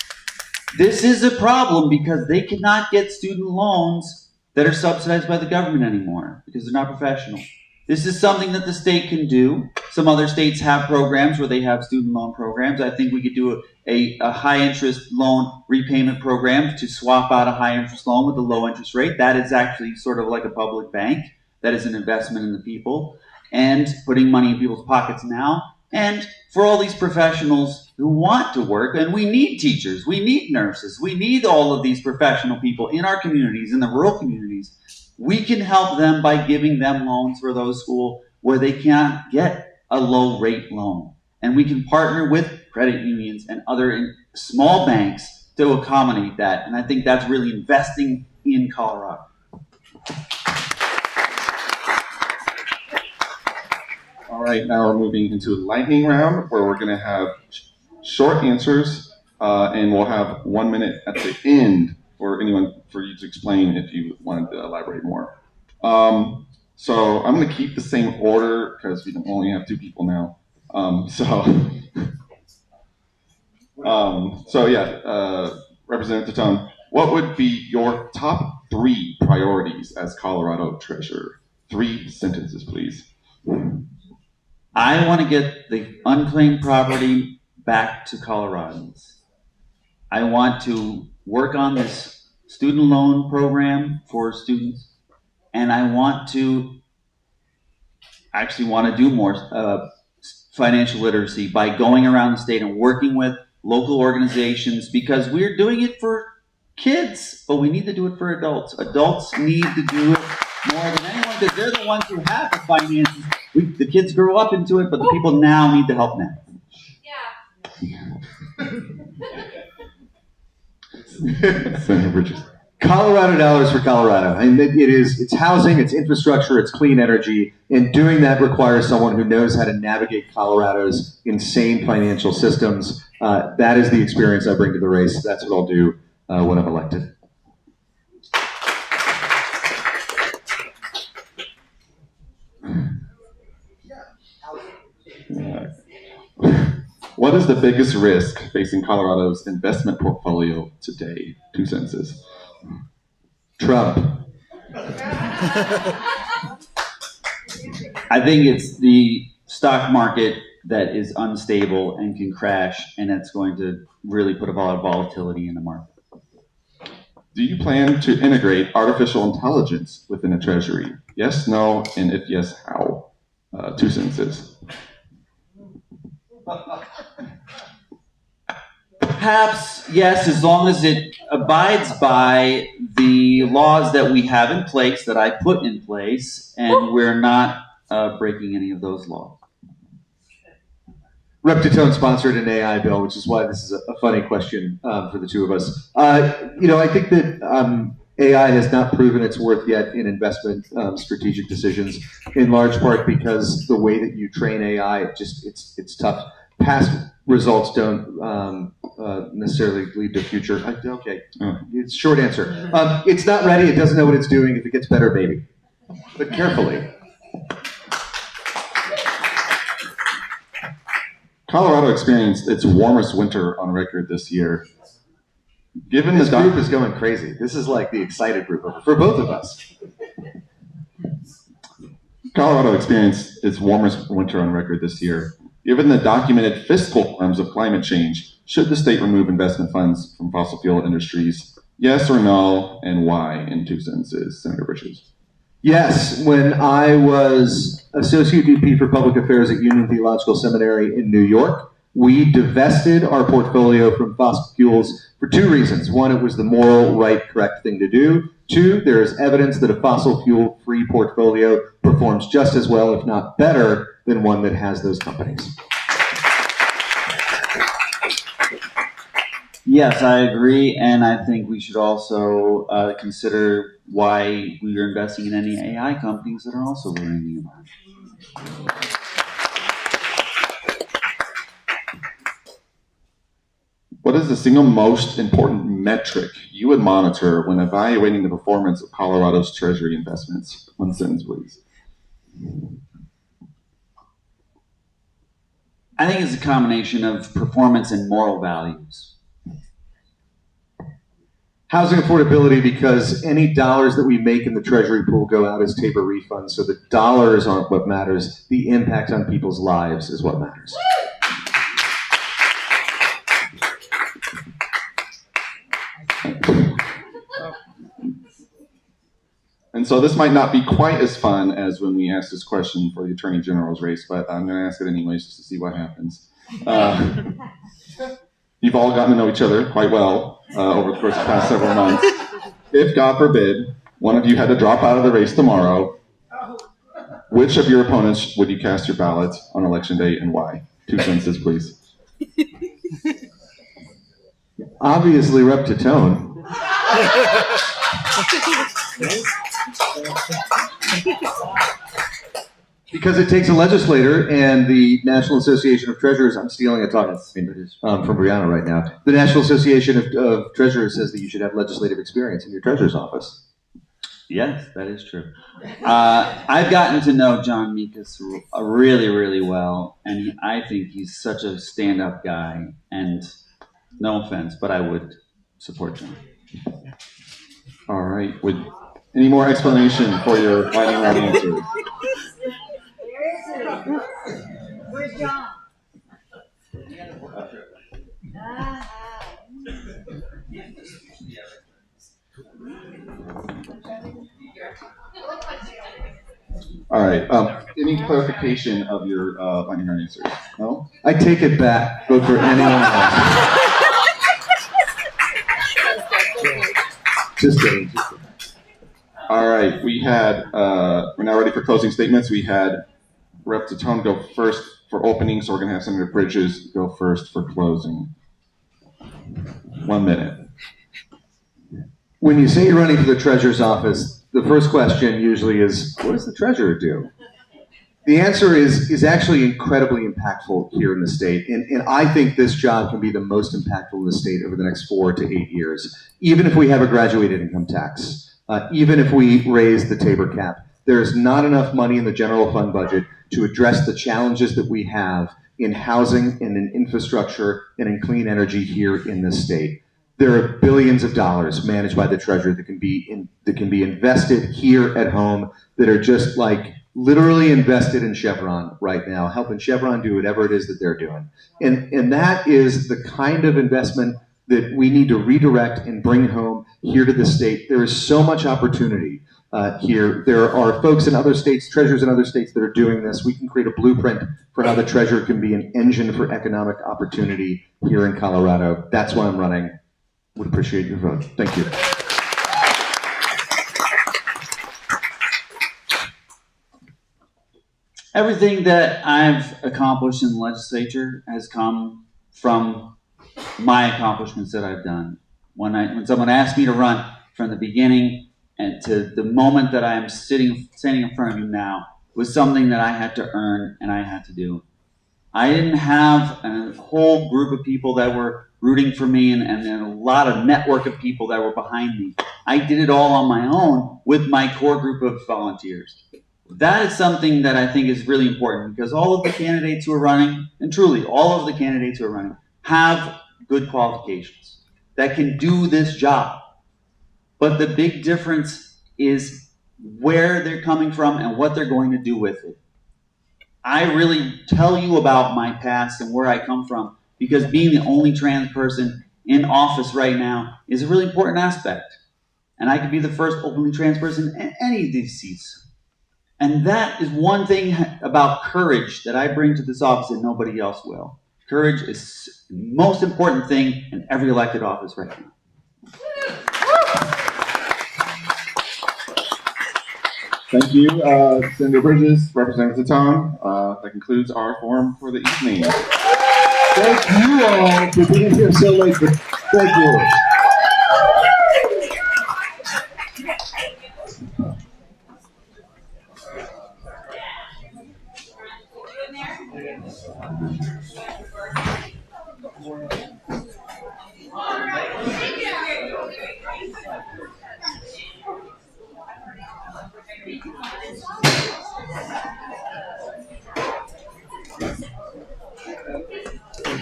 This is a problem because they cannot get student loans that are subsidized by the government anymore because they're not professional. This is something that the state can do. Some other states have programs where they have student loan programs. I think we could do a high interest loan repayment program to swap out a high interest loan with a low interest rate. That is actually sort of like a public bank. That is an investment in the people and putting money in people's pockets now. And for all these professionals who want to work, and we need teachers, we need nurses, we need all of these professional people in our communities, in the rural communities. We can help them by giving them loans for those schools where they can't get a low rate loan. And we can partner with credit unions and other small banks to accommodate that. And I think that's really investing in Colorado. All right, now we're moving into a lightning round where we're going to have short answers, and we'll have 1 minute at the end for you to explain if you wanted to elaborate more. So I'm going to keep the same order because we only have 2 people now. Representative Tatone, what would be your top 3 priorities as Colorado Treasurer? 3 sentences, please. I want to get the unclaimed property back to Coloradans. I want to work on this student loan program for students, and I want to do more financial literacy by going around the state and working with local organizations, because we're doing it for kids, but we need to do it for adults. Adults need to do it more than anyone because they're the ones who have the finances. The kids grow up into it, but the people now need the help now. Senator Bridges. Colorado dollars for Colorado. And it's housing, it's infrastructure, it's clean energy, and doing that requires someone who knows how to navigate Colorado's insane financial systems. That is the experience I bring to the race. That's what I'll do when I'm elected. What is the biggest risk facing Colorado's investment portfolio today? 2 sentences. Trump. I think it's the stock market that is unstable and can crash, and that's going to really put a lot of volatility in the market. Do you plan to integrate artificial intelligence within the Treasury? Yes, no, and if yes, how? 2 sentences. Perhaps, yes, as long as it abides by the laws that we have in place, that I put in place, and we're not breaking any of those laws. Rep. Titone sponsored an AI bill, which is why this is a funny question for the two of us. I think that AI has not proven its worth yet in investment strategic decisions, in large part because the way that you train AI, it's tough. Past results don't necessarily lead to future. Okay, it's a short answer. It's not ready. It doesn't know what it's doing. If it gets better, maybe, but carefully. Colorado experienced its warmest winter on record this year. Given This group is going crazy. This is like the excited group for both of us. Colorado experienced its warmest winter on record this year. Given the documented fiscal harms of climate change, should the state remove investment funds from fossil fuel industries? Yes or no, and why? In 2 sentences, Senator Bridges. Yes, when I was Associate VP for Public Affairs at Union Theological Seminary in New York, we divested our portfolio from fossil fuels for 2 reasons. 1, it was the moral, right, correct thing to do. 2, there is evidence that a fossil fuel-free portfolio performs just as well, if not better, than one that has those companies. Yes, I agree, and I think we should also consider why we are investing in any AI companies that are also ruining the environment. What is the single most important metric you would monitor when evaluating the performance of Colorado's Treasury investments? 1 sentence, please. I think it's a combination of performance and moral values. Housing affordability, because any dollars that we make in the Treasury pool go out as taper refunds, so the dollars aren't what matters, the impact on people's lives is what matters. And so this might not be quite as fun as when we asked this question for the Attorney General's race, but I'm going to ask it anyways just to see what happens. You've all gotten to know each other quite well over the course of the past several months. If, God forbid, one of you had to drop out of the race tomorrow, which of your opponents would you cast your ballot on election day and why? 2 sentences, please. Obviously, Rep. Titone. Because it takes a legislator, and the National Association of Treasurers, I'm stealing a talk from Brianna right now. The National Association of Treasurers says that you should have legislative experience in your treasurer's office. Yes, that is true. I've gotten to know John Mikas really, really well, and I think he's such a stand-up guy, and no offense, but I would support John. All right. Any more explanation for your lightning round answer? Where's John? All right. Any clarification of your lightning round answers? No? I take it back. Vote for anyone else. Just kidding. All right. We had, we're now ready for closing statements. We had Rep. Titone go first for opening, so we're going to have Senator Bridges go first for closing. 1 minute. When you say you're running for the treasurer's office, the first question usually is, what does the treasurer do? The answer is actually incredibly impactful here in the state, and I think this job can be the most impactful in the state over the next 4 to 8 years, even if we have a graduated income tax, even if we raise the Tabor cap. There's not enough money in the general fund budget to address the challenges that we have in housing and in infrastructure and in clean energy here in this state. There are billions of dollars managed by the treasurer that can be invested here at home that are just like literally invested in Chevron right now, helping Chevron do whatever it is that they're doing. And that is the kind of investment that we need to redirect and bring home here to the state. There is so much opportunity here. There are folks in other states, treasurers in other states that are doing this. We can create a blueprint for how the treasurer can be an engine for economic opportunity here in Colorado. That's why I'm running. Would appreciate your vote. Thank you. Everything that I've accomplished in the legislature has come from my accomplishments that I've done. When someone asked me to run, from the beginning and to the moment that I am standing in front of you now, was something that I had to earn and I had to do. I didn't have a whole group of people that were rooting for me and a lot of network of people that were behind me. I did it all on my own with my core group of volunteers. That is something that I think is really important, because all of the candidates who are running, and truly all of the candidates who are running, have good qualifications that can do this job. But the big difference is where they're coming from and what they're going to do with it. I really tell you about my past and where I come from, because being the only trans person in office right now is a really important aspect. And I could be the first openly trans person in any of these seats. And that is one thing about courage that I bring to this office that nobody else will. Courage is the most important thing in every elected office right now. Thank you, Senator Bridges, Representative Tom. That concludes our forum for the evening. Thank you all for being here so late, but thank you.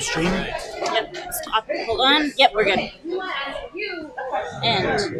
Stream? Yep, stop. Hold on. Yep, we're good. And